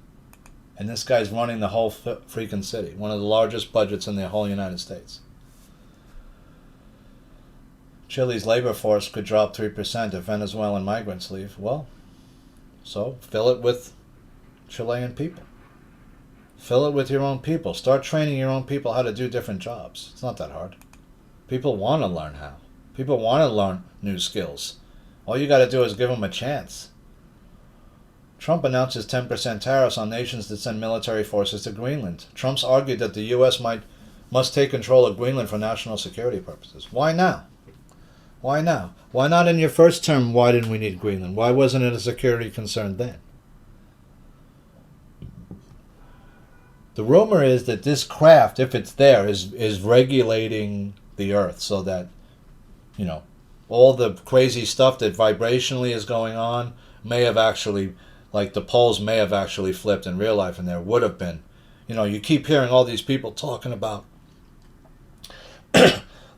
And this guy's running the whole freaking city. One of the largest budgets in the whole United States. Chile's labor force could drop 3% if Venezuelan migrants leave. Well, so fill it with Chilean people. Fill it with your own people. Start training your own people how to do different jobs. It's not that hard. People want to learn how. People want to learn new skills. All you got to do is give them a chance. Trump announces 10% tariffs on nations that send military forces to Greenland. Trump's argued that the U.S. must take control of Greenland for national security purposes. Why now? Why now? Why not in your first term? Why didn't we need Greenland? Why wasn't it a security concern then? The rumor is that this craft, if it's there, is regulating the Earth so that, all the crazy stuff that vibrationally is going on may have actually, like the poles may have actually flipped in real life, and there would have been. You keep hearing all these people talking about,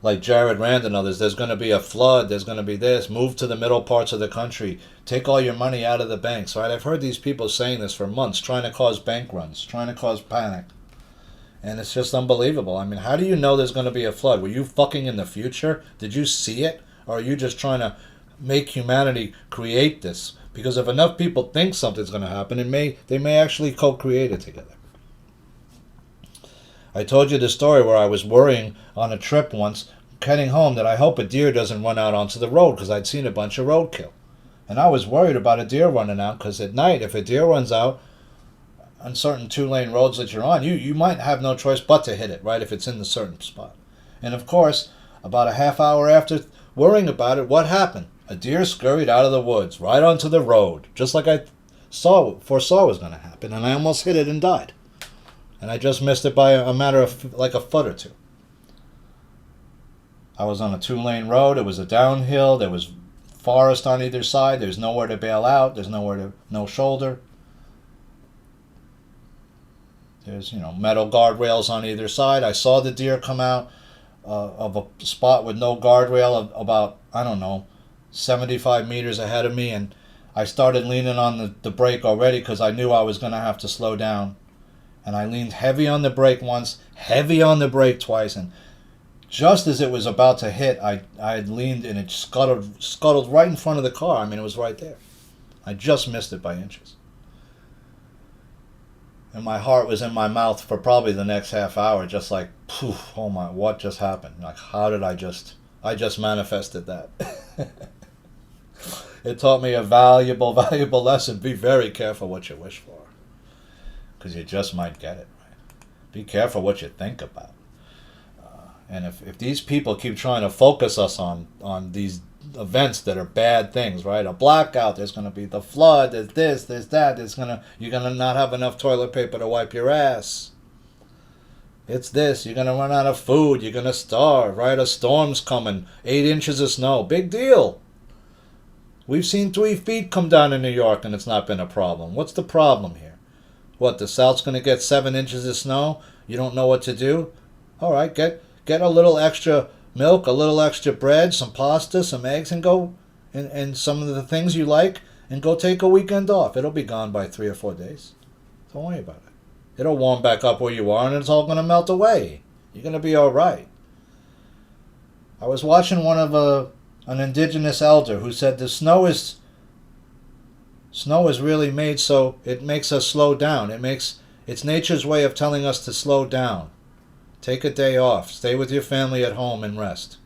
like Jared Rand and others, there's going to be a flood, there's going to be this, move to the middle parts of the country, take all your money out of the banks, right? I've heard these people saying this for months, trying to cause bank runs, trying to cause panic. And it's just unbelievable. I mean, how do you know there's going to be a flood? Were you fucking in the future? Did you see it? Or are you just trying to make humanity create this? Because if enough people think something's going to happen, they may actually co-create it together. I told you the story where I was worrying on a trip once, heading home, that I hope a deer doesn't run out onto the road, because I'd seen a bunch of roadkill. And I was worried about a deer running out, because at night, if a deer runs out on certain two-lane roads that you're on, you might have no choice but to hit it, right, if it's in the certain spot. And of course, about a half hour after worrying about it, what happened? A deer scurried out of the woods, right onto the road, just like I foresaw was going to happen, and I almost hit it and died. And I just missed it by a matter of like a foot or two. I was on a two-lane road. It was a downhill. There was forest on either side. There's nowhere to bail out. There's no shoulder. There's, metal guardrails on either side. I saw the deer come out of a spot with no guardrail of about, 75 meters ahead of me. And I started leaning on the brake already because I knew I was going to have to slow down. And I leaned heavy on the brake once, heavy on the brake twice, and just as it was about to hit, I had leaned and it scuttled right in front of the car. I mean, it was right there. I just missed it by inches. And my heart was in my mouth for probably the next half hour, just like, poof, oh my, what just happened? Like, how did I just manifested that. It taught me a valuable lesson. Be very careful what you wish for, because you just might get it, right? Be careful what you think about. And if these people keep trying to focus us on these events that are bad things, right? A blackout, there's going to be the flood, there's this, there's that, you're going to not have enough toilet paper to wipe your ass. It's this, you're going to run out of food, you're going to starve, right? A storm's coming, 8 inches of snow, big deal. We've seen 3 feet come down in New York and it's not been a problem. What's the problem here? What, the South's going to get 7 inches of snow? You don't know what to do? All right, get a little extra milk, a little extra bread, some pasta, some eggs, and go and some of the things you like, and go take a weekend off. It'll be gone by 3 or 4 days. Don't worry about it. It'll warm back up where you are, and it's all going to melt away. You're going to be all right. I was watching one of an indigenous elder who said the snow is really made so it makes us slow down. It's nature's way of telling us to slow down. Take a day off. Stay with your family at home and rest.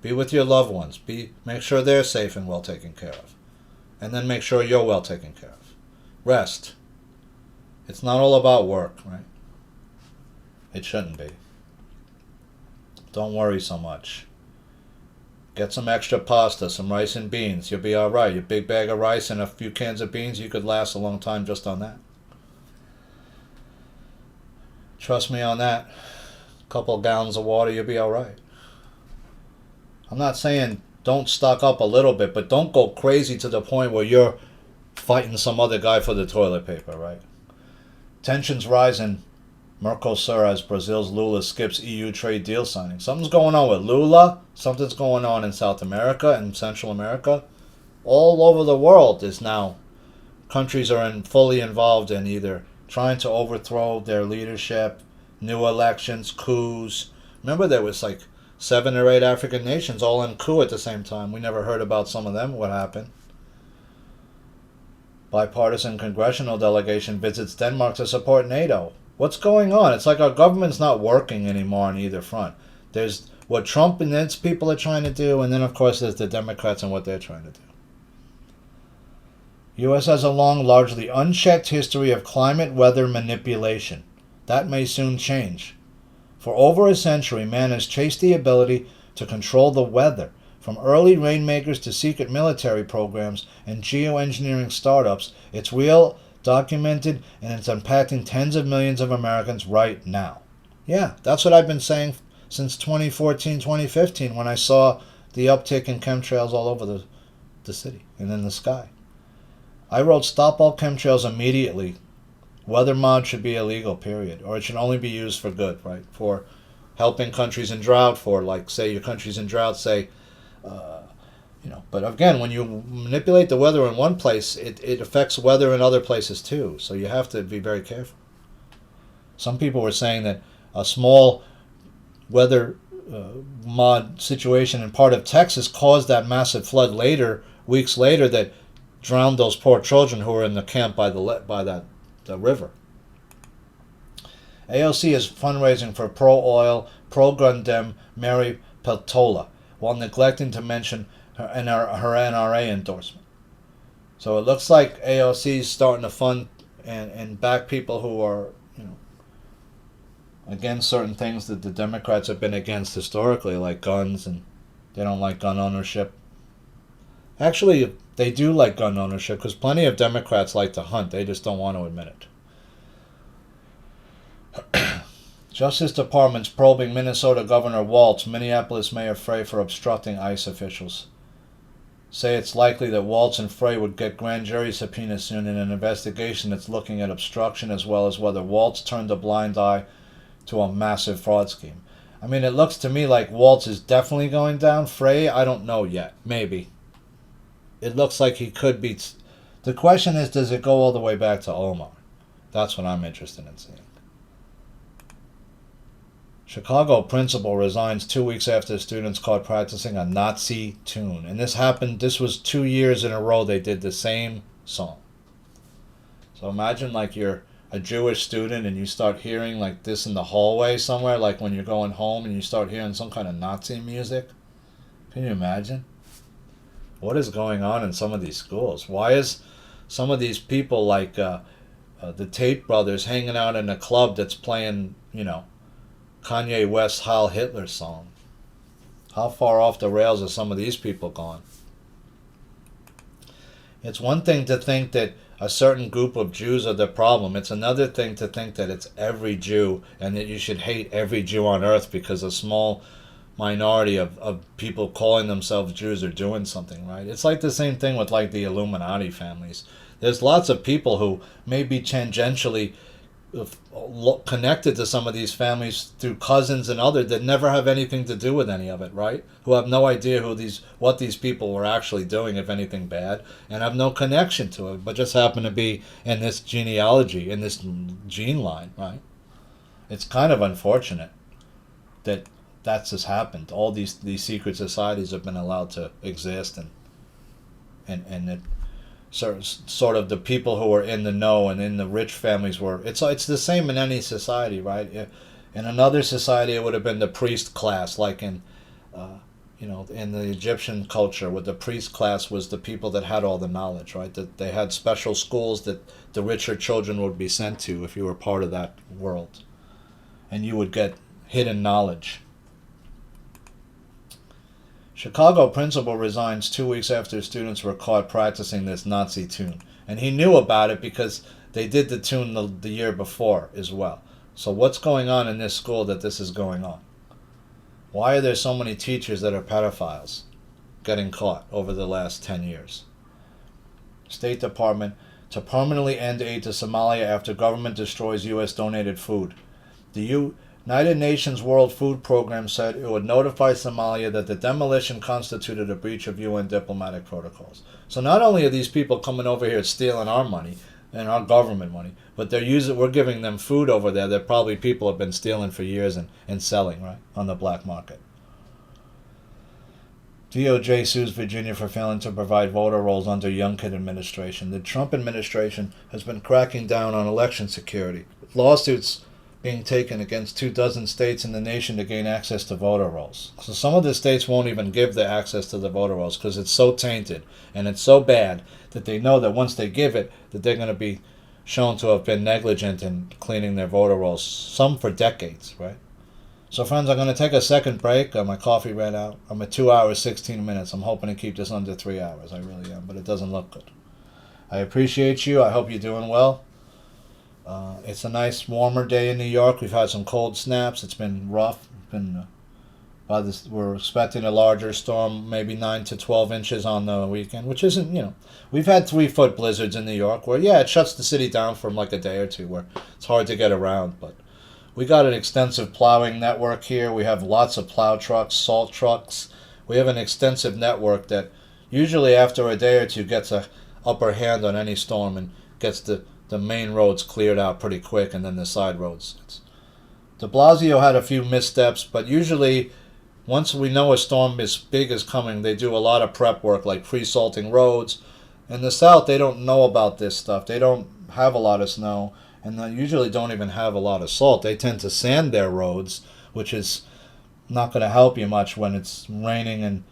Be with your loved ones. Make sure they're safe and well taken care of. And then make sure you're well taken care of. Rest. It's not all about work, right? It shouldn't be. Don't worry so much. Get some extra pasta, some rice and beans. You'll be all right. A big bag of rice and a few cans of beans, you could last a long time just on that. Trust me on that. A couple of gallons of water, you'll be all right. I'm not saying don't stock up a little bit, but don't go crazy to the point where you're fighting some other guy for the toilet paper, right? Tensions rise in Mercosur as Brazil's Lula skips EU trade deal signing. Something's going on with Lula. Something's going on in South America and Central America. All over the world is now countries are fully involved in either trying to overthrow their leadership, new elections, coups. Remember there was like 7 or 8 African nations all in coup at the same time. We never heard about some of them. What happened? Bipartisan congressional delegation visits Denmark to support NATO. What's going on? It's like our government's not working anymore on either front. There's what Trump and his people are trying to do, and then of course there's the Democrats and what they're trying to do. U.S. has a long, largely unchecked history of climate weather manipulation. That may soon change. For over a century, man has chased the ability to control the weather, from early rainmakers to secret military programs and geoengineering startups. It's real, documented, and it's impacting tens of millions of Americans right now. Yeah, that's what I've been saying since 2014, 2015, when I saw the uptick in chemtrails all over the city and in the sky. I wrote, stop all chemtrails immediately. Weather mod should be illegal, period. Or it should only be used for good, right? For helping countries in drought, for like, say your country's in drought, say, but again, when you manipulate the weather in one place, it affects weather in other places too. So you have to be very careful. Some people were saying that a small weather mod situation in part of Texas caused that massive flood weeks later, that drowned those poor children who were in the camp by the river. AOC is fundraising for pro-oil, pro-gun dem Mary Peltola, while neglecting to mention her NRA endorsement. So it looks like AOC is starting to fund and back people who are, against certain things that the Democrats have been against historically, like guns, and they don't like gun ownership. Actually, they do like gun ownership because plenty of Democrats like to hunt. They just don't want to admit it. Justice Department's probing Minnesota Governor Walz, Minneapolis Mayor Frey for obstructing ICE officials. Say it's likely that Walz and Frey would get grand jury subpoenas soon in an investigation that's looking at obstruction as well as whether Walz turned a blind eye to a massive fraud scheme. I mean, it looks to me like Walz is definitely going down. Frey, I don't know yet. Maybe. It looks like he could be. The question is, does it go all the way back to Omar? That's what I'm interested in seeing. Chicago principal resigns 2 weeks after students caught practicing a Nazi tune. And this was 2 years in a row they did the same song. So imagine like you're a Jewish student and you start hearing like this in the hallway somewhere, like when you're going home and you start hearing some kind of Nazi music. Can you imagine? What is going on in some of these schools? Why is some of these people like the Tate brothers hanging out in a club that's playing, Kanye West's Heil Hitler song? How far off the rails are some of these people gone? It's one thing to think that a certain group of Jews are the problem. It's another thing to think that it's every Jew and that you should hate every Jew on earth because a small minority of people calling themselves Jews are doing something, right? It's like the same thing with like the Illuminati families. There's lots of people who maybe tangentially connected to some of these families through cousins and others that never have anything to do with any of it, right? Who have no idea what these people were actually doing, if anything bad, and have no connection to it, but just happen to be in this genealogy, in this gene line, right? It's kind of unfortunate that that's just happened. All these secret societies have been allowed to exist, and it sort of the people who were in the know and in the rich families were. It's the same in any society, right? In another society, it would have been the priest class, like in in the Egyptian culture, where the priest class was the people that had all the knowledge, right? That they had special schools that the richer children would be sent to if you were part of that world, and you would get hidden knowledge. Chicago principal resigns 2 weeks after students were caught practicing this Nazi tune. And he knew about it because they did the tune the year before as well. So what's going on in this school that this is going on? Why are there so many teachers that are pedophiles getting caught over the last 10 years? State Department to permanently end aid to Somalia after government destroys U.S. donated food. The United Nations World Food Program said it would notify Somalia that the demolition constituted a breach of UN diplomatic protocols. So not only are these people coming over here stealing our money and our government money, but we're giving them food over there that probably people have been stealing for years and selling, right, on the black market. DOJ sues Virginia for failing to provide voter rolls under Youngkin administration. The Trump administration has been cracking down on election security, with lawsuits being taken against 24 states in the nation to gain access to voter rolls. So some of the states won't even give the access to the voter rolls because it's so tainted and it's so bad that they know that once they give it, that they're going to be shown to have been negligent in cleaning their voter rolls, some for decades, right? So friends, I'm going to take a second break. My coffee ran out. I'm at 2 hours, 16 minutes. I'm hoping to keep this under 3 hours. I really am, but it doesn't look good. I appreciate you. I hope you're doing well. It's a nice warmer day in New York. We've had some cold snaps. It's been rough. We're expecting a larger storm, maybe 9 to 12 inches on the weekend, which isn't, we've had 3-foot blizzards in New York where, it shuts the city down for like a day or two where it's hard to get around. But we got an extensive plowing network here. We have lots of plow trucks, salt trucks. We have an extensive network that usually after a day or two gets a upper hand on any storm and gets the main roads cleared out pretty quick, and then the side roads. De Blasio had a few missteps, but usually once we know a storm as big is coming, they do a lot of prep work, like pre-salting roads. In the South, they don't know about this stuff. They don't have a lot of snow, and they usually don't even have a lot of salt. They tend to sand their roads, which is not going to help you much when it's raining and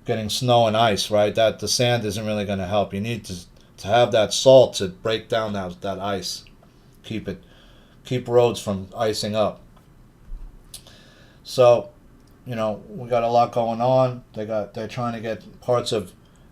getting snow and ice, right? That the sand isn't really going to help. You need to have that salt to break down that ice, keep roads from icing up. So, we got a lot going on. They're trying to get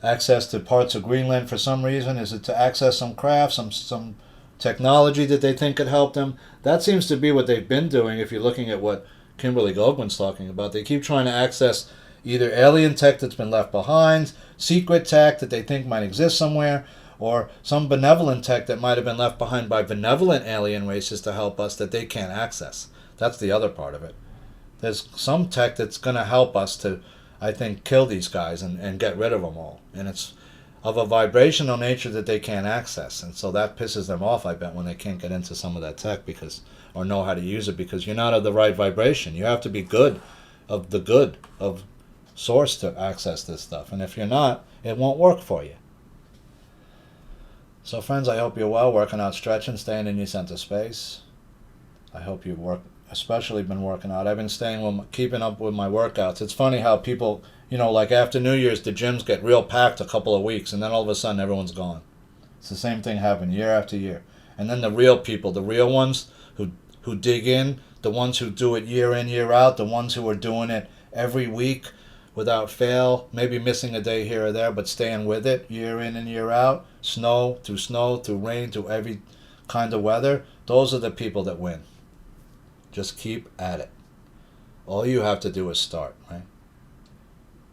access to parts of Greenland for some reason. Is it to access some craft, some technology that they think could help them? That seems to be what they've been doing. If you're looking at what Kimberly Goldman's talking about, they keep trying to access either alien tech that's been left behind, secret tech that they think might exist somewhere, or some benevolent tech that might have been left behind by benevolent alien races to help us that they can't access. That's the other part of it. There's some tech that's going to help us to, I think, kill these guys and get rid of them all. And it's of a vibrational nature that they can't access. And so that pisses them off, I bet, when they can't get into some of that tech or know how to use it, because you're not of the right vibration. You have to be good of source to access this stuff. And if you're not, it won't work for you. So friends, I hope you're well, working out, stretching, staying in your center space. I hope you've especially been working out. I've been keeping up with my workouts. It's funny how people, like after New Year's, the gyms get real packed a couple of weeks, and then all of a sudden everyone's gone. It's the same thing happening year after year. And then the real people, the real ones who dig in, the ones who do it year in, year out, the ones who are doing it every week without fail, maybe missing a day here or there, but staying with it year in and year out, snow, through rain, through every kind of weather, those are the people that win. Just keep at it. All you have to do is start, right?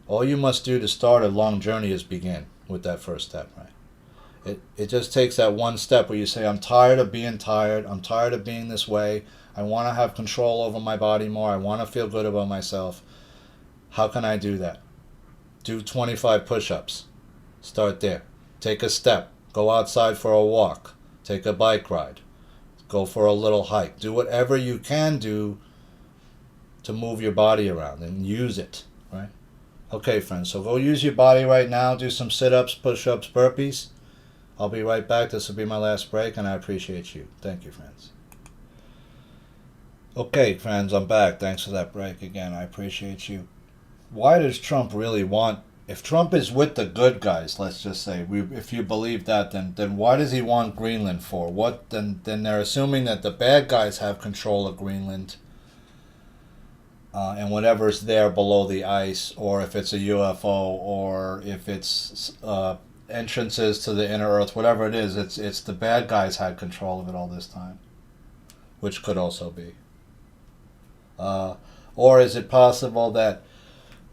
All you must do to start a long journey is begin with that first step, right? It just takes that one step where you say, I'm tired of being tired. I'm tired of being this way. I want to have control over my body more. I want to feel good about myself. How can I do that? Do 25 push-ups. Start there. Take a step. Go outside for a walk. Take a bike ride. Go for a little hike. Do whatever you can do to move your body around and use it, right? Okay, friends, so go use your body right now. Do some sit-ups, push-ups, burpees. I'll be right back. This will be my last break, and I appreciate you. Thank you, friends. Okay, friends, I'm back. Thanks for that break again. I appreciate you. Why does Trump really want... If Trump is with the good guys, let's just say, if you believe that, then why does he want Greenland for? What? Then they're assuming that the bad guys have control of Greenland, and whatever's there below the ice, or if it's a UFO, or if it's entrances to the inner Earth, whatever it is, it's the bad guys had control of it all this time, which could also be. Or is it possible that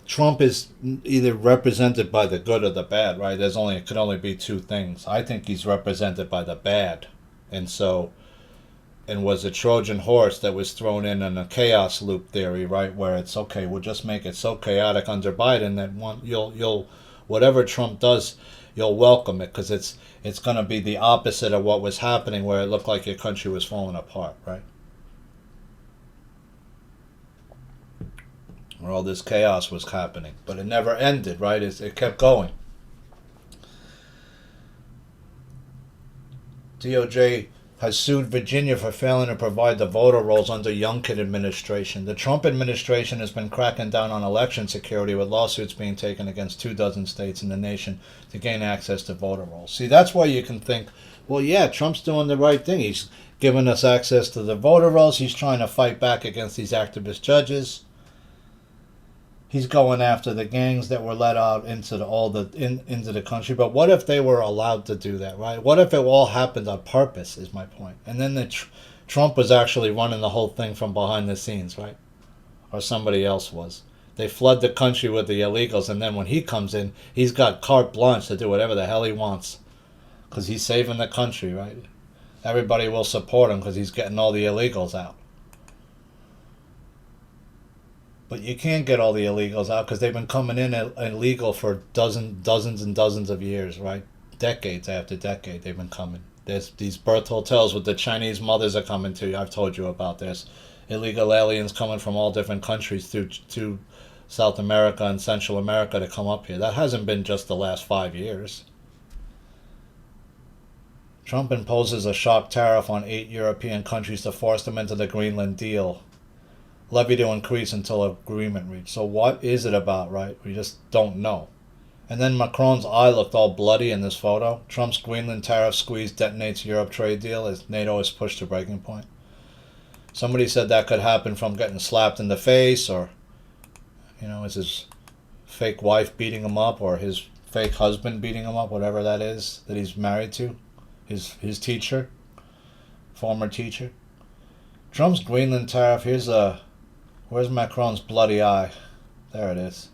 Trump is either represented by the good or the bad, right? It could only be two things. I think he's represented by the bad, and was a Trojan horse that was thrown in a chaos loop theory, right? Where it's okay, we'll just make it so chaotic under Biden that you'll whatever Trump does, you'll welcome it because it's going to be the opposite of what was happening, where it looked like your country was falling apart, right? Where all this chaos was happening, but it never ended, right? It kept going. DOJ has sued Virginia for failing to provide the voter rolls under Youngkin administration. The Trump administration has been cracking down on election security, with lawsuits being taken against 24 states in the nation to gain access to voter rolls. See, that's why you can think, well, yeah, Trump's doing the right thing. He's giving us access to the voter rolls. He's trying to fight back against these activist judges. He's going after the gangs that were let out into the country. But what if they were allowed to do that, right? What if it all happened on purpose, is my point. And then Trump was actually running the whole thing from behind the scenes, right? Or somebody else was. They flood the country with the illegals, and then when he comes in, he's got carte blanche to do whatever the hell he wants. Because he's saving the country, right? Everybody will support him because he's getting all the illegals out. But you can't get all the illegals out because they've been coming in illegal for dozens and dozens of years, right? Decades after decade, they've been coming. There's these birth hotels with the Chinese mothers are coming to. I've told you about this. Illegal aliens coming from all different countries to South America and Central America to come up here. That hasn't been just the last 5 years. Trump imposes a shock tariff on 8 European countries to force them into the Greenland deal. Levy to increase until agreement reached. So what is it about, right? We just don't know. And then Macron's eye looked all bloody in this photo. Trump's Greenland tariff squeeze detonates Europe trade deal as NATO is pushed to breaking point. Somebody said that could happen from getting slapped in the face, or, is his fake wife beating him up, or his fake husband beating him up, whatever that is that he's married to, his teacher, former teacher. Trump's Greenland tariff, where's Macron's bloody eye? There it is.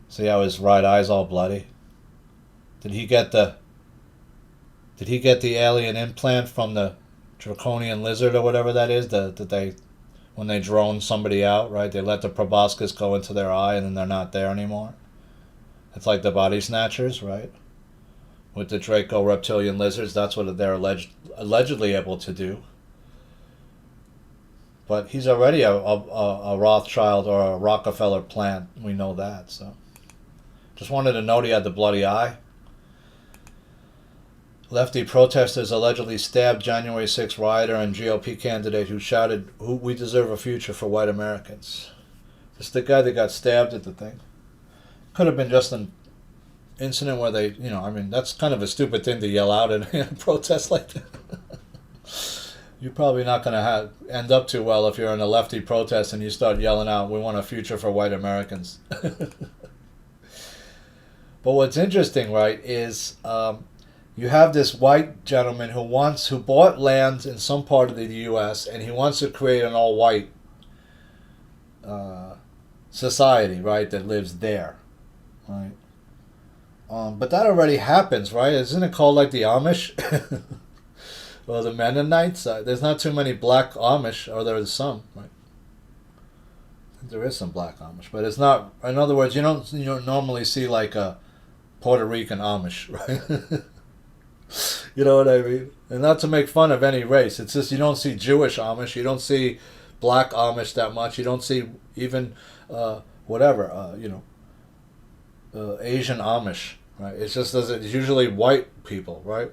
See how his right eye's all bloody? Did he get the alien implant from the draconian lizard or whatever that is? When they drone somebody out, right? They let the proboscis go into their eye and then they're not there anymore. It's like the body snatchers, right? With the Draco reptilian lizards, that's what they're allegedly able to do. But he's already a Rothschild or a Rockefeller plant. We know that. So, just wanted to note he had the bloody eye. Lefty protesters allegedly stabbed January 6 rioter and GOP candidate who shouted, "We deserve a future for white Americans." It's the guy that got stabbed at the thing. Could have been just an incident where they, that's kind of a stupid thing to yell out in a protest like that. You're probably not going to end up too well if you're in a lefty protest and you start yelling out, "We want a future for white Americans." But what's interesting, right, is you have this white gentleman who bought land in some part of the U.S. and he wants to create an all-white society, right, that lives there, right? But that already happens, right? Isn't it called like the Amish? Well, the Mennonites. There's not too many black Amish, or there is some, right? There is some black Amish, but it's not. In other words, you don't normally see like a Puerto Rican Amish, right? You know what I mean? And not to make fun of any race. It's just you don't see Jewish Amish. You don't see black Amish that much. You don't see even whatever. Asian Amish, right? It's just it's usually white people, right?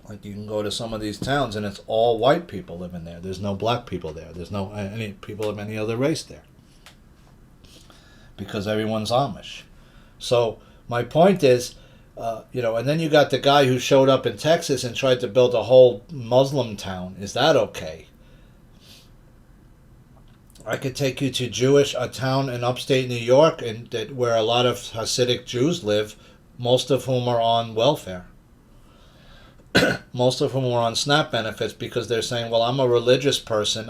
Like you can go to some of these towns and it's all white people living there. There's no black people there. There's no any people of any other race there. Because everyone's Amish. So my point is, and then you got the guy who showed up in Texas and tried to build a whole Muslim town. Is that okay? I could take you to a town in upstate New York, where a lot of Hasidic Jews live, most of whom are on welfare. Most of whom are on SNAP benefits because they're saying, well, I'm a religious person.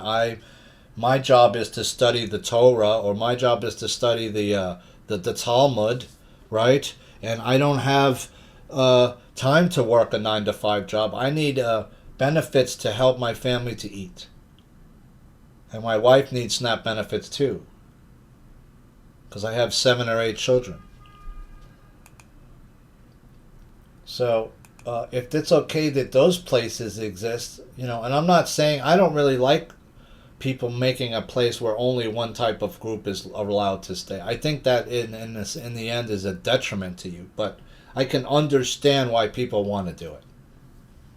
My job is to study the Torah, or my job is to study the Talmud, right? And I don't have time to work a 9-to-5 job. I need benefits to help my family to eat. And my wife needs SNAP benefits too, because I have 7 or 8 children. So if it's okay that those places exist, and I'm not saying I don't really like people making a place where only one type of group is allowed to stay. I think that in the end is a detriment to you, but I can understand why people want to do it.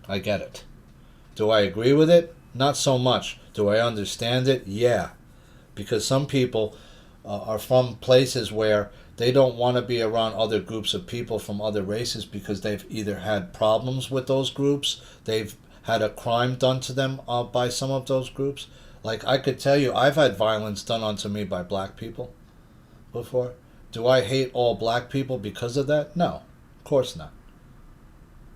I get it. Do I agree with it? Not so much. Do I understand it? Yeah. Because some people are from places where they don't want to be around other groups of people from other races because they've either had problems with those groups, they've had a crime done to them by some of those groups. Like, I could tell you, I've had violence done onto me by black people before. Do I hate all black people because of that? No, of course not.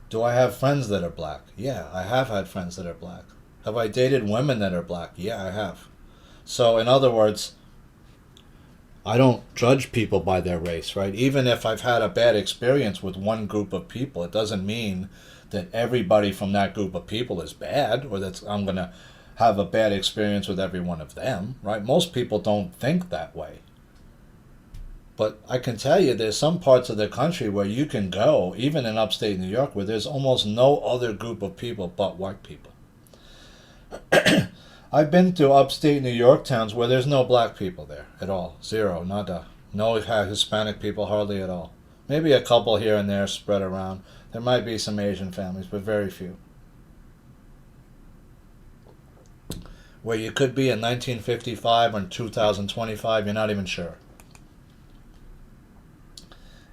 Do I have friends that are black? Yeah, I have had friends that are black. Have I dated women that are black? Yeah, I have. So, in other words, I don't judge people by their race, right? Even if I've had a bad experience with one group of people, it doesn't mean that everybody from that group of people is bad, or that I'm going to have a bad experience with every one of them, right? Most people don't think that way. But I can tell you there's some parts of the country where you can go, even in upstate New York, where there's almost no other group of people but white people. I've been to upstate New York towns where there's no black people there at all. Zero, nada. No Hispanic people, hardly at all. Maybe a couple here and there spread around. There might be some Asian families, but very few. Where you could be in 1955 or 2025, you're not even sure.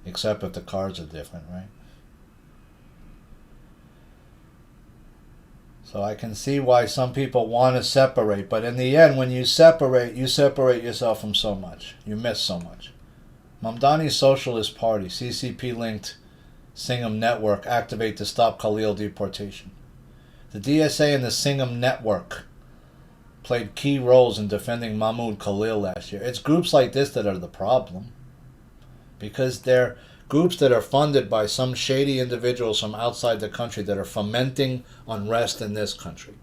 Except if the cards are different, right? So I can see why some people want to separate, but in the end, when you separate yourself from so much. You miss so much. Mamdani Socialist Party, CCP-linked Singham Network, activate to stop Khalil deportation. The DSA and the Singham Network played key roles in defending Mahmoud Khalil last year. It's groups like this that are the problem. Because they're groups that are funded by some shady individuals from outside the country that are fomenting unrest in this country,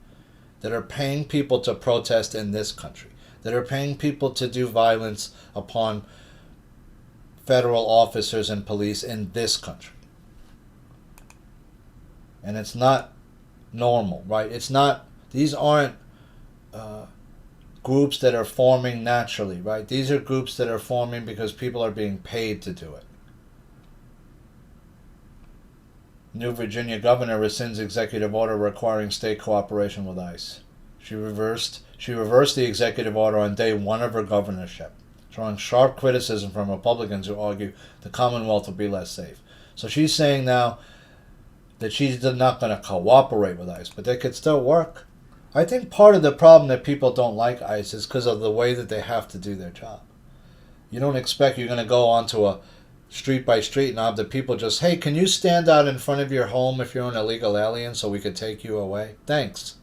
that are paying people to protest in this country, that are paying people to do violence upon federal officers and police in this country. And it's not normal, right? It's not, these aren't groups that are forming naturally, right? These are groups that are forming because people are being paid to do it. New Virginia governor rescinds executive order requiring state cooperation with ICE. She reversed the executive order on day one of her governorship, drawing sharp criticism from Republicans who argue the Commonwealth will be less safe. So she's saying now that she's not going to cooperate with ICE, but they could still work. I think part of the problem that people don't like ICE is because of the way that they have to do their job. You don't expect you're going to go onto a street by street and have the people just, hey, can you stand out in front of your home if you're an illegal alien so we could take you away? Thanks.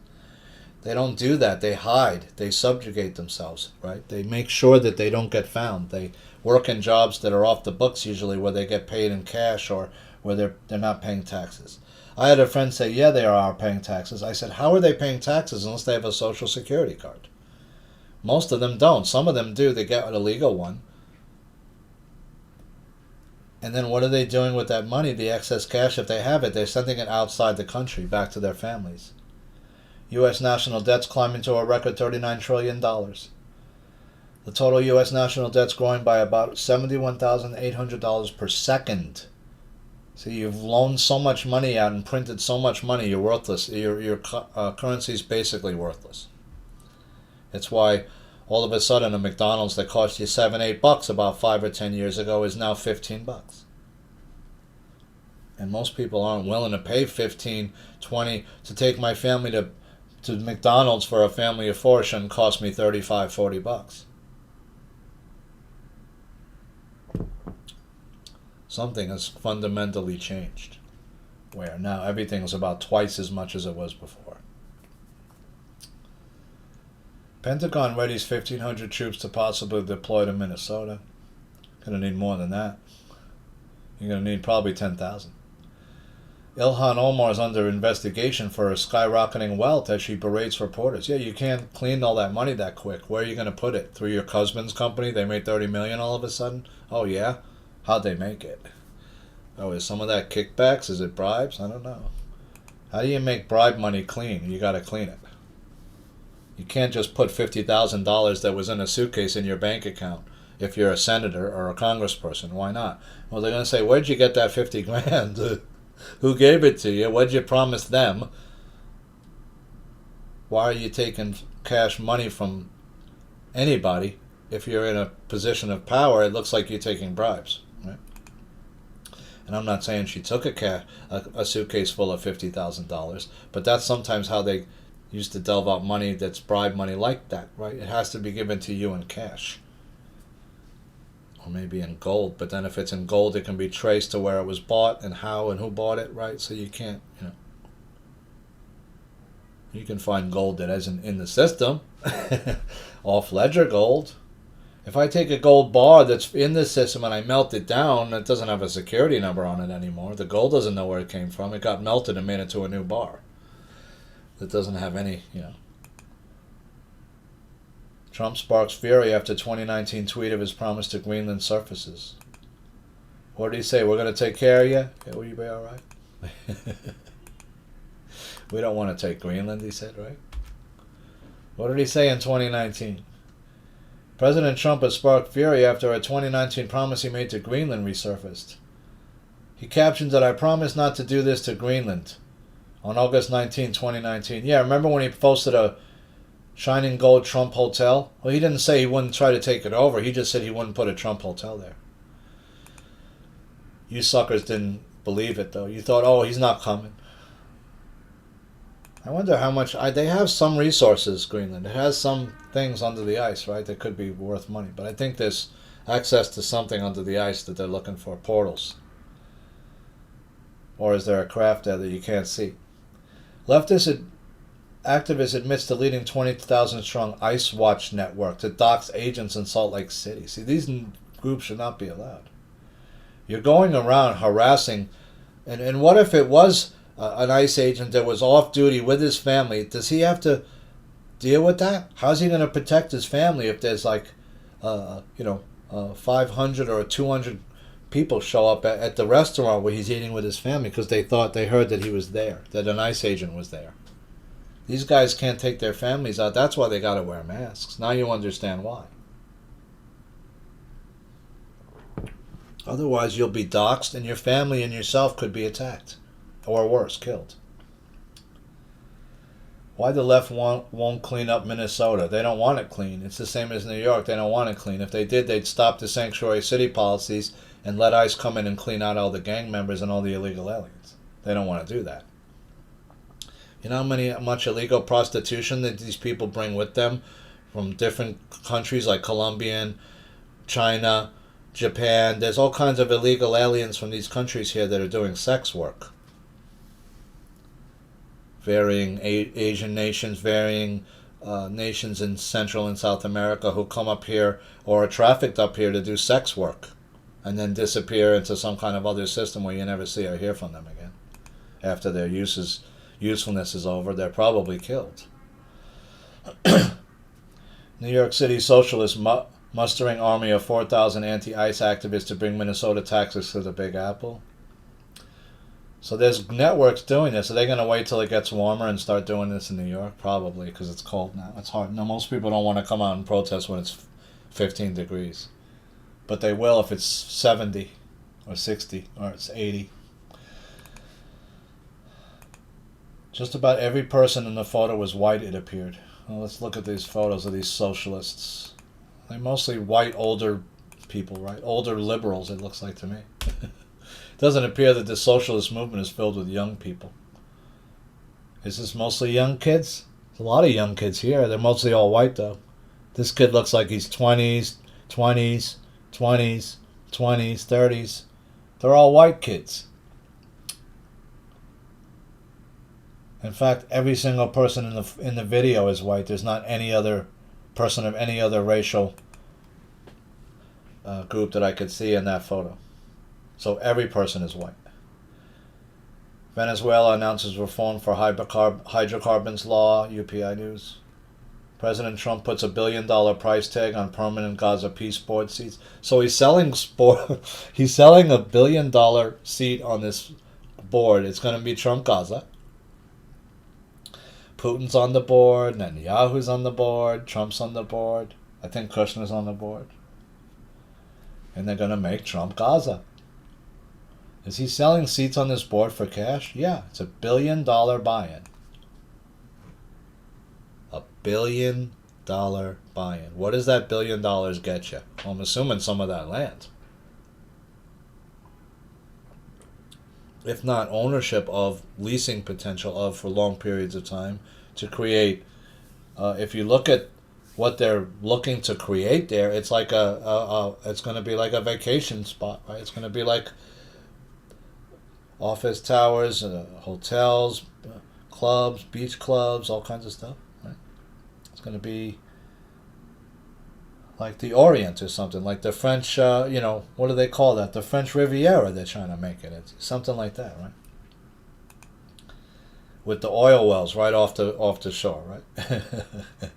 They don't do that. They hide. They subjugate themselves, right? They make sure that they don't get found. They work in jobs that are off the books usually, where they get paid in cash or where they're not paying taxes. I had a friend say, yeah, they are paying taxes. I said, how are they paying taxes unless they have a social security card? Most of them don't. Some of them do. They get a legal one. And then what are they doing with that money, the excess cash? If they have it, they're sending it outside the country, back to their families. U.S. national debt's climbing to a record $39 trillion. The total U.S. national debt's growing by about $71,800 per second. So you've loaned so much money out and printed so much money, you're worthless. Your currency is basically worthless. It's why all of a sudden a McDonald's that cost you $7-8 about 5 or 10 years ago is now $15. And most people aren't willing to pay $15, $20 to take my family to McDonald's for a family of 4 shouldn't cost me $35, $40. Something has fundamentally changed, where now everything is about twice as much as it was before. Pentagon readies 1,500 troops to possibly deploy to Minnesota. Gonna need more than that. You're gonna need probably 10,000. Ilhan Omar is under investigation for her skyrocketing wealth as she berates reporters. Yeah, you can't clean all that money that quick. Where are you going to put it? Through your husband's company? They made $30 million all of a sudden? Oh, yeah? How'd they make it? Oh, is some of that kickbacks? Is it bribes? I don't know. How do you make bribe money clean? You got to clean it. You can't just put $50,000 that was in a suitcase in your bank account if you're a senator or a congressperson. Why not? Well, they're going to say, where'd you get that 50 grand? Who gave it to you? What'd you promise them? Why are you taking cash money from anybody? If you're in a position of power, it looks like you're taking bribes, right? And I'm not saying she took a suitcase full of $50,000, but that's sometimes how they used to delve out money that's bribe money like that, right? It has to be given to you in cash. Or maybe in gold, but then if it's in gold, it can be traced to where it was bought and how and who bought it, right? So you can't, you can find gold that isn't in the system, off ledger gold. If I take a gold bar that's in the system and I melt it down, it doesn't have a security number on it anymore. The gold doesn't know where it came from. It got melted and made into a new bar. That doesn't have any, Trump sparks fury after 2019 tweet of his promise to Greenland surfaces. What did he say? We're going to take care of you? Yeah, will you be all right? We don't want to take Greenland, he said, right? What did he say in 2019? President Trump has sparked fury after a 2019 promise he made to Greenland resurfaced. He captioned that I promised not to do this to Greenland on August 19, 2019. Yeah, remember when he posted a Shining Gold Trump Hotel? Well, he didn't say he wouldn't try to take it over. He just said he wouldn't put a Trump Hotel there. You suckers didn't believe it, though. You thought, oh, he's not coming. I wonder how much... they have some resources, Greenland. It has some things under the ice, right, that could be worth money. But I think there's access to something under the ice that they're looking for. Portals. Or is there a craft there that you can't see? Activist admits to leading 20,000-strong ICE Watch network to dox agents in Salt Lake City. See, these groups should not be allowed. You're going around harassing, and what if it was an ICE agent that was off duty with his family? Does he have to deal with that? How's he going to protect his family if there's 500 or 200 people show up at the restaurant where he's eating with his family because they heard that he was there, that an ICE agent was there? These guys can't take their families out. That's why they got to wear masks. Now you understand why. Otherwise, you'll be doxxed and your family and yourself could be attacked. Or worse, killed. Why the left won't clean up Minnesota? They don't want it clean. It's the same as New York. They don't want it clean. If they did, they'd stop the sanctuary city policies and let ICE come in and clean out all the gang members and all the illegal aliens. They don't want to do that. You know how much illegal prostitution that these people bring with them from different countries like Colombia, China, Japan? There's all kinds of illegal aliens from these countries here that are doing sex work varying Asian nations, varying nations in Central and South America who come up here or are trafficked up here to do sex work and then disappear into some kind of other system where you never see or hear from them again. After their usefulness is over, they're probably killed. New York City socialists mustering army of 4,000 anti-ICE activists to bring Minnesota taxes to the Big Apple. So there's networks doing this. Are they going to wait till it gets warmer and start doing this in New York? Probably, because it's cold now. It's hard. No, most people don't want to come out and protest when it's 15 degrees. But they will if it's 70 or 60 or it's 80. Just about every person in the photo was white, it appeared. Well, let's look at these photos of these socialists. They're mostly white, older people, right? Older liberals, it looks like to me. It doesn't appear that the socialist movement is filled with young people. Is this mostly young kids? There's a lot of young kids here. They're mostly all white, though. This kid looks like he's 20s, 20s, 20s, 20s, 30s. They're all white kids. In fact, every single person in the video is white. There's not any other person of any other racial group that I could see in that photo. So every person is white. Venezuela announces reform for hydrocarbons law, UPI News. President Trump puts $1 billion price tag on permanent Gaza peace board seats. So he's selling $1 billion seat on this board. It's going to be Trump Gaza. Putin's on the board, Netanyahu's on the board, Trump's on the board. I think Kushner's on the board. And they're going to make Trump Gaza. Is he selling seats on this board for cash? Yeah, it's $1 billion buy-in. $1 billion buy-in. What does that $1 billion get you? Well, I'm assuming some of that land. If not ownership of, leasing potential of for long periods of time to create. If you look at what they're looking to create there, it's like it's going to be like a vacation spot, right? It's going to be like office towers, hotels, clubs, beach clubs, all kinds of stuff, right? It's going to be like the Orient or something, like the French, what do they call that? The French Riviera they're trying to make it. It's something like that, right? With the oil wells right off the shore, right?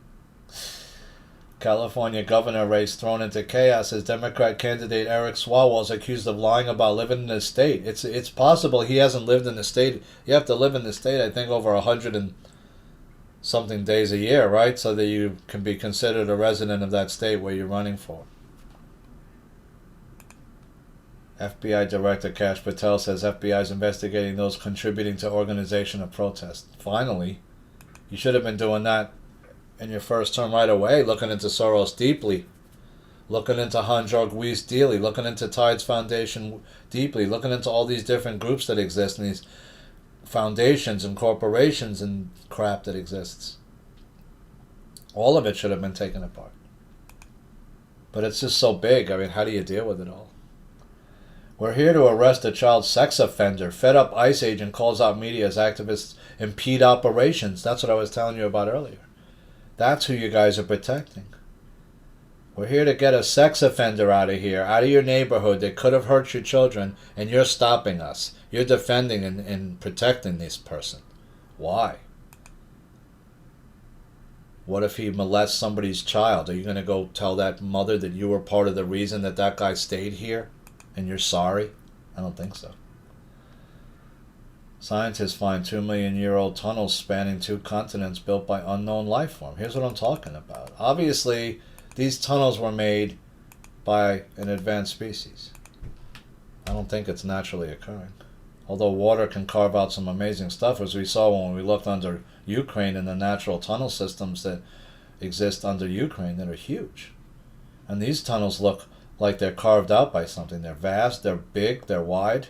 California governor race thrown into chaos as Democrat candidate Eric Swalwell is accused of lying about living in the state. It's possible he hasn't lived in the state. You have to live in the state, I think, over 100 and something days a year, right? So that you can be considered a resident of that state where you're running for. FBI Director Kash Patel says FBI is investigating those contributing to organization of protest. Finally, you should have been doing that in your first term right away, looking into Soros deeply, looking into Hanjog Weiss deeply, looking into Tides Foundation deeply, looking into all these different groups that exist and these foundations and corporations and crap that exists. All of it should have been taken apart. But it's just so big. I mean, how do you deal with it all? We're here to arrest a child sex offender. Fed up ICE agent calls out media as activists impede operations. That's what I was telling you about earlier. That's who you guys are protecting. We're here to get a sex offender out of here, out of your neighborhood that could have hurt your children, and you're stopping us. You're defending and protecting this person. Why? What if he molests somebody's child? Are you going to go tell that mother that you were part of the reason that that guy stayed here and you're sorry? I don't think so. Scientists find 2-million-year-old tunnels spanning 2 continents built by unknown life form. Here's what I'm talking about. Obviously, these tunnels were made by an advanced species. I don't think it's naturally occurring. Although water can carve out some amazing stuff, as we saw when we looked under Ukraine and the natural tunnel systems that exist under Ukraine that are huge. And these tunnels look like they're carved out by something. They're vast, they're big, they're wide.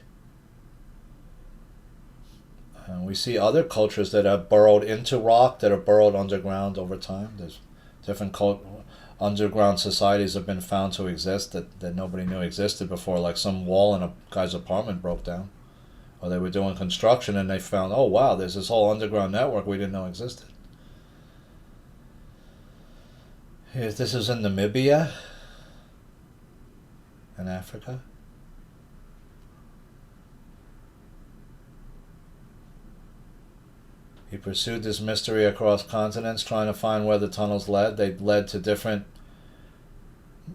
And we see other cultures that have burrowed into rock, that are burrowed underground over time. There's different underground societies have been found to exist that nobody knew existed before, like some wall in a guy's apartment broke down. or they were doing construction and they found, oh wow, there's this whole underground network we didn't know existed. This is in Namibia, in Africa. He pursued this mystery across continents, trying to find where the tunnels led. They led to different,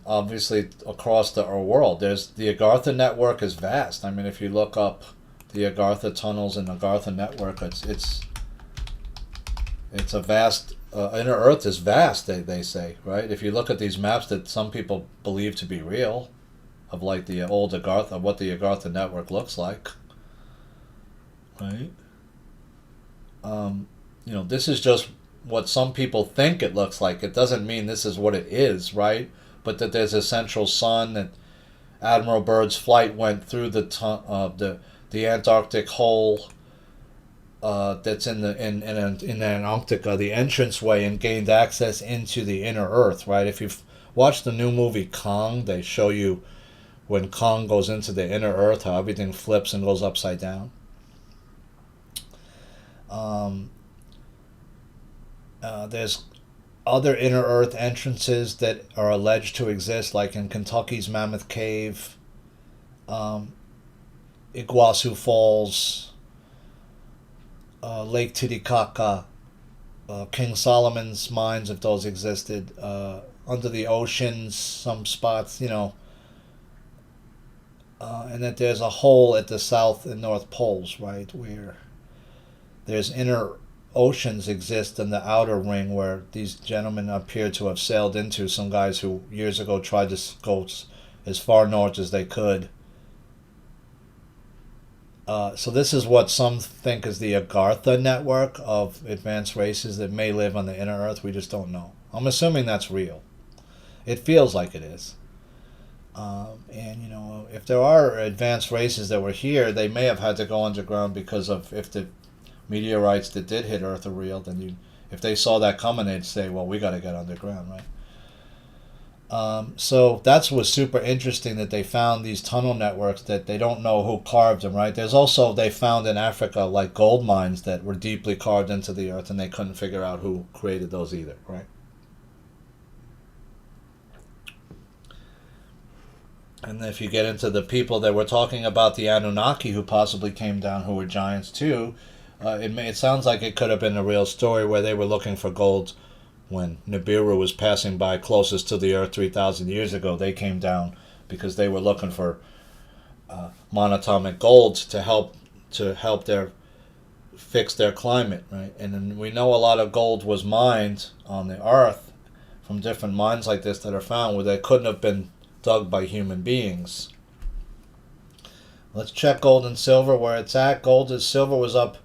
obviously, across our world. There's the Agartha network is vast. I mean, if you look up the Agartha tunnels and Agartha network, it's a vast. Inner Earth is vast. They say, right? If you look at these maps that some people believe to be real, of like the old Agartha, what the Agartha network looks like, right? This is just what some people think it looks like. It doesn't mean this is what it is, right? But that there's a central sun, that Admiral Byrd's flight went through the Antarctic hole that's in Antarctica, the entranceway, and gained access into the inner Earth, right? If you've watched the new movie Kong, they show you when Kong goes into the inner Earth, how everything flips and goes upside down. There's other inner Earth entrances that are alleged to exist, like in Kentucky's Mammoth Cave, Iguazu Falls, Lake Titicaca, King Solomon's mines, if those existed, under the oceans, some spots, and that there's a hole at the south and north poles, right, where there's inner oceans exist in the outer ring where these gentlemen appear to have sailed into, some guys who years ago tried to go as far north as they could. So this is what some think is the Agartha network of advanced races that may live on the inner Earth. We just don't know. I'm assuming that's real. It feels like it is. If there are advanced races that were here, they may have had to go underground because of, if the meteorites that did hit Earth are real, then if they saw that coming, they'd say, well, we got to get underground, right? So that's what's super interesting, that they found these tunnel networks that they don't know who carved them, right? There's also, they found in Africa, like gold mines that were deeply carved into the earth, and they couldn't figure out who created those either, right? And if you get into the people that were talking about, the Anunnaki who possibly came down, who were giants too, it sounds like it could have been a real story where they were looking for gold when Nibiru was passing by closest to the Earth 3,000 years ago. They came down because they were looking for monatomic gold to help fix their climate, right? And then we know a lot of gold was mined on the Earth from different mines like this that are found where they couldn't have been dug by human beings. Let's check gold and silver where it's at. Silver was up.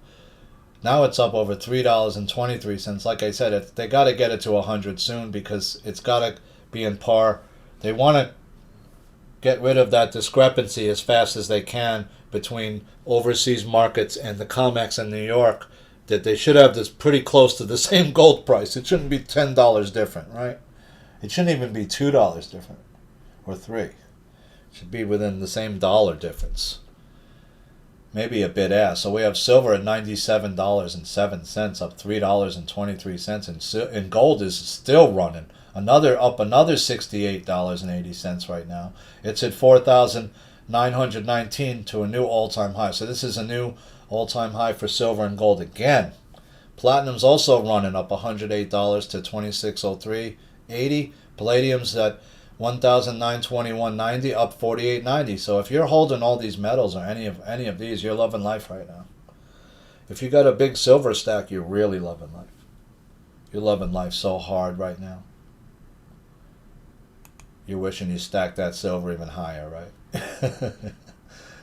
Now it's up over $3.23. Like I said, they got to get it to 100 soon, because it's got to be in par. They want to get rid of that discrepancy as fast as they can between overseas markets and the COMEX in New York, that they should have this pretty close to the same gold price. It shouldn't be $10 different, right? It shouldn't even be $2 different or $3. It should be within the same dollar difference. Maybe a bit ass. So we have silver at $97.07, up $3.23, and gold is still running. Another $68.80 right now. It's at 4,919 to a new all-time high. So this is a new all-time high for silver and gold again. Platinum's also running up $108 to 2603.80. Palladium's at 1,921.90, up 48.90. So if you're holding all these metals or any of these, you're loving life right now. If you got a big silver stack, you're really loving life. You're loving life so hard right now. You're wishing you stacked that silver even higher, right?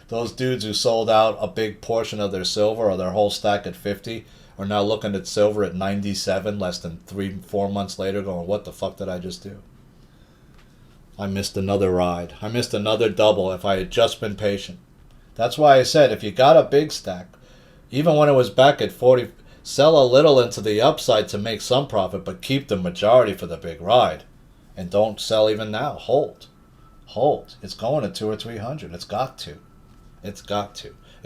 Those dudes who sold out a big portion of their silver or their whole stack at 50 are now looking at silver at 97 less than 3-4 months later, going, what the fuck did I just do? I missed another ride. I missed another double if I had just been patient. That's why I said, if you got a big stack, even when it was back at 40, sell a little into the upside to make some profit, but keep the majority for the big ride. And don't sell even now. Hold. It's going to 200 or 300. It's got to.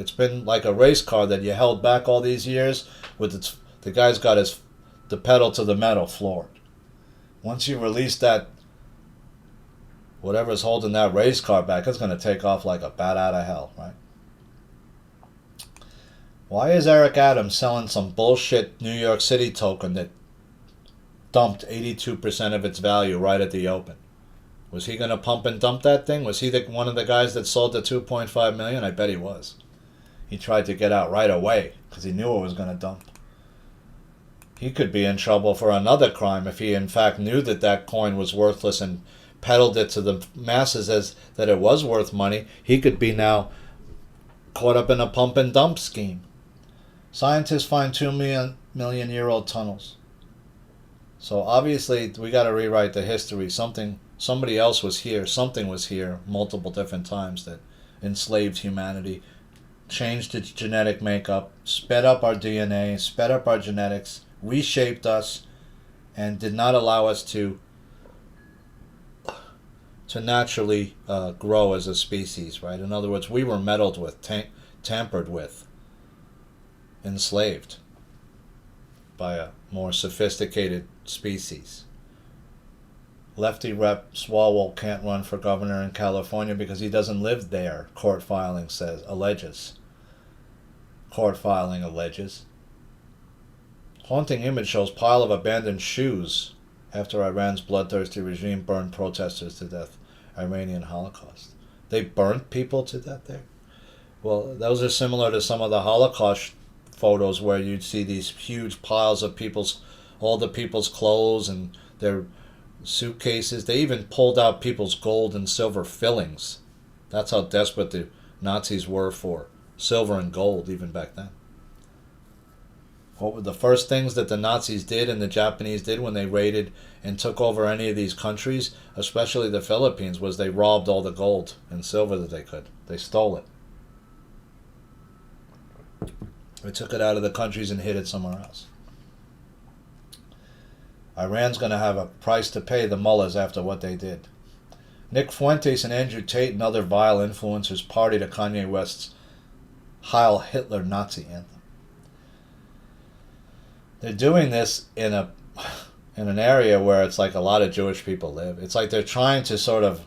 It's been like a race car that you held back all these years with the guy's got the pedal to the metal floored. Once you release that, whatever's holding that race car back, it's going to take off like a bat out of hell, right? Why is Eric Adams selling some bullshit New York City token that dumped 82% of its value right at the open? Was he going to pump and dump that thing? Was he one of the guys that sold the 2.5 million? I bet he was. He tried to get out right away because he knew it was going to dump. He could be in trouble for another crime if he in fact knew that that coin was worthless and peddled it to the masses as that it was worth money. He could be now caught up in a pump and dump scheme. Scientists find 2 million year old tunnels. So obviously we got to rewrite the history. Somebody else was here. Something was here multiple different times that enslaved humanity, changed its genetic makeup, sped up our DNA, sped up our genetics, reshaped us, and did not allow us to naturally grow as a species, right? In other words, we were meddled with, tampered with, enslaved by a more sophisticated species. Lefty Rep Swalwell can't run for governor in California because he doesn't live there, court filing alleges. Court filing alleges. Haunting image shows pile of abandoned shoes after Iran's bloodthirsty regime burned protesters to death. Iranian Holocaust. They burnt people to death there? Well, those are similar to some of the Holocaust photos where you'd see these huge piles of all the people's clothes and their suitcases. They even pulled out people's gold and silver fillings. That's how desperate the Nazis were for silver and gold even back then. What were the first things that the Nazis did and the Japanese did when they raided and took over any of these countries, especially the Philippines, was they robbed all the gold and silver that they could. They stole it. They took it out of the countries and hid it somewhere else. Iran's going to have a price to pay, the mullahs, after what they did. Nick Fuentes and Andrew Tate and other vile influencers party to Kanye West's Heil Hitler Nazi anthem. They're doing this in an area where it's like a lot of Jewish people live. It's like they're trying to sort of,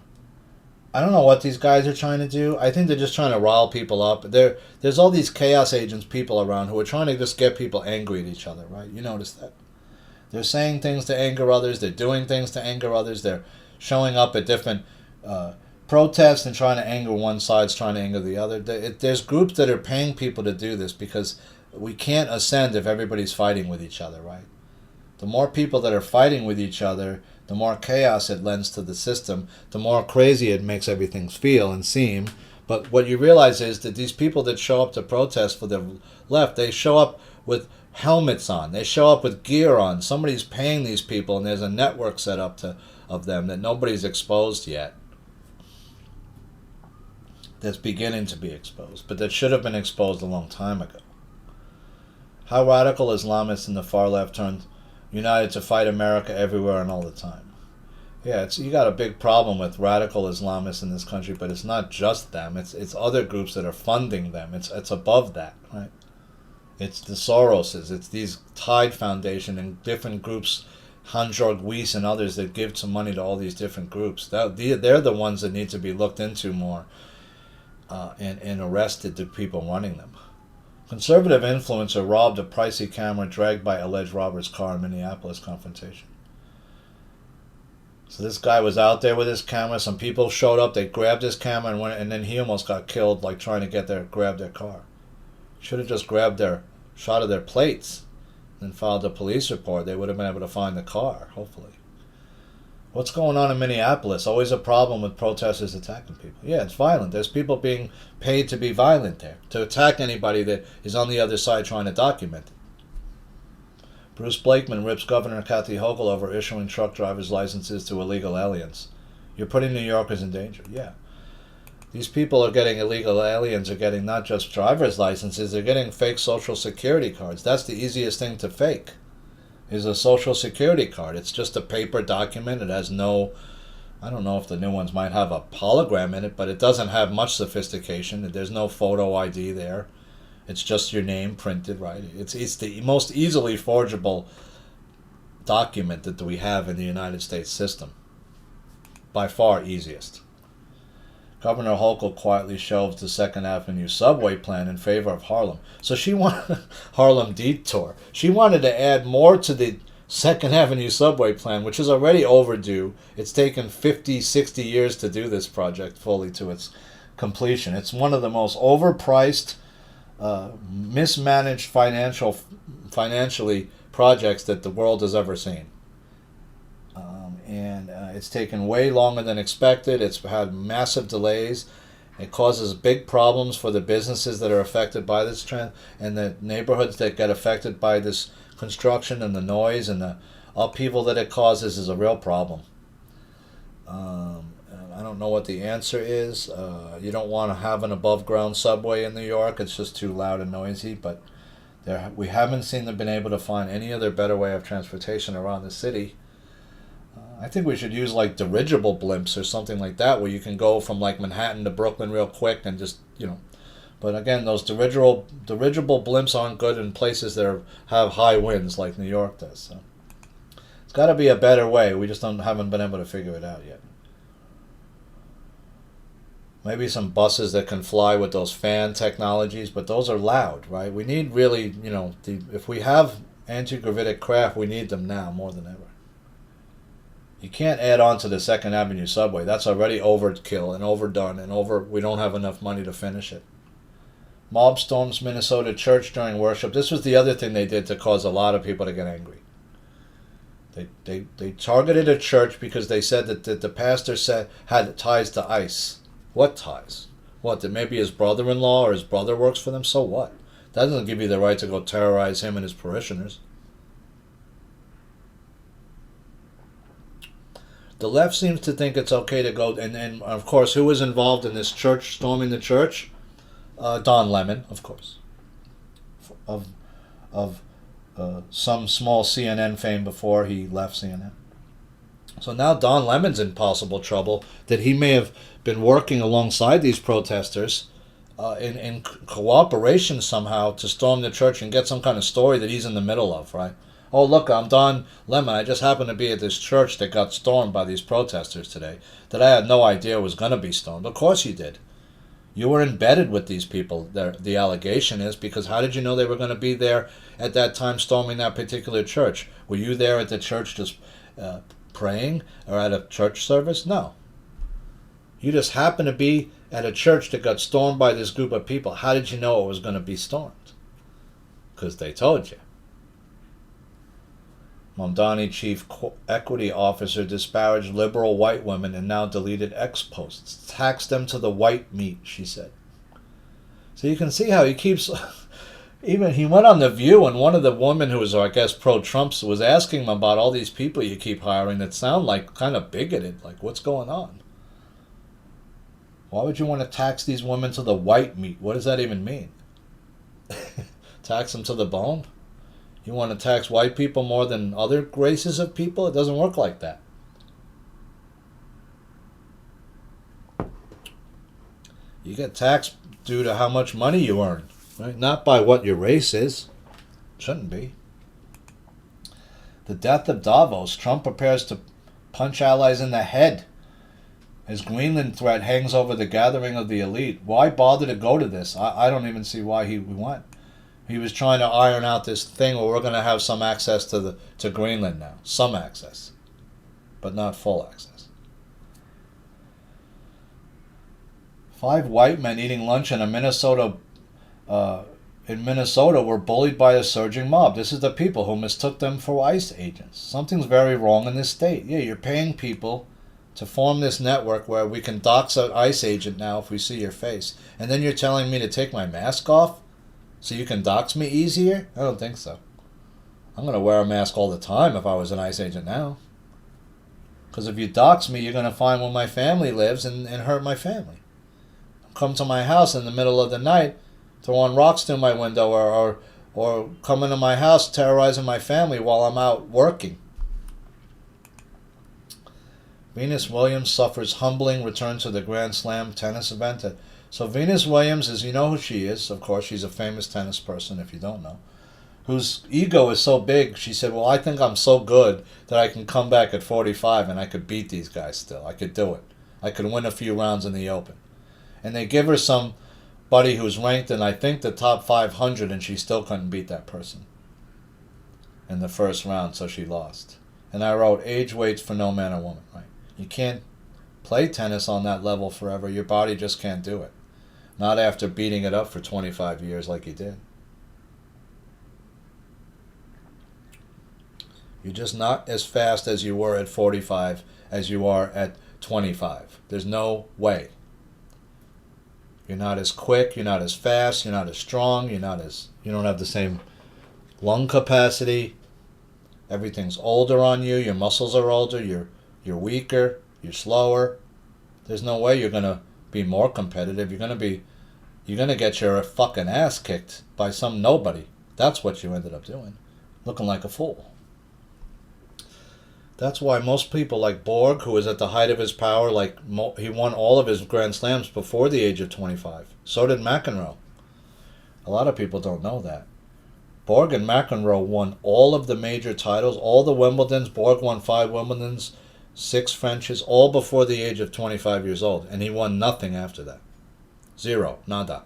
I don't know what these guys are trying to do. I think they're just trying to rile people up. There's all these chaos agents people around who are trying to just get people angry at each other, right? You notice that. They're saying things to anger others. They're doing things to anger others. They're showing up at different protests and trying to anger one side, trying to anger the other. There's groups that are paying people to do this because we can't ascend if everybody's fighting with each other, right? The more people that are fighting with each other, the more chaos it lends to the system, the more crazy it makes everything feel and seem. But what you realize is that these people that show up to protest for the left, they show up with helmets on. They show up with gear on. Somebody's paying these people, and there's a network set up of them that nobody's exposed yet. That's beginning to be exposed, but that should have been exposed a long time ago. How radical Islamists in the far left turned united to fight America everywhere and all the time. Yeah, you got a big problem with radical Islamists in this country, but it's not just them. It's other groups that are funding them. It's above that, right? It's the Soroses. It's these Tide Foundation and different groups, Hans-Jörg Wyss and others that give some money to all these different groups. They're the ones that need to be looked into more and arrested, the people running them. Conservative influencer robbed a pricey camera dragged by alleged robber's car in Minneapolis confrontation. So this guy was out there with his camera. Some people showed up. They grabbed his camera and went, and then he almost got killed, like trying to grab their car. Should have just grabbed shot of their plates, and filed a police report. They would have been able to find the car, hopefully. What's going on in Minneapolis? Always a problem with protesters attacking people. Yeah, it's violent. There's people being paid to be violent there, to attack anybody that is on the other side trying to document it. Bruce Blakeman rips Governor Kathy Hochul over issuing truck drivers' licenses to illegal aliens. You're putting New Yorkers in danger. Yeah. These people are getting illegal aliens are getting not just driver's licenses, they're getting fake Social Security cards. That's the easiest thing to fake, is a Social Security card. It's just a paper document. It has no I don't know if the new ones might have a hologram in it, but it doesn't have much sophistication. There's no photo ID there. It's just your name printed, right? It's the most easily forgeable document that we have in the United States system. By far easiest. Governor Hochul quietly shelved the 2nd Avenue subway plan in favor of Harlem. So she wanted Harlem detour. She wanted to add more to the 2nd Avenue subway plan, which is already overdue. It's taken 50, 60 years to do this project fully to its completion. It's one of the most overpriced, mismanaged financially projects that the world has ever seen. And it's taken way longer than expected. It's had massive delays. It causes big problems for the businesses that are affected by this trend, and the neighborhoods that get affected by this construction, and the noise and the upheaval that it causes is a real problem. I don't know what the answer is. You don't want to have an above ground subway in New York. It's just too loud and noisy, but we haven't seen them been able to find any other better way of transportation around the city. I think we should use like dirigible blimps or something like that, where you can go from like Manhattan to Brooklyn real quick and just, But again, those dirigible blimps aren't good in places that have high winds like New York does. So it's got to be a better way. We just haven't been able to figure it out yet. Maybe some buses that can fly with those fan technologies, but those are loud, right? We need really, if we have anti-gravitic craft, we need them now more than ever. You can't add on to the 2nd Avenue subway. That's already overkill and overdone, and we don't have enough money to finish it. Mob storms Minnesota church during worship. This was the other thing they did to cause a lot of people to get angry. They targeted a church because they said that the pastor had ties to ICE. What ties? What, that maybe his brother-in-law or his brother works for them? So what? That doesn't give you the right to go terrorize him and his parishioners. The left seems to think it's okay to go, and of course, who was involved in this church, storming the church? Don Lemon, of course, of some small CNN fame before he left CNN. So now Don Lemon's in possible trouble, that he may have been working alongside these protesters in cooperation somehow to storm the church and get some kind of story that he's in the middle of, right? Oh, look, I'm Don Lemon. I just happened to be at this church that got stormed by these protesters today that I had no idea was going to be stormed. Of course you did. You were embedded with these people, the allegation is, because how did you know they were going to be there at that time storming that particular church? Were you there at the church just praying or at a church service? No. You just happened to be at a church that got stormed by this group of people. How did you know it was going to be stormed? Because they told you. Mamdani chief equity officer disparaged liberal white women and now deleted X posts. Tax them to the white meat, she said. So you can see how he keeps... Even he went on The View, and one of the women who was, I guess, pro-Trump was asking him about all these people you keep hiring that sound like kind of bigoted. Like, what's going on? Why would you want to tax these women to the white meat? What does that even mean? Tax them to the bone? You want to tax white people more than other races of people? It doesn't work like that. You get taxed due to how much money you earn, right? Not by what your race is. Shouldn't be. The death of Davos. Trump prepares to punch allies in the head. His Greenland threat hangs over the gathering of the elite. Why bother to go to this? I don't even see why he went. He was trying to iron out this thing where we're going to have some access to Greenland now. Some access. But not full access. 5 white men eating lunch in Minnesota were bullied by a surging mob. This is the people who mistook them for ICE agents. Something's very wrong in this state. Yeah, you're paying people to form this network where we can dox an ICE agent now if we see your face. And then you're telling me to take my mask off? So you can dox me easier? I don't think so. I'm going to wear a mask all the time if I was an ICE agent now. Because if you dox me, you're going to find where my family lives and hurt my family. Come to my house in the middle of the night, throwing rocks through my window, or come into my house terrorizing my family while I'm out working. Venus Williams suffers humbling return to the Grand Slam tennis event. So Venus Williams is, you know who she is. Of course, she's a famous tennis person, if you don't know. Whose ego is so big, she said, well, I think I'm so good that I can come back at 45 and I could beat these guys still. I could do it. I could win a few rounds in the Open. And they give her somebody who's ranked in, I think, the top 500, and she still couldn't beat that person in the first round, so she lost. And I wrote, age waits for no man or woman, right? You can't play tennis on that level forever. Your body just can't do it. Not after beating it up for 25 years like you did. You're just not as fast as you were at 45 as you are at 25. There's no way. You're not as quick, you're not as fast, you're not as strong, you don't have the same lung capacity. Everything's older on you, your muscles are older, you're weaker, you're slower. There's no way you're going to be more competitive. You're going to get your fucking ass kicked by some nobody. That's what you ended up doing. Looking like a fool. That's why most people like Borg, who was at the height of his power, he won all of his Grand Slams before the age of 25. So did McEnroe. A lot of people don't know that. Borg and McEnroe won all of the major titles, all the Wimbledons. Borg won 5 Wimbledons, 6 Frenches, all before the age of 25 years old. And he won nothing after that. Zero. Nada.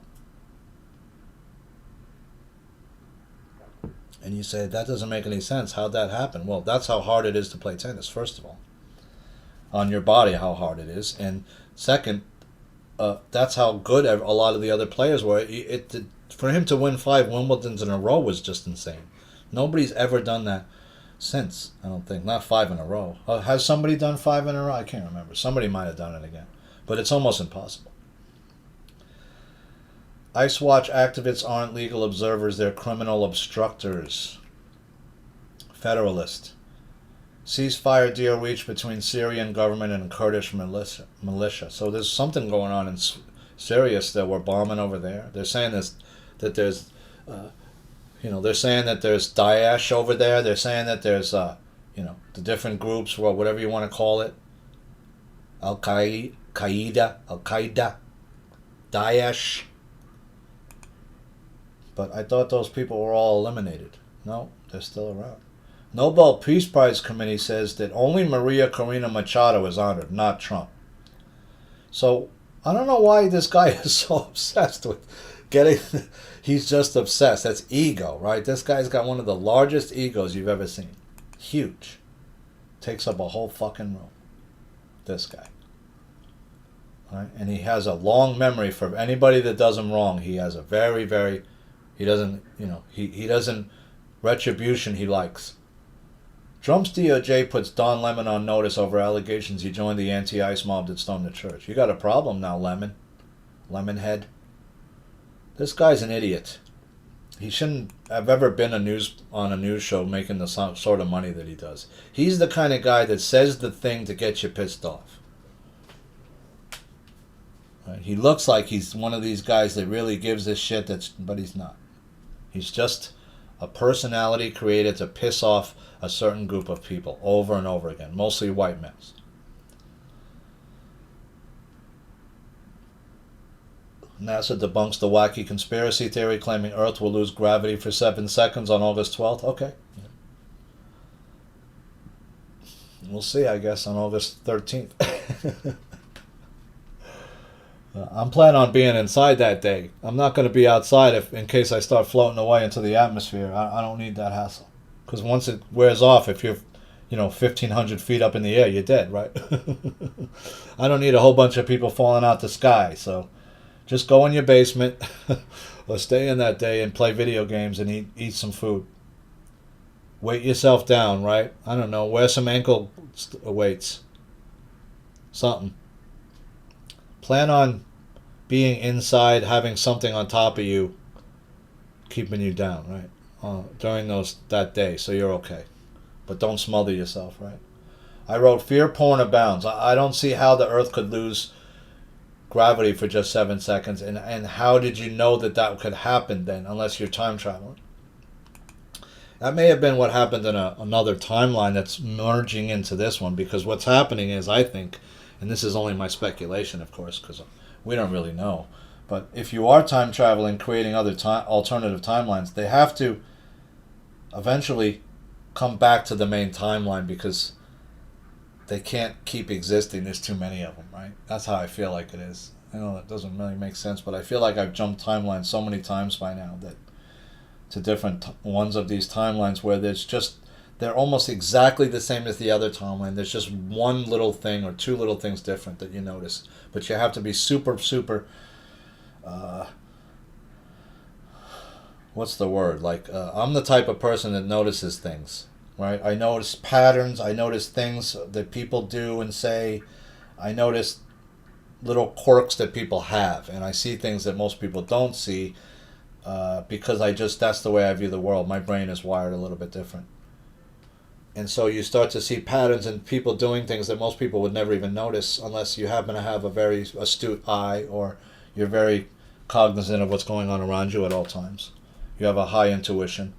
And you say, that doesn't make any sense. How'd that happen? Well, that's how hard it is to play tennis, first of all. On your body, how hard it is. And second, that's how good a lot of the other players were. For him to win 5 Wimbledons in a row was just insane. Nobody's ever done that since, I don't think. Not 5 in a row. Has somebody done 5 in a row? I can't remember. Somebody might have done it again. But it's almost impossible. Ice Watch activists aren't legal observers, they're criminal obstructors. Federalist. Ceasefire deal reached between Syrian government and Kurdish militia. So there's something going on in Syria that we're bombing over there. They're saying that there's, they're saying that there's Daesh over there. They're saying that there's, the different groups, or whatever you want to call it. Al-Qaeda, Daesh. But I thought those people were all eliminated. No, they're still around. Nobel Peace Prize Committee says that only Maria Corina Machado is honored, not Trump. So I don't know why this guy is so obsessed with getting... He's just obsessed. That's ego, right? This guy's got one of the largest egos you've ever seen. Huge. Takes up a whole fucking room. This guy. Right? And he has a long memory for anybody that does him wrong. He has a very, very... He doesn't, he doesn't... Retribution he likes. Trump's DOJ puts Don Lemon on notice over allegations he joined the anti-ICE mob that stormed the church. You got a problem now, Lemon. Lemonhead. This guy's an idiot. He shouldn't have ever been on a news show making the sort of money that he does. He's the kind of guy that says the thing to get you pissed off. Right? He looks like he's one of these guys that really gives a shit, but he's not. He's just a personality created to piss off a certain group of people over and over again, mostly white males. NASA debunks the wacky conspiracy theory claiming Earth will lose gravity for 7 seconds on August 12th. Okay. We'll see, I guess, on August 13th. I'm planning on being inside that day. I'm not going to be outside in case I start floating away into the atmosphere. I don't need that hassle. Because once it wears off, if you're 1,500 feet up in the air, you're dead, right? I don't need a whole bunch of people falling out the sky. So just go in your basement or stay in that day and play video games and eat some food. Weight yourself down, right? I don't know. Wear some ankle weights. Something. Plan on being inside, having something on top of you, keeping you down, right? During that day, so you're okay. But don't smother yourself, right? I wrote, fear porn abounds. I don't see how the Earth could lose gravity for just 7 seconds. And how did you know that could happen then, unless you're time traveling? That may have been what happened in another timeline that's merging into this one, because what's happening is, I think, and this is only my speculation, of course, because we don't really know, but if you are time traveling, creating other alternative timelines, they have to eventually come back to the main timeline, because they can't keep existing. There's too many of them, right? That's how I feel like it is. I know that doesn't really make sense, but I feel like I've jumped timelines so many times by now that to different ones of these timelines where they're almost exactly the same as the other timeline. There's just one little thing or two little things different that you notice, but you have to be super what's the word, like I'm the type of person that notices things, right? I notice patterns, I notice things that people do and say, I notice little quirks that people have, and I see things that most people don't see, because that's the way I view the world. My brain is wired a little bit different. And so you start to see patterns in people doing things that most people would never even notice unless you happen to have a very astute eye, or you're very cognizant of what's going on around you at all times. You have a high intuition.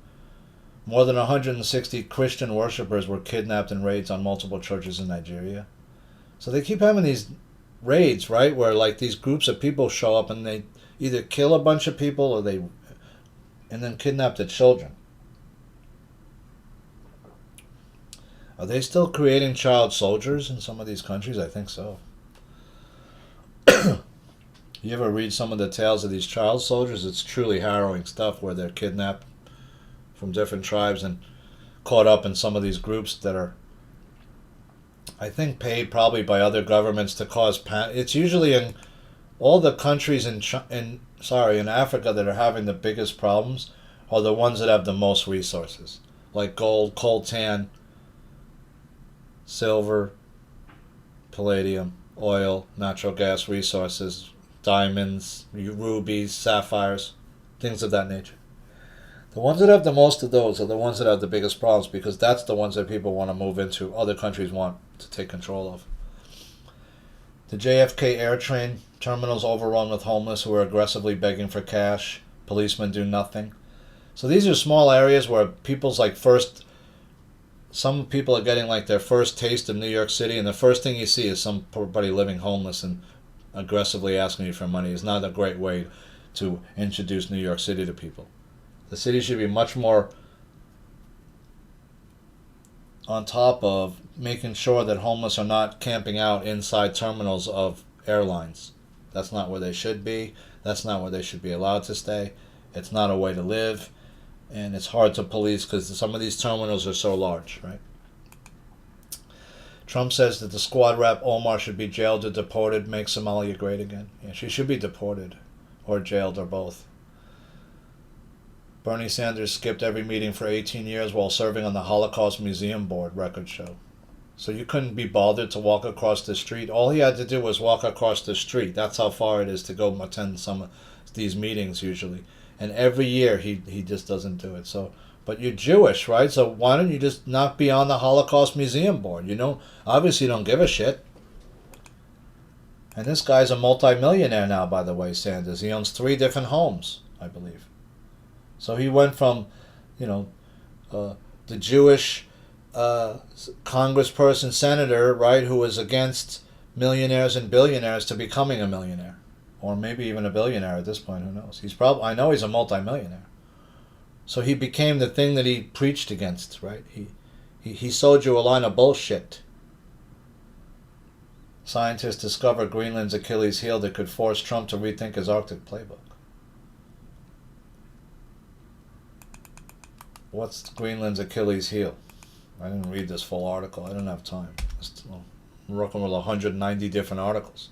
More than 160 Christian worshippers were kidnapped in raids on multiple churches in Nigeria. So they keep having these raids, right, where like these groups of people show up and they either kill a bunch of people and then kidnap the children. Are they still creating child soldiers in some of these countries? I think so. You ever read some of the tales of these child soldiers? It's truly harrowing stuff, where they're kidnapped from different tribes and caught up in some of these groups that are, I think, paid probably by other governments to cause It's usually in all the countries in Africa that are having the biggest problems are the ones that have the most resources, like gold, coltan, silver, palladium, oil, natural gas resources, diamonds, rubies, sapphires, things of that nature. The ones that have the most of those are the ones that have the biggest problems, because that's the ones that people want to move into, other countries want to take control of. The JFK air train terminals overrun with homeless who are aggressively begging for cash. Policemen do nothing. So these are small areas where some people are getting like their first taste of New York City, and the first thing you see is somebody living homeless and aggressively asking you for money. Is not a great way to introduce New York City to people. The city should be much more on top of making sure that homeless are not camping out inside terminals of airlines. That's not where they should be. That's not where they should be allowed to stay. It's not a way to live. And it's hard to police because some of these terminals are so large, right? Trump says that the squad rep Omar should be jailed or deported. Make Somalia great again. Yeah, she should be deported or jailed or both. Bernie Sanders skipped every meeting for 18 years while serving on the Holocaust Museum Board, records show. So you couldn't be bothered to walk across the street. All he had to do was walk across the street. That's how far it is to go attend some of these meetings usually. And every year he just doesn't do it. So, but you're Jewish, right? So why don't you just not be on the Holocaust Museum Board? You know, obviously you don't give a shit. And this guy's a multimillionaire now, by the way, Sanders. He owns 3 different homes, I believe. So he went from, the Jewish congressperson, senator, right, who was against millionaires and billionaires, to becoming a millionaire. Or maybe even a billionaire at this point, who knows? I know he's a multimillionaire. So he became the thing that he preached against, right? He sold you a line of bullshit. Scientists discover Greenland's Achilles heel that could force Trump to rethink his Arctic playbook. What's Greenland's Achilles heel? I didn't read this full article. I didn't have time. I'm working with 190 different articles.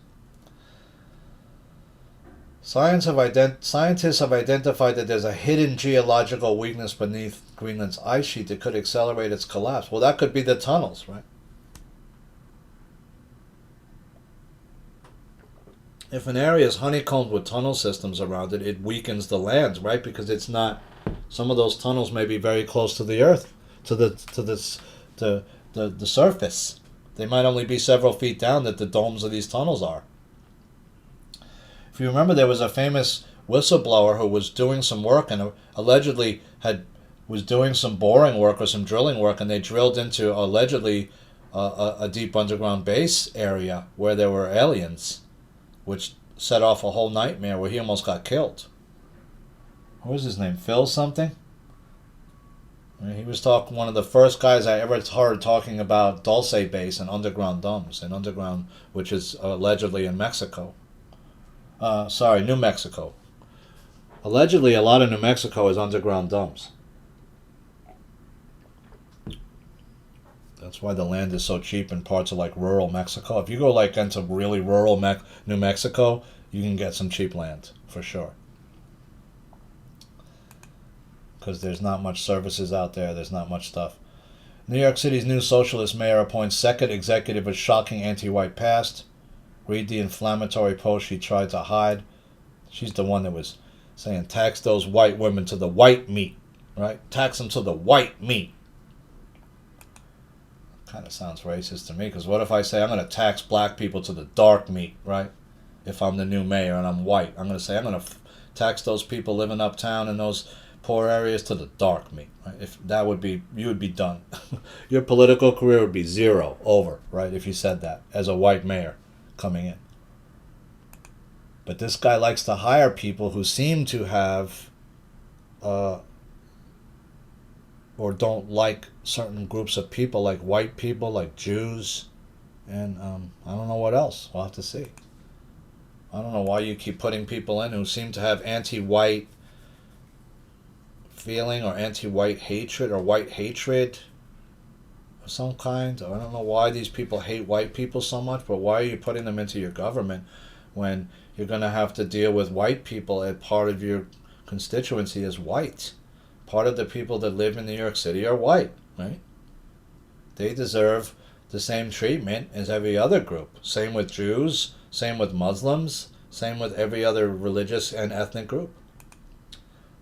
Scientists have identified that there's a hidden geological weakness beneath Greenland's ice sheet that could accelerate its collapse. Well, that could be the tunnels, right? If an area is honeycombed with tunnel systems around it, it weakens the lands, right? Because it's not. Some of those tunnels may be very close to the earth, to the surface. They might only be several feet down that the domes of these tunnels are. If you remember, there was a famous whistleblower who was doing some work and allegedly had was doing some boring work or some drilling work, and they drilled into allegedly a deep underground base area where there were aliens, which set off a whole nightmare where he almost got killed. What was his name? Phil something? He was one of the first guys I ever heard talking about Dulce Base and underground dumps, and underground, which is allegedly in Mexico. New Mexico. Allegedly, a lot of New Mexico is underground dumps. That's why the land is so cheap in parts of like rural Mexico. If you go like into really rural New Mexico, you can get some cheap land for sure. Because there's not much services out there. There's not much stuff. New York City's new socialist mayor appoints second executive with shocking anti-white past. Read the inflammatory post she tried to hide. She's the one that was saying tax those white women to the white meat, right? Tax them to the white meat. Kind of sounds racist to me, because what if I say I'm going to tax black people to the dark meat, right? If I'm the new mayor and I'm white, I'm going to say I'm going to tax those people living uptown in those poor areas to the dark meat, right? If that would be, you would be done. Your political career would be zero, over, right? If you said that as a white mayor coming in. But this guy likes to hire people who seem to have or don't like certain groups of people, like white people, like Jews, and I don't know what else. We'll have to see. I don't know why you keep putting people in who seem to have anti-white feeling or anti-white hatred or white hatred of some kind. I don't know why these people hate white people so much, but why are you putting them into your government when you're going to have to deal with white people and part of your constituency is white? Part of the people that live in New York City are white, right? They deserve the same treatment as every other group. Same with Jews, same with Muslims, same with every other religious and ethnic group.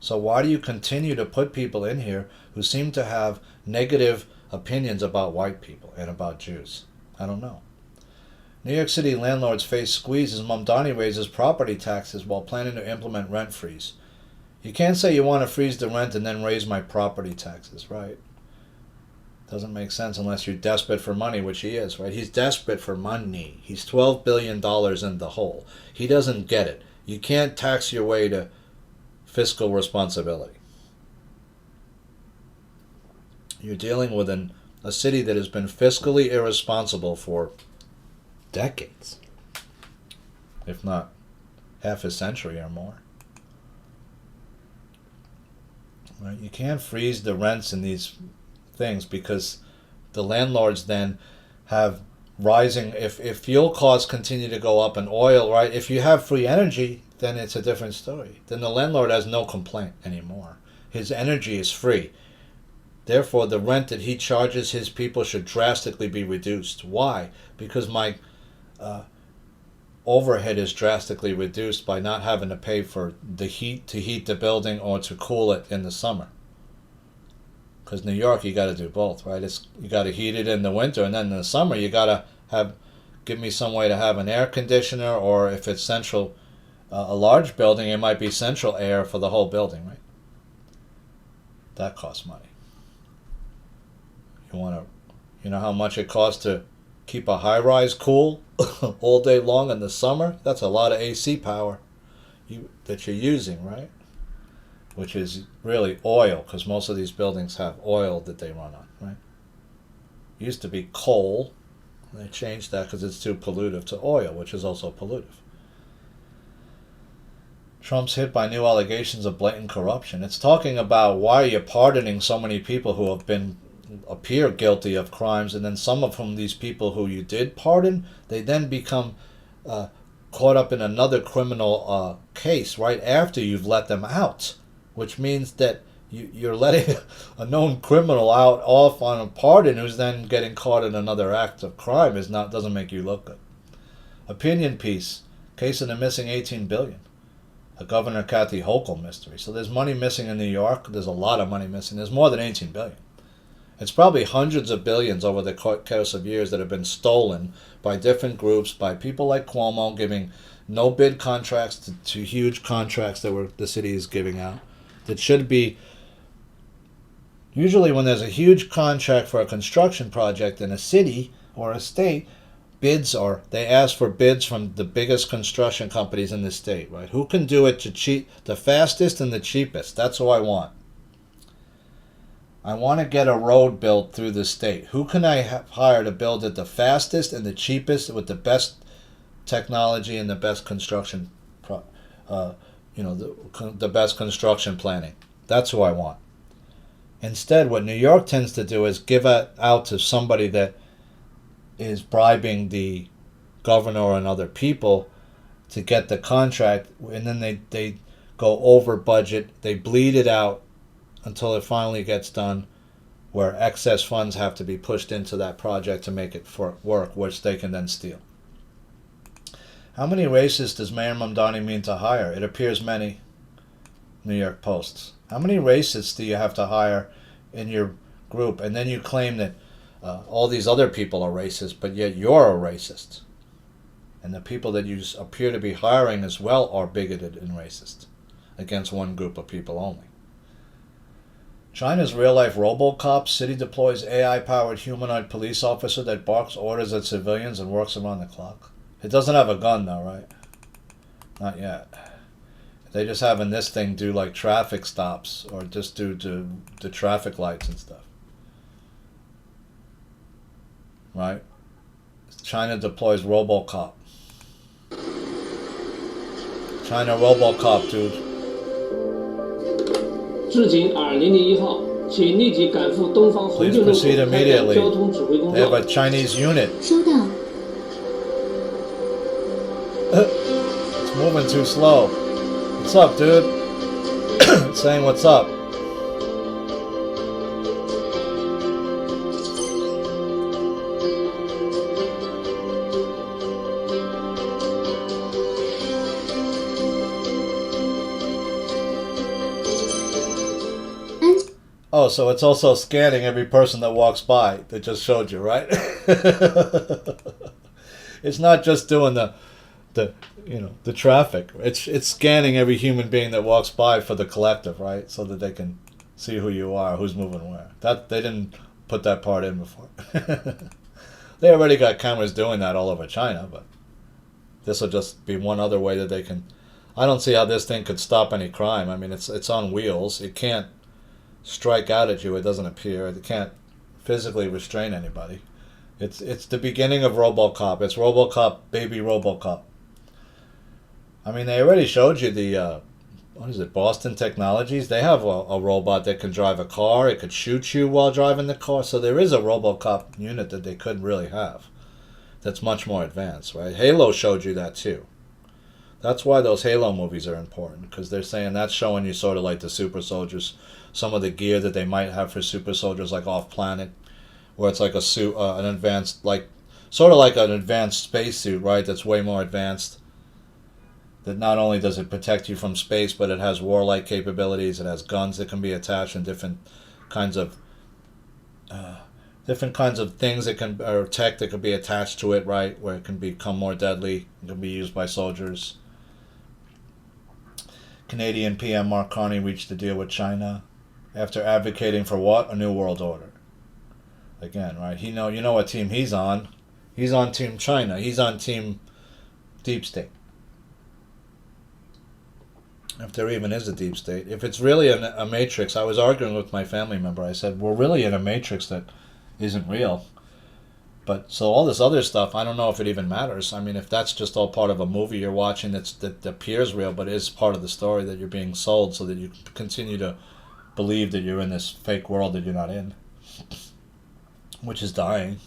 So why do you continue to put people in here who seem to have negative opinions about white people and about Jews? I don't know. New York City landlords face squeeze as Mamdani raises property taxes while planning to implement rent freeze. You can't say you want to freeze the rent and then raise my property taxes, right? Doesn't make sense unless you're desperate for money, which he is, right? He's desperate for money. He's $12 billion in the hole. He doesn't get it. You can't tax your way to fiscal responsibility. You're dealing with a city that has been fiscally irresponsible for decades, if not half a century or more. Right? You can't freeze the rents in these things because the landlords then have rising, if fuel costs continue to go up and oil, right? If you have free energy, then it's a different story. Then the landlord has no complaint anymore. His energy is free. Therefore, the rent that he charges his people should drastically be reduced. Why? Because my overhead is drastically reduced by not having to pay for the heat to heat the building or to cool it in the summer. Because New York, you got to do both, right? You got to heat it in the winter, and then in the summer, you got to give me some way to have an air conditioner, or if it's central, a large building, it might be central air for the whole building, right? That costs money. You know how much it costs to keep a high-rise cool all day long in the summer? That's a lot of AC power that you're using, right? Which is really oil, because most of these buildings have oil that they run on, right? It used to be coal. They changed that because it's too pollutive, to oil, which is also pollutive. Trump's hit by new allegations of blatant corruption. It's talking about why you're pardoning so many people who appear guilty of crimes, and then some of whom, these people who you did pardon, they then become caught up in another criminal case right after you've let them out, which means that you're letting a known criminal out off on a pardon who's then getting caught in another act of crime doesn't make you look good. Opinion piece, case of the missing $18 billion. A Governor Kathy Hochul mystery. So there's money missing in New York. There's a lot of money missing. There's more than $18 billion. It's probably hundreds of billions over the course of years that have been stolen by different groups, by people like Cuomo giving no bid contracts to huge contracts that the city is giving out, that should be Usually when there's a huge contract for a construction project in a city or a state, they ask for bids from the biggest construction companies in the state, right? Who can do it the fastest and the cheapest? That's what I want. I want to get a road built through the state. Who can I hire to build it the fastest and the cheapest with the best technology and the best construction, the best construction planning? That's who I want. Instead, what New York tends to do is give it out to somebody that is bribing the governor and other people to get the contract, and then they go over budget. They bleed it out until it finally gets done, where excess funds have to be pushed into that project to make it work, which they can then steal. How many racists does Mayor Mamdani mean to hire? It appears many. New York Post. How many racists do you have to hire in your group? And then you claim that all these other people are racist, but yet you're a racist. And the people that you appear to be hiring as well are bigoted and racist against one group of people only. China's real-life RoboCop. City deploys AI-powered humanoid police officer that barks orders at civilians and works around the clock. It doesn't have a gun though, right? Not yet. They just having this thing do like traffic stops or just do the traffic lights and stuff. Right? China deploys RoboCop. China RoboCop, dude. Please proceed immediately. They have a Chinese unit. It's moving too slow. What's up, dude? It's saying what's up. Oh, so it's also scanning every person that walks by. That just showed you, right? It's not just doing the traffic. It's scanning every human being that walks by for the collective, right? So that they can see who you are, who's moving where. That they didn't put that part in before. They already got cameras doing that all over China, but this will just be one other way that they can. I don't see how this thing could stop any crime. I mean, it's on wheels. It can't strike out at you. It doesn't appear. It can't physically restrain anybody. It's the beginning of RoboCop. It's RoboCop, baby RoboCop. I mean, they already showed you the, Boston Technologies? They have a robot that can drive a car. It could shoot you while driving the car. So there is a RoboCop unit that they could really have that's much more advanced, right? Halo showed you that too. That's why those Halo movies are important, because they're saying that's showing you sort of like the super soldiers, some of the gear that they might have for super soldiers like off-planet, where it's like a suit, an advanced, like, sort of like an advanced spacesuit, right, that's way more advanced. That not only does it protect you from space, but it has warlike capabilities. It has guns that can be attached and different kinds of things that can, or tech that could be attached to it, right, where it can become more deadly. It can be used by soldiers. Canadian PM Mark Carney reached a deal with China after advocating for what? A new world order. Again, right? You know what team he's on. He's on Team China. He's on Team Deep State. If there even is a deep state. If it's really a matrix, I was arguing with my family member. I said, we're really in a matrix that isn't real. But so all this other stuff, I don't know if it even matters. I mean, if that's just all part of a movie you're watching that appears real, but is part of the story that you're being sold so that you continue to believe that you're in this fake world that you're not in, which is dying.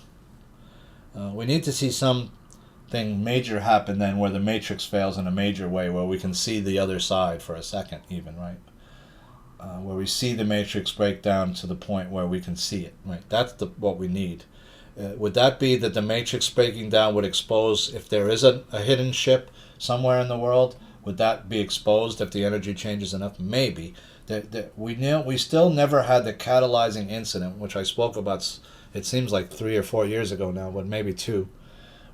We need to see something major happen then where the matrix fails in a major way, where we can see the other side for a second even, right? Where we see the matrix break down to the point where we can see it, right? That's what we need. Would that be that the matrix breaking down would expose, if there is a hidden ship somewhere in the world, would that be exposed if the energy changes enough? Maybe. We still never had the catalyzing incident, which I spoke about, it seems like 3 or 4 years ago now, but maybe 2,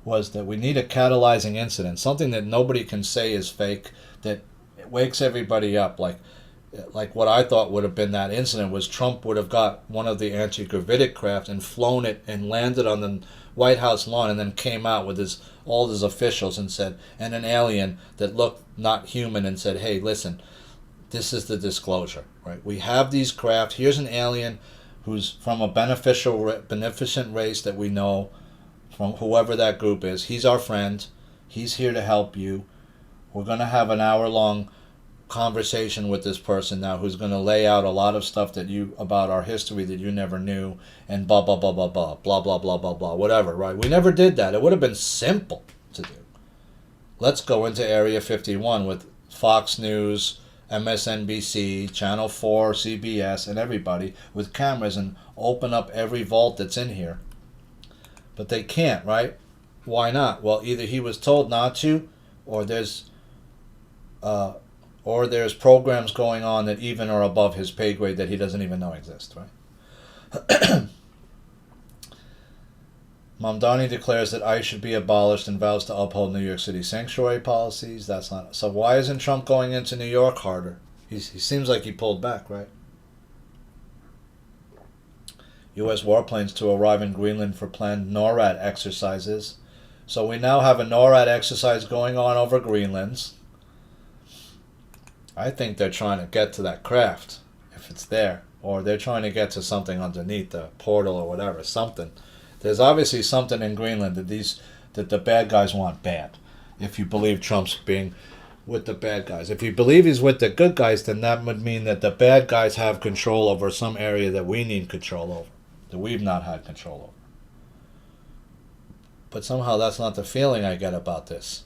was that we need a catalyzing incident, something that nobody can say is fake, that wakes everybody up. Like, like what I thought would have been that incident was Trump would have got one of the anti-gravitic craft and flown it and landed on the White House lawn and then came out with all his officials and said, and an alien that looked not human and said, hey, listen, this is the disclosure, right? We have these craft. Here's an alien who's from a beneficent race that we know, from whoever that group is. He's our friend. He's here to help you. We're going to have an hour-long conversation with this person now who's going to lay out a lot of stuff about our history that you never knew, and blah, blah, blah, blah, blah, blah, blah, blah, blah, blah, whatever, right? We never did that. It would have been simple to do. Let's go into Area 51 with Fox News, MSNBC, Channel 4, CBS, and everybody with cameras and open up every vault that's in here. But they can't, right? Why not? Well, either he was told not to, or there's programs going on that even are above his pay grade that he doesn't even know exist, right? Mamdani declares that ICE should be abolished and vows to uphold New York City sanctuary policies. That's not... So why isn't Trump going into New York harder? He seems like he pulled back, right? U.S. warplanes to arrive in Greenland for planned NORAD exercises. So we now have a NORAD exercise going on over Greenland. I think they're trying to get to that craft, if it's there. Or they're trying to get to something underneath the portal or whatever, something. There's obviously something in Greenland that the bad guys want bad. If you believe Trump's being with the bad guys. If you believe he's with the good guys, then that would mean that the bad guys have control over some area that we need control over, that we've not had control over. But somehow that's not the feeling I get about this.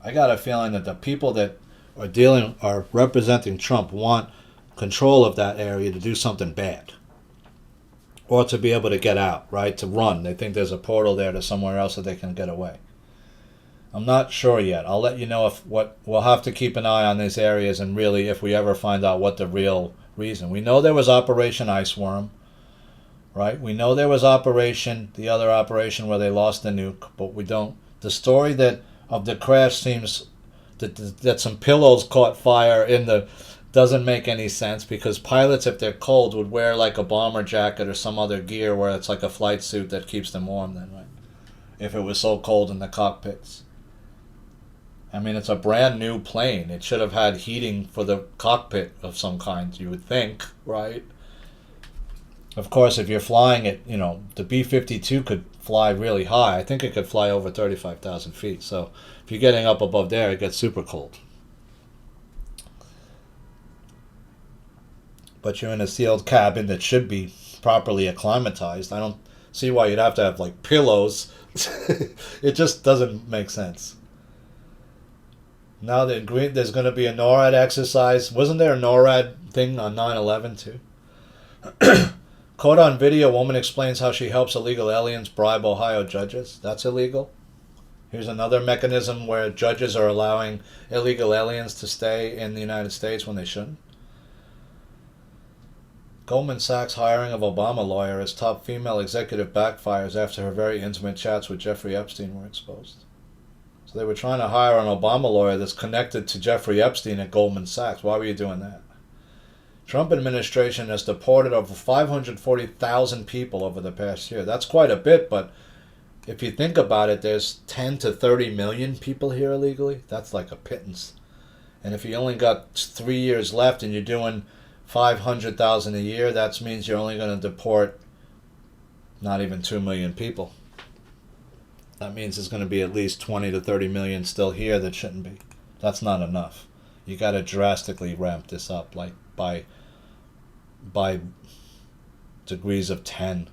I got a feeling that the people that are representing Trump want control of that area to do something bad. Or to be able to get out, right? To run. They think there's a portal there to somewhere else that they can get away. I'm not sure yet. I'll let you know we'll have to keep an eye on these areas, and really if we ever find out what the real reason. We know there was Operation Iceworm, right? We know there was the other operation where they lost the nuke, but we don't. The story of the crash seems that some pillows caught fire doesn't make any sense, because pilots, if they're cold, would wear like a bomber jacket or some other gear where it's like a flight suit that keeps them warm then, right? If it was so cold in the cockpits. I mean, it's a brand new plane. It should have had heating for the cockpit of some kind, you would think, right? Of course, if you're flying it, the B-52 could fly really high. I think it could fly over 35,000 feet. So if you're getting up above there, it gets super cold. But you're in a sealed cabin that should be properly acclimatized. I don't see why you'd have to have, like, pillows. It just doesn't make sense. Now there's going to be a NORAD exercise. Wasn't there a NORAD thing on 9/11 too? Caught on video, woman explains how she helps illegal aliens bribe Ohio judges. That's illegal. Here's another mechanism where judges are allowing illegal aliens to stay in the United States when they shouldn't. Goldman Sachs hiring of Obama lawyer as top female executive backfires after her very intimate chats with Jeffrey Epstein were exposed. So they were trying to hire an Obama lawyer that's connected to Jeffrey Epstein at Goldman Sachs. Why were you doing that? Trump administration has deported over 540,000 people over the past year. That's quite a bit, but if you think about it, there's 10 to 30 million people here illegally. That's like a pittance. And if you only got 3 years left and you're doing 500,000 a year, that means you're only going to deport not even 2 million people. That means there's going to be at least 20 to 30 million still here that shouldn't be. That's not enough. You got to drastically ramp this up, like by degrees of 10.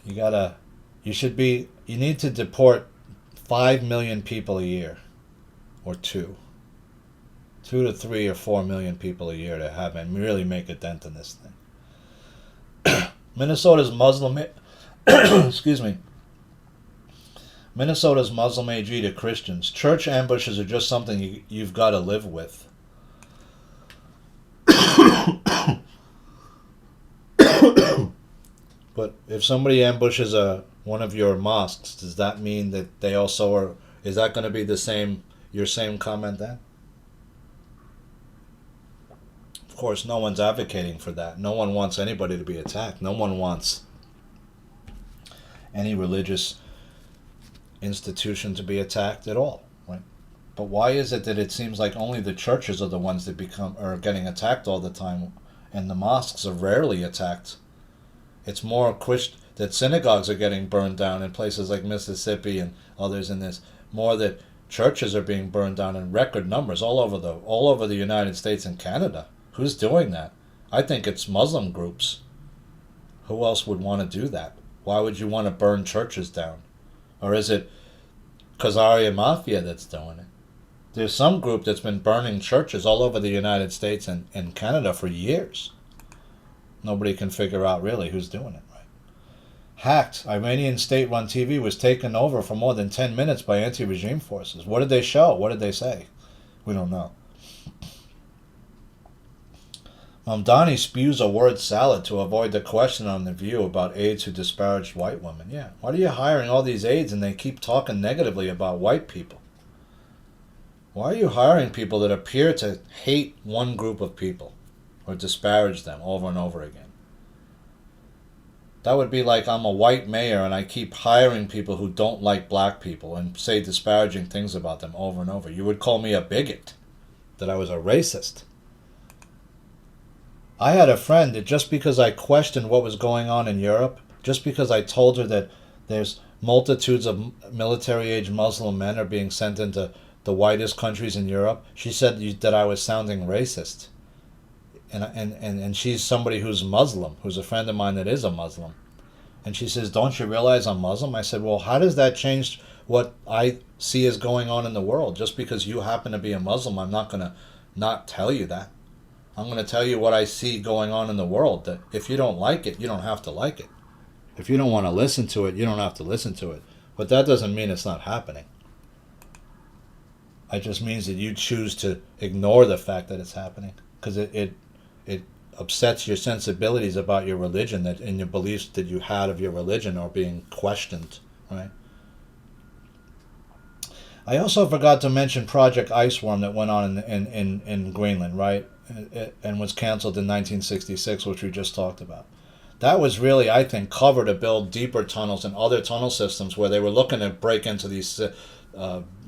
You need to deport 5 million people a year, or 2 to 3 or 4 million people a year to have and really make a dent in this thing. Minnesota's Muslim Minnesota's Muslim AG to Christians. Church ambushes are just something you've got to live with. But if somebody ambushes one of your mosques, does that mean that they also are? Is that going to be your same comment then? course, no one's advocating for that. No one wants anybody to be attacked. No one wants any religious institution to be attacked at all, right? But why is it that it seems like only the churches are the ones that are getting attacked all the time, and the mosques are rarely attacked? It's more that synagogues are getting burned down in places like Mississippi and others in this, more that churches are being burned down in record numbers all over the United States and Canada. Who's doing that? I think it's Muslim groups. Who else would want to do that? Why would you want to burn churches down? Or is it Khazarian Mafia that's doing it? There's some group that's been burning churches all over the United States and Canada for years. Nobody can figure out really who's doing it, right? Hacked. Iranian state-run TV was taken over for more than 10 minutes by anti-regime forces. What did they show? What did they say? We don't know. Mamdani spews a word salad to avoid the question on The View about aides who disparaged white women. Yeah, why are you hiring all these aides and they keep talking negatively about white people? Why are you hiring people that appear to hate one group of people or disparage them over and over again? That would be like I'm a white mayor and I keep hiring people who don't like black people and say disparaging things about them over and over. You would call me a bigot, that I was a racist. I had a friend that just because I questioned what was going on in Europe, just because I told her that there's multitudes of military-age Muslim men are being sent into the whitest countries in Europe, she said that I was sounding racist. And she's somebody who's Muslim, who's a friend of mine that is a Muslim. And she says, don't you realize I'm Muslim? I said, well, how does that change what I see as going on in the world? Just because you happen to be a Muslim, I'm not going to not tell you that. I'm going to tell you what I see going on in the world, that if you don't like it, you don't have to like it. If you don't want to listen to it, you don't have to listen to it. But that doesn't mean it's not happening. It just means that you choose to ignore the fact that it's happening, because it upsets your sensibilities about your religion, that in your beliefs that you had of your religion are being questioned, right? I also forgot to mention Project Iceworm that went on in Greenland, right? And was canceled in 1966, which we just talked about. That was really, I think, cover to build deeper tunnels and other tunnel systems where they were looking to break into these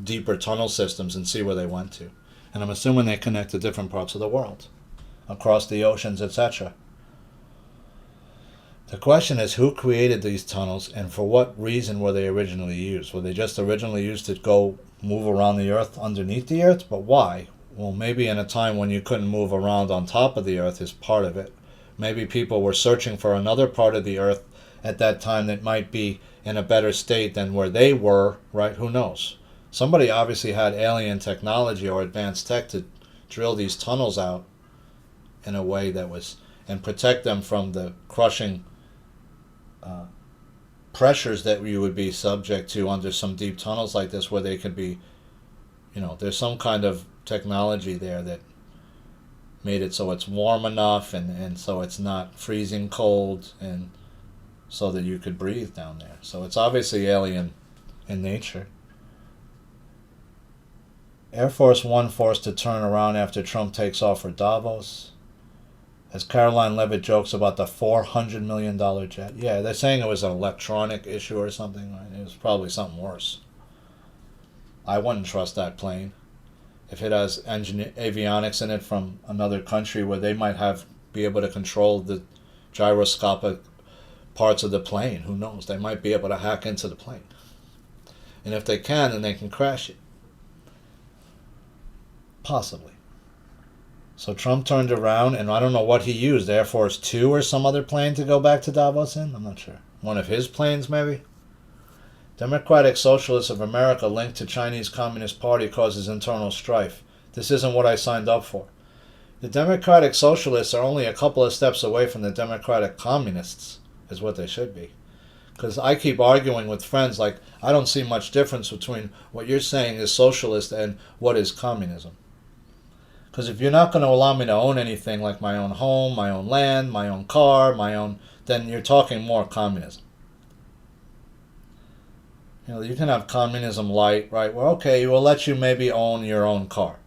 deeper tunnel systems and see where they went to. And I'm assuming they connect to different parts of the world, across the oceans, etc. The question is, who created these tunnels and for what reason were they originally used? Were they just originally used to go move around the earth underneath the earth? But why? Well, maybe in a time when you couldn't move around on top of the earth is part of it. Maybe people were searching for another part of the earth at that time that might be in a better state than where they were, right? Who knows? Somebody obviously had alien technology or advanced tech to drill these tunnels out in a way that was, and protect them from the crushing pressures that you would be subject to under some deep tunnels like this, where they could be, there's some kind of technology there that made it so it's warm enough and so it's not freezing cold, and so that you could breathe down there. So it's obviously alien in nature. Air Force One forced to turn around after Trump takes off for Davos. As Caroline Levitt jokes about the $400 million jet. Yeah, they're saying it was an electronic issue or something. Right? It was probably something worse. I wouldn't trust that plane. If it has avionics in it from another country where they might be able to control the gyroscopic parts of the plane, who knows? They might be able to hack into the plane. And if they can, then they can crash it. Possibly. So Trump turned around, and I don't know what he used, Air Force 2 or some other plane to go back to Davos in? I'm not sure. One of his planes, maybe? Democratic Socialists of America linked to Chinese Communist Party causes internal strife. This isn't what I signed up for. The Democratic Socialists are only a couple of steps away from the Democratic Communists, is what they should be. Because I keep arguing with friends like, I don't see much difference between what you're saying is socialist and what is communism. Because if you're not going to allow me to own anything like my own home, my own land, my own car, then you're talking more communism. You can have communism light, right? Well, okay, we'll let you maybe own your own car.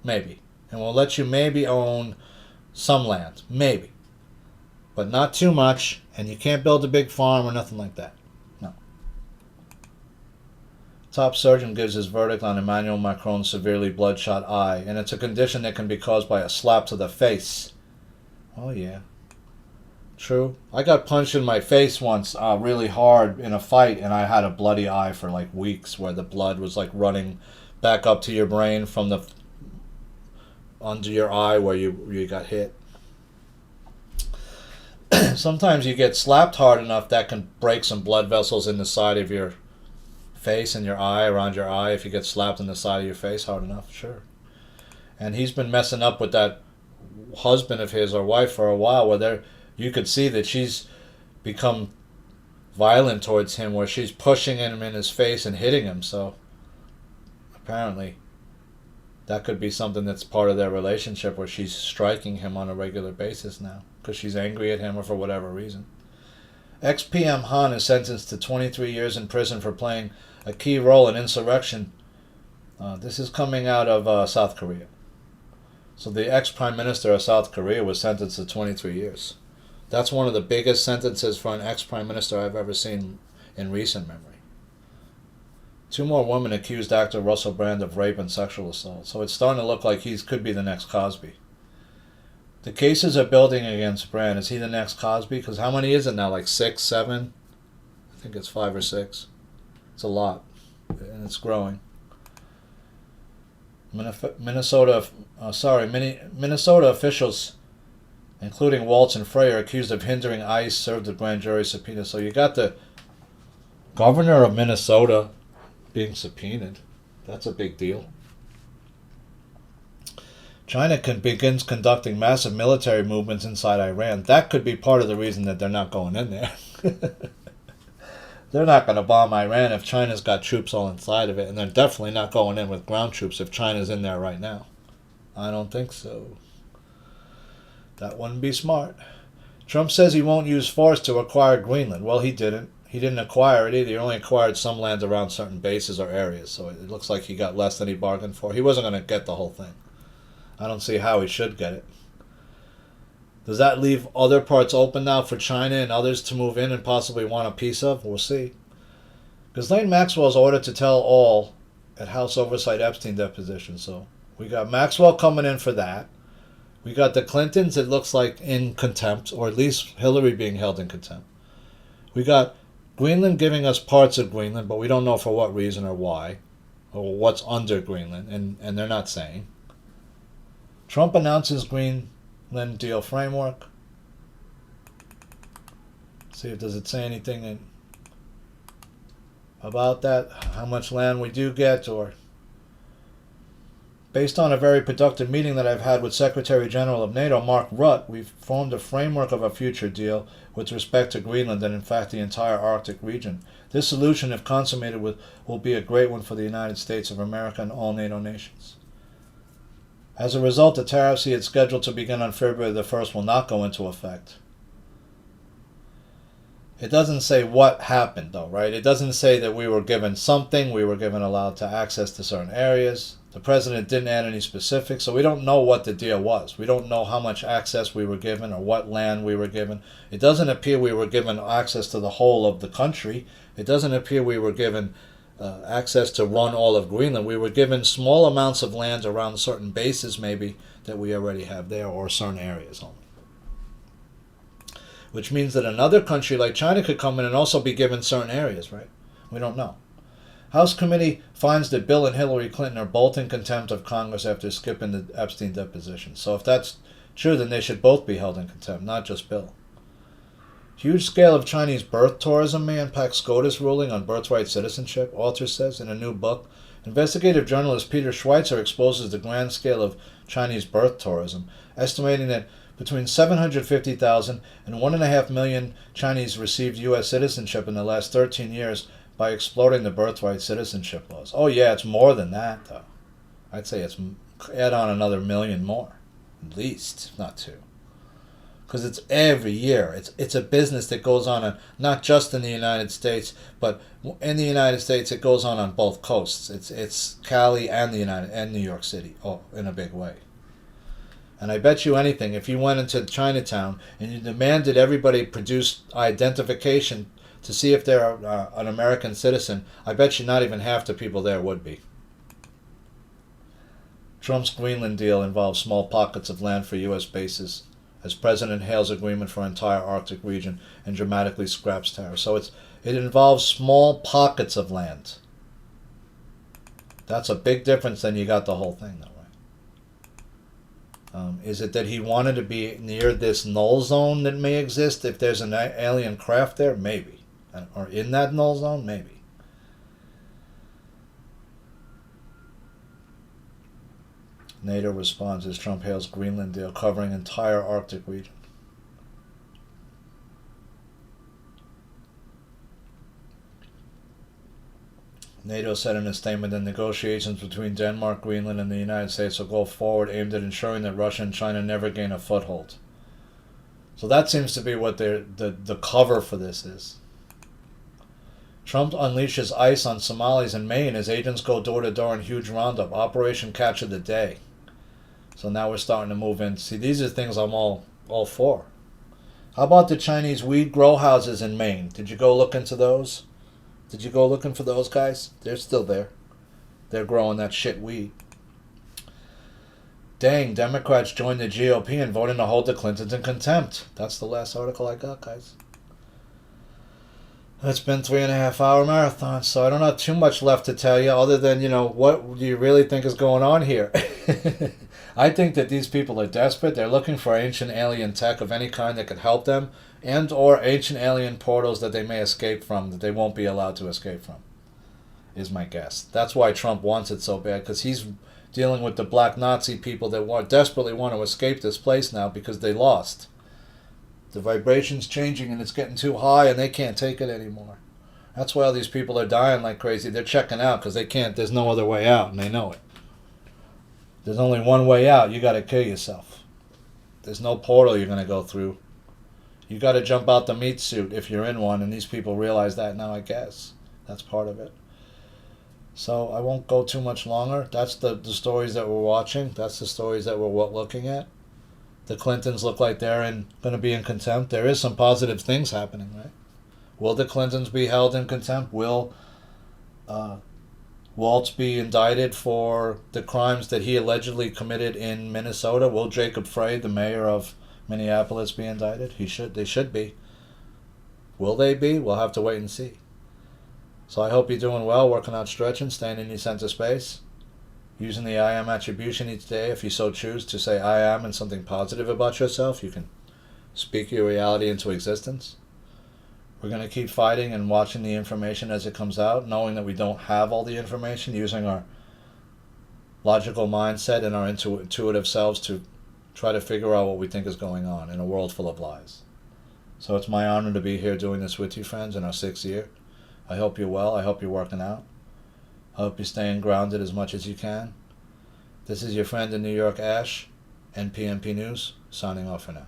Maybe. And we'll let you maybe own some land, maybe. But not too much, and you can't build a big farm or nothing like that. No. Top surgeon gives his verdict on Emmanuel Macron's severely bloodshot eye, and it's a condition that can be caused by a slap to the face. Oh yeah. True. I got punched in my face once really hard in a fight, and I had a bloody eye for like weeks where the blood was like running back up to your brain from the under your eye where you got hit. Sometimes you get slapped hard enough that can break some blood vessels in the side of your face and your eye, around your eye, if you get slapped in the side of your face hard enough, sure. And he's been messing up with that husband of his or wife for a while, where you could see that she's become violent towards him, where she's pushing him in his face and hitting him. So apparently that could be something that's part of their relationship, where she's striking him on a regular basis now because she's angry at him or for whatever reason. Ex-PM Han is sentenced to 23 years in prison for playing a key role in insurrection. This is coming out of South Korea. So the ex-prime minister of South Korea was sentenced to 23 years. That's one of the biggest sentences for an ex-prime minister I've ever seen in recent memory. 2 more women accused actor Russell Brand of rape and sexual assault. So it's starting to look like he could be the next Cosby. The cases are building against Brand. Is he the next Cosby? Because how many is it now? Like 6, 7? I think it's 5 or 6. It's a lot. And it's growing. Minnesota officials, including Waltz and Frey, are accused of hindering ICE served a grand jury subpoena. So you got the governor of Minnesota being subpoenaed. That's a big deal. China begins conducting massive military movements inside Iran. That could be part of the reason that they're not going in there. They're not going to bomb Iran if China's got troops all inside of it, and they're definitely not going in with ground troops if China's in there right now. I don't think so. That wouldn't be smart. Trump says he won't use force to acquire Greenland. Well, he didn't. He didn't acquire it either. He only acquired some land around certain bases or areas, so it looks like he got less than he bargained for. He wasn't going to get the whole thing. I don't see how he should get it. Does that leave other parts open now for China and others to move in and possibly want a piece of? We'll see. Ghislaine Maxwell is ordered to tell all at House Oversight Epstein deposition. So we got Maxwell coming in for that. We got the Clintons, it looks like, in contempt, or at least Hillary being held in contempt. We got Greenland giving us parts of Greenland, but we don't know for what reason or why, or what's under Greenland, and they're not saying. Trump announces Greenland deal framework. See if does it say anything about that, how much land we do get, or based on a very productive meeting that I've had with Secretary General of NATO, Mark Rutte, we've formed a framework of a future deal with respect to Greenland and in fact the entire Arctic region. This solution, if consummated, will be a great one for the United States of America and all NATO nations. As a result, the tariffs he had scheduled to begin on February the 1st will not go into effect. It doesn't say what happened, though, right? It doesn't say that we were given something, we were given allowed to access to certain areas. The president didn't add any specifics, so we don't know what the deal was. We don't know how much access we were given or what land we were given. It doesn't appear we were given access to the whole of the country. It doesn't appear we were given access to run all of Greenland. We were given small amounts of land around certain bases maybe that we already have there, or certain areas only. Which means that another country like China could come in and also be given certain areas, right? We don't know. House committee finds that Bill and Hillary Clinton are both in contempt of Congress after skipping the Epstein deposition. So if that's true, then they should both be held in contempt, not just Bill. Huge scale of Chinese birth tourism may impact SCOTUS ruling on birthright citizenship, author says in a new book. Investigative journalist Peter Schweitzer exposes the grand scale of Chinese birth tourism, estimating that between 750,000 and 1.5 million Chinese received U.S. citizenship in the last 13 years by exploiting the birthright citizenship laws. Oh yeah, it's more than that, though. I'd say it's add on another million more, at least, if not 2. Because it's every year. It's a business that goes on not just in the United States, but in the United States it goes on both coasts. It's Cali and New York City, in a big way. And I bet you anything, if you went into Chinatown and you demanded everybody produce identification to see if they're an American citizen, I bet you not even half the people there would be. Trump's Greenland deal involves small pockets of land for U.S. bases, as President hails agreement for entire Arctic region and dramatically scraps tariffs. So it involves small pockets of land. That's a big difference than you got the whole thing, though, right? Is it that he wanted to be near this null zone that may exist if there's an alien craft there? Maybe. Or in that null zone? Maybe. NATO responds as Trump hails Greenland deal covering entire Arctic region. NATO said in a statement that negotiations between Denmark, Greenland, and the United States will go forward aimed at ensuring that Russia and China never gain a foothold. So that seems to be what the cover for this is. Trump unleashes ICE on Somalis in Maine as agents go door to door in huge roundup. Operation Catch of the Day. So now we're starting to move in. See, these are things I'm all for. How about the Chinese weed grow houses in Maine? Did you go look into those? Did you go looking for those guys? They're still there. They're growing that shit weed. Dang, Democrats joined the GOP and voting to hold the Clintons in contempt. That's the last article I got, guys. It's been 3.5 hour marathon, so I don't have too much left to tell you other than, what do you really think is going on here? I think that these people are desperate. They're looking for ancient alien tech of any kind that could help them, and or ancient alien portals that they may escape from, that they won't be allowed to escape from, is my guess. That's why Trump wants it so bad, because he's dealing with the black Nazi people that desperately want to escape this place now because they lost. The vibration's changing and it's getting too high and they can't take it anymore. That's why all these people are dying like crazy. They're checking out because they can't. There's no other way out and they know it. There's only one way out. You got to kill yourself. There's no portal you're going to go through. You got to jump out the meat suit if you're in one, and these people realize that now, I guess. That's part of it. So I won't go too much longer. That's the stories that we're watching. That's the stories that we're looking at. The Clintons look like they're going to be in contempt. There is some positive things happening, right? Will the Clintons be held in contempt? Will Waltz be indicted for the crimes that he allegedly committed in Minnesota? Will Jacob Frey, the mayor of Minneapolis, be indicted? They should be. Will they be? We'll have to wait and see. So I hope you're doing well, working out stretching, staying in your center space, using the I am attribution each day if you so choose to say I am and something positive about yourself. You can speak your reality into existence. We're going to keep fighting and watching the information as it comes out, knowing that we don't have all the information, using our logical mindset and our intuitive selves to try to figure out what we think is going on in a world full of lies. So it's my honor to be here doing this with you, friends, in our 6th year. I hope you're well. I hope you're working out. I hope you're staying grounded as much as you can. This is your friend in New York, Ash, NPNP News, signing off for now.